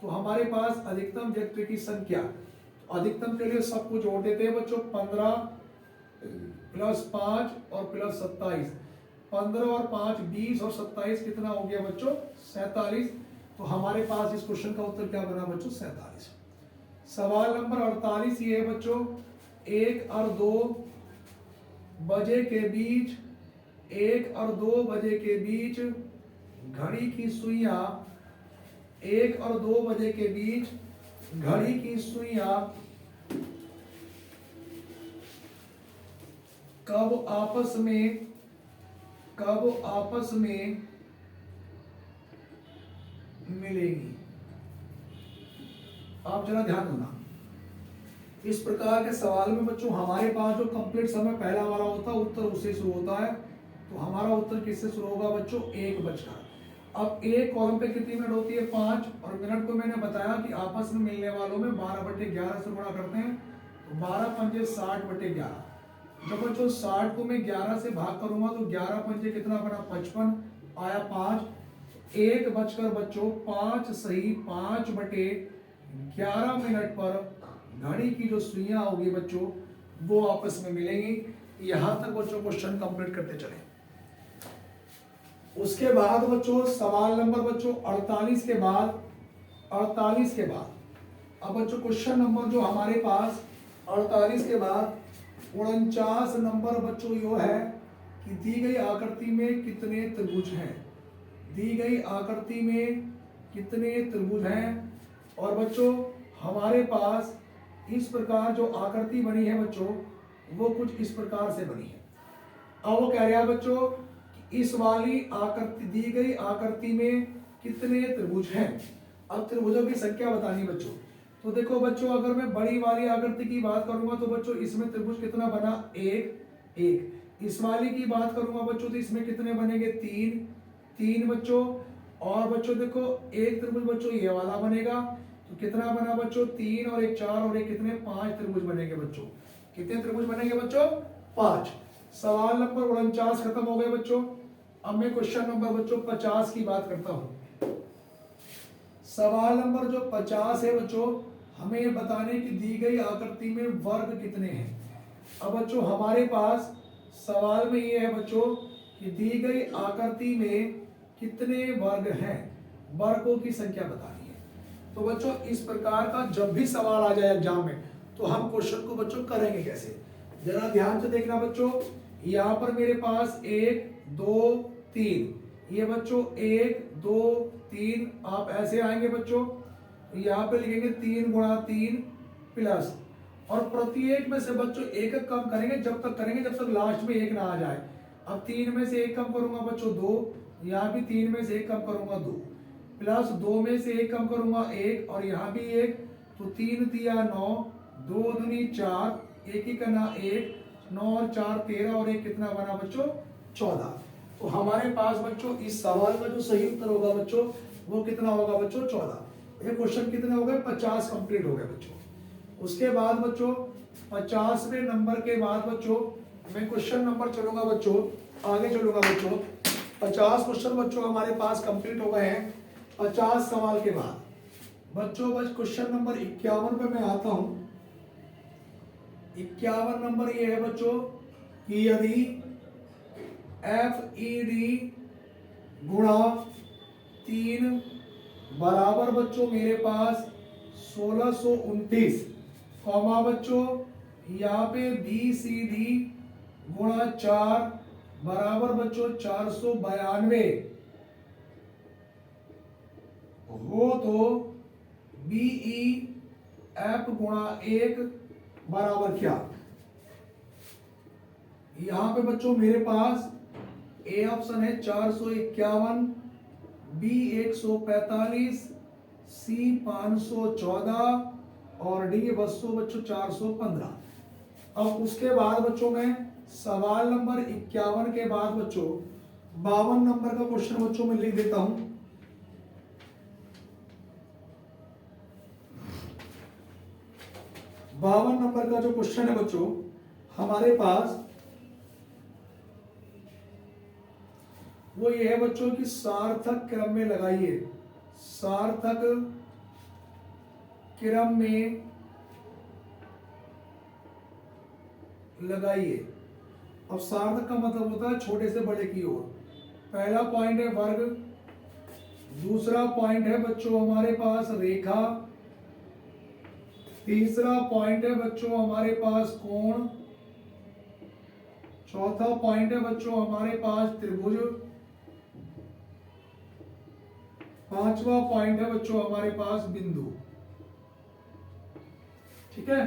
तो हमारे पास अधिकतम व्यक्ति की संख्या, तो अधिकतम के लिए सबको जोड़ देते हैं बच्चों। 15 प्लस 5 और प्लस 27, 15 और 5 20 और 27 कितना हो गया बच्चों 47। तो हमारे पास इस क्वेश्चन का उत्तर क्या बना बच्चों 47। सवाल नंबर 48 ये है बच्चों, 1 और 2 बजे के बीच, 1 और 2 बजे के बीच घड़ी की सुइयां, 1 और 2 बजे के बीच घड़ी की सुइयां कब आपस में मिलेगी। आप जरा ध्यान देना, इस प्रकार के सवाल में बच्चों हमारे पास जो कंप्लीट समय पहला वाला होता है उत्तर उससे शुरू होता है। तो हमारा उत्तर किससे शुरू होगा बच्चों 1 बजकर। अब एक कॉलम पे कितनी मिनट होती है 5, और मिनट को मैंने बताया कि आपस में मिलने वालों में 12/11 से गुणा करते हैं। तो 12 पंजे 60/11। जब बच्चों 60 को मैं 11 से भाग करूंगा तो 11 पंजे कितना बना 55 आया 5। 1 बजकर बच्चों 5 सही 5/11 मिनट पर घड़ी की जो सुइयां होगी बच्चों वो आपस में मिलेंगी। यहां तक बच्चों क्वेश्चन कंप्लीट करते चले। उसके बाद बच्चों सवाल नंबर बच्चों 48 के बाद अब बच्चों क्वेश्चन नंबर जो हमारे पास 48 के बाद 49 नंबर बच्चों यो है कि दी गई आकृति में कितने त्रिभुज हैं। दी गई आकृति में कितने त्रिभुज हैं, और बच्चों हमारे पास इस प्रकार जो आकृति बनी है बच्चों वो कुछ इस प्रकार से बनी है। अब वो कह रहा है बच्चों कि इस वाली आकृति, दी गई आकृति में कितने त्रिभुज हैं। अब त्रिभुजों की संख्या बतानी बच्चों। तो देखो बच्चों अगर मैं बड़ी वाली आकृति की बात करूंगा तो बच्चों इसमें त्रिभुज कितना बना 1। इस वाली की बात करूंगा बच्चों तो इसमें कितने बनेंगे 3 बच्चों। और बच्चों देखो एक त्रिभुज बच्चों ये वाला बनेगा, तो कितना बना बच्चों 3 और 1 4 और 1 कितने 5 त्रिभुज बनेंगे बच्चों। कितने त्रिभुज बनेंगे बच्चों 5। सवाल नंबर 49 खत्म हो गए बच्चों। अब मैं क्वेश्चन नंबर बच्चों 50 की बात करता हूं। सवाल नंबर जो 50 है बच्चों, हमें बताने की दी गई आकृति में वर्ग कितने हैं। अब बच्चों हमारे पास सवाल में ये है बच्चों कि दी गई आकृति में कितने वर्ग हैं, वर्गों की संख्या बतानी है। तो बच्चों इस प्रकार का जब भी सवाल आ जाए एग्जाम में तो हम क्वेश्चन को बच्चों करेंगे कैसे, जरा ध्यान से देखना बच्चों। यहाँ पर मेरे पास 1 2 3, ये बच्चों 1 2 3, आप ऐसे आएंगे बच्चों, यहाँ पे लिखेंगे 3 गुणा 3 प्लस, और प्रत्येक में से बच्चों एक एक कम करेंगे, जब तक लास्ट में एक ना आ जाए। अब 3 में से एक कम करूंगा बच्चों 2, यहाँ भी 3 में से एक कम करूंगा 2, प्लस 2 में से एक कम करूंगा 1, और यहाँ भी 1, तो 3 तिया 9, 2 दूनी 4, 1 ही करना 1, 9 और 4 13, और 1 कितना बना बच्चों 14। तो हमारे पास बच्चों इस सवाल का जो सही उत्तर होगा बच्चों वो कितना होगा बच्चों 14। ये क्वेश्चन कितने हो गए 50 कंप्लीट हो गए बच्चों। उसके बाद बच्चों 50वें नंबर के बाद बच्चों मैं क्वेश्चन नंबर चलूंगा बच्चों, आगे चलूंगा बच्चों। 50 क्वेश्चन बच्चों हमारे पास कंप्लीट हो गए हैं 50 सवाल के बाद बच्चों। बस क्वेश्चन नंबर 51 पे मैं आता हूं। 51 नंबर ये है बच्चों कि यदि FED गुणा 3 बराबर बच्चों मेरे पास 1629, कॉमा बच्चों यहाँ पे BCD गुणा 4 बराबर बच्चों 492 हो, तो BEF गुणा 1 बराबर क्या। यहां पे बच्चों मेरे पास ए ऑप्शन है 451, B 145, C 514 और डी 200 बच्चों 415। अब उसके बाद बच्चों में सवाल नंबर 51 के बाद बच्चों 52 नंबर का क्वेश्चन बच्चों में लिख देता हूं। बावन नंबर का जो क्वेश्चन है बच्चों हमारे पास वो ये है बच्चों कि सार्थक क्रम में लगाइए, सार्थक क्रम में लगाइए। अब सार्थक का मतलब होता है छोटे से बड़े की ओर। पहला पॉइंट है वर्ग, दूसरा पॉइंट है बच्चों हमारे पास रेखा, तीसरा पॉइंट है बच्चों हमारे पास कोण, चौथा पॉइंट है बच्चों हमारे पास त्रिभुज, पांचवा पॉइंट है बच्चों हमारे पास बिंदु। ठीक है।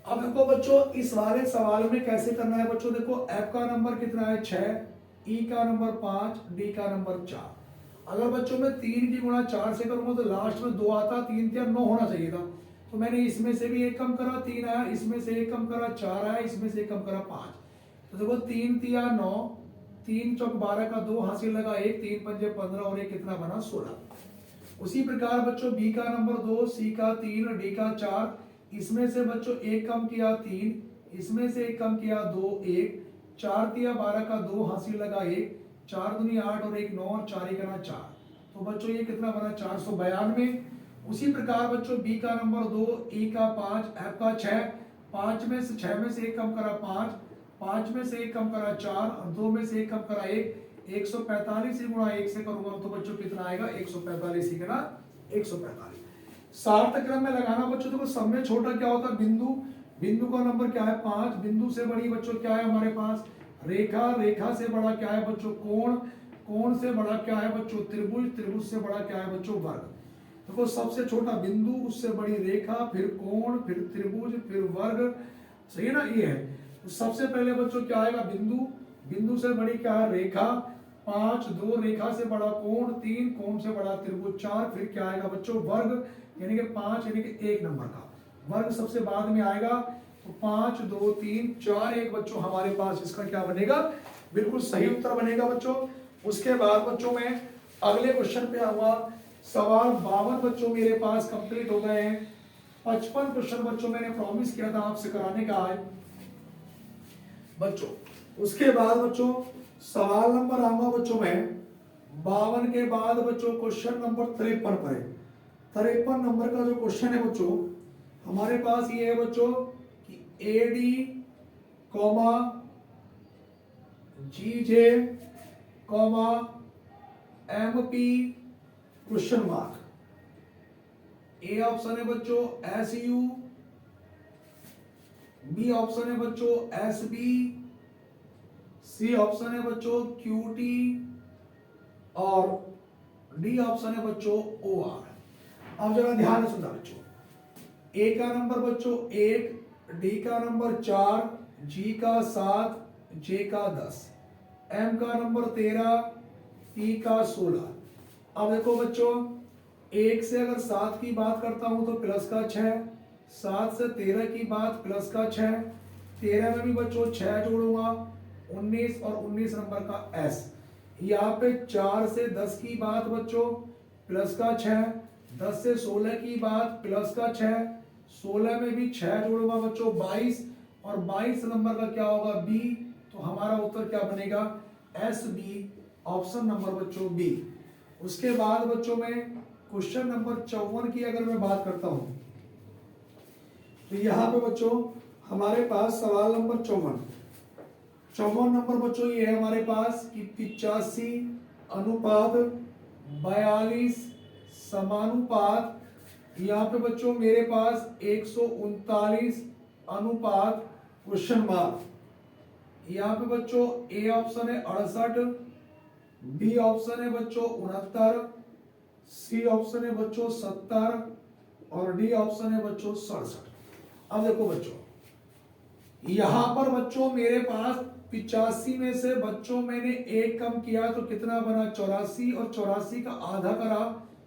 अब देखो बच्चों इस वाले सवाल में कैसे करना है बच्चों। देखो F का नंबर कितना है 6, E का नंबर 5, D का नंबर 4। अगर बच्चों में 3 की गुणा 4 से करूंगा तो लास्ट में 2 आता, 3 या 9 होना चाहिए था। तो मैंने इसमें से भी एक कम करा 3 आया, इसमें से एक कम करा 4 आया, इसमें से एक कम करा 5। तो देखो 3 तिया 9, 3 चौक 12 का 2 हासिल लगा 1, 3 पंजे 15 और 1 कितना बना 16। उसी प्रकार बच्चों B का नंबर 2, C का 3, D का 4, इसमें से बच्चों एक कम किया 3, इसमें से एक कम किया 2 1, 4 तिया 12 का 2 हासिल लगा 1, 4 दूनी 8 और 1 9 और 4 1 4। तो बच्चों ये कितना बना 492। उसी प्रकार बच्चों B का नंबर 2, E का 5, F का 6, 5 में से 6 में से एक कम करा 5, 5 में से एक कम करा 4 और 2 में से एक कम करा 1, 145 ही गुणा 1 से करूंगा तो बच्चों कितना आएगा 145 ही गुणा 145। सार्थक क्रम में लगाना बच्चों। देखो सब में छोटा क्या होता है बिंदु, बिंदु का नंबर क्या है 5, बिंदु से बड़ी बच्चों क्या है हमारे पास रेखा, रेखा से बड़ा क्या है बच्चों कोण, कोण से बड़ा क्या है बच्चों त्रिभुज, त्रिभुज से बड़ा क्या है बच्चों वर्ग। देखो सबसे छोटा बिंदु, उससे बड़ी रेखा, फिर कोण, फिर त्रिभुज, फिर वर्ग। सही है ना। ये है तो सबसे पहले बच्चों क्या आएगा बिंदु, बिंदु से बड़ी क्या है रेखा, 5, 2 रेखा से बड़ा कोण, 3 कोण से बड़ा त्रिभुज, 4 फिर क्या आएगा बच्चों वर्ग यानी कि 5 यानी कि 1 नंबर का वर्ग सबसे बाद में आएगा। तो 5 2 3 4 1 बच्चों हमारे पास इसका क्या बनेगा बिल्कुल सही उत्तर बनेगा बच्चों। उसके बाद बच्चं मैं अगले क्वेश्चन पे आऊंगा। सवाल 52 बच्चों मेरे पास कंप्लीट हो गए हैं। 55 क्वेश्चन बच्चों मैंने प्रॉमिस किया था आपसे कराने का आज बच्चों। उसके बाद बच्चों सवाल नंबर आऊंगा बच्चों मैं 52 के बाद बच्चों क्वेश्चन नंबर 53 पर है। 53 नंबर का जो क्वेश्चन है बच्चों, हमारे पास ये है बच्चों कि AD comma GJ comma MP question mark. A option है बच्चों SU, बी ऑप्शन है बच्चों SB, सी ऑप्शन है बच्चों QT और डी ऑप्शन है बच्चों OR। अब जरा ध्यान से सुनना बच्चों, ए का नंबर बच्चों 1, डी का नंबर 4, जी का 7, जे का 10, एम का नंबर 13, पी का 16। अब देखो बच्चों, 1 से अगर 7 की बात करता हूं तो प्लस का 6, 7 से 13 की बात प्लस का 6, 13 में भी बच्चों 6 जोड़ूंगा, 19 और 19 नंबर का एस। यहाँ पे 4 से 10 की बात बच्चों प्लस का 6, 10 से 16 की बात प्लस का 6, 16 में भी 6 जोड़ूंगा बच्चों 22, और 22 नंबर का क्या होगा बी। तो हमारा उत्तर क्या बनेगा SB, ऑप्शन नंबर बच्चों बी। उसके बाद बच्चों में क्वेश्चन नंबर 54 की अगर मैं बात करता हूं तो यहाँ पे बच्चों हमारे पास सवाल नंबर 54 नंबर बच्चों ये है हमारे पास कि 85 अनुपात 42 समानुपात, यहाँ पे बच्चों मेरे पास 139 अनुपात क्वेश्चन मार्क। यहाँ पे बच्चों ए ऑप्शन है 68, बी ऑप्शन है बच्चों 69, सी ऑप्शन है बच्चों 70 और डी ऑप्शन है बच्चों 67। अब देखो बच्चों, यहां पर बच्चों मेरे पास 85 में से बच्चों मैंने एक कम किया तो कितना बना 84, और 84 का आधा करा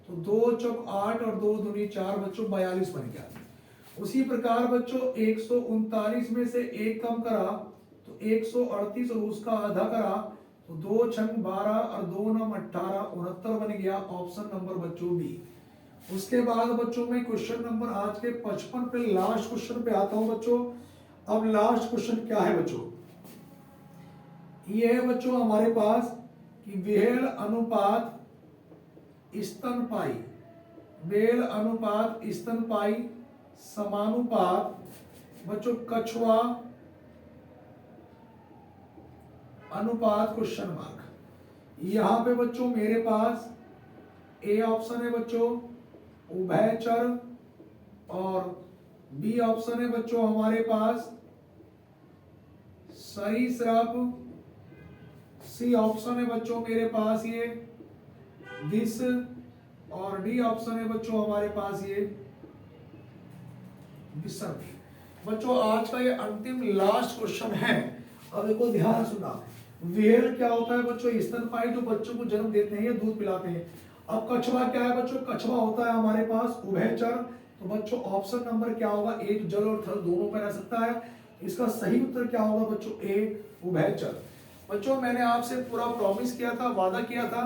तो 2 चौक 8 और 2 दूनी 4 बच्चों 42 बन गया। उसी प्रकार बच्चों 139 में से एक कम करा तो 138 और उसका आधा करा तो 2 छंग 12 और 2 नम 18, 69 बन गया, ऑप्शन नंबर बच्चों बी। उसके बाद बच्चों में क्वेश्चन नंबर आज के 55 पे लास्ट क्वेश्चन पे आता हूं बच्चों। अब लास्ट क्वेश्चन क्या है बच्चों, ये है बच्चों हमारे पास कि वेल अनुपात स्तनपाई, वेल अनुपात स्तनपाई समानुपात बच्चों कछुआ अनुपात क्वेश्चन मार्क। यहां पे बच्चों मेरे पास ए ऑप्शन है बच्चों उभयचर, और बी ऑप्शन है बच्चों हमारे पास सरीसृप, सी ऑप्शन है बच्चों मेरे पास ये विष, और डी ऑप्शन है बच्चों हमारे पास ये विसर्ग। बच्चों आज का ये अंतिम लास्ट क्वेश्चन है। अब देखो ध्यान सुना, वेल क्या होता है बच्चों स्तनपाई, जो बच्चों को जन्म देते हैं या दूध पिलाते हैं। अब कछुआ क्या है बच्चों, कछुआ होता है हमारे पास उभयचर। तो बच्चों ऑप्शन नंबर क्या होगा, एक जल और थल दोनों पर रह सकता है। इसका सही उत्तर क्या होगा बच्चों ए उभयचर। बच्चों मैंने आपसे पूरा प्रॉमिस किया था, वादा किया था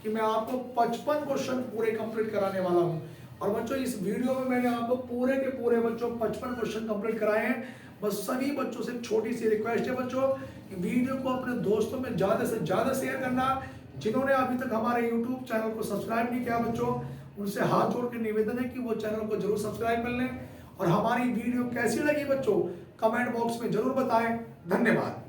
कि मैं आपको 55 क्वेश्चन पूरे कंप्लीट कराने वाला हूं, और बच्चों इस वीडियो में मैंने आपको पूरे के पूरे बच्चों 55 क्वेश्चन कंप्लीट कराए हैं। बस सभी बच्चों से छोटी सी रिक्वेस्ट है बच्चों कि वीडियो को अपने दोस्तों में ज्यादा से ज्यादा शेयर करना। जिन्होंने अभी तक हमारे YouTube चैनल को सब्सक्राइब नहीं किया बच्चों, उनसे हाथ जोड़ के निवेदन है कि वो चैनल को जरूर सब्सक्राइब कर लें, और हमारी वीडियो कैसी लगी बच्चों कमेंट बॉक्स में जरूर बताएं। धन्यवाद।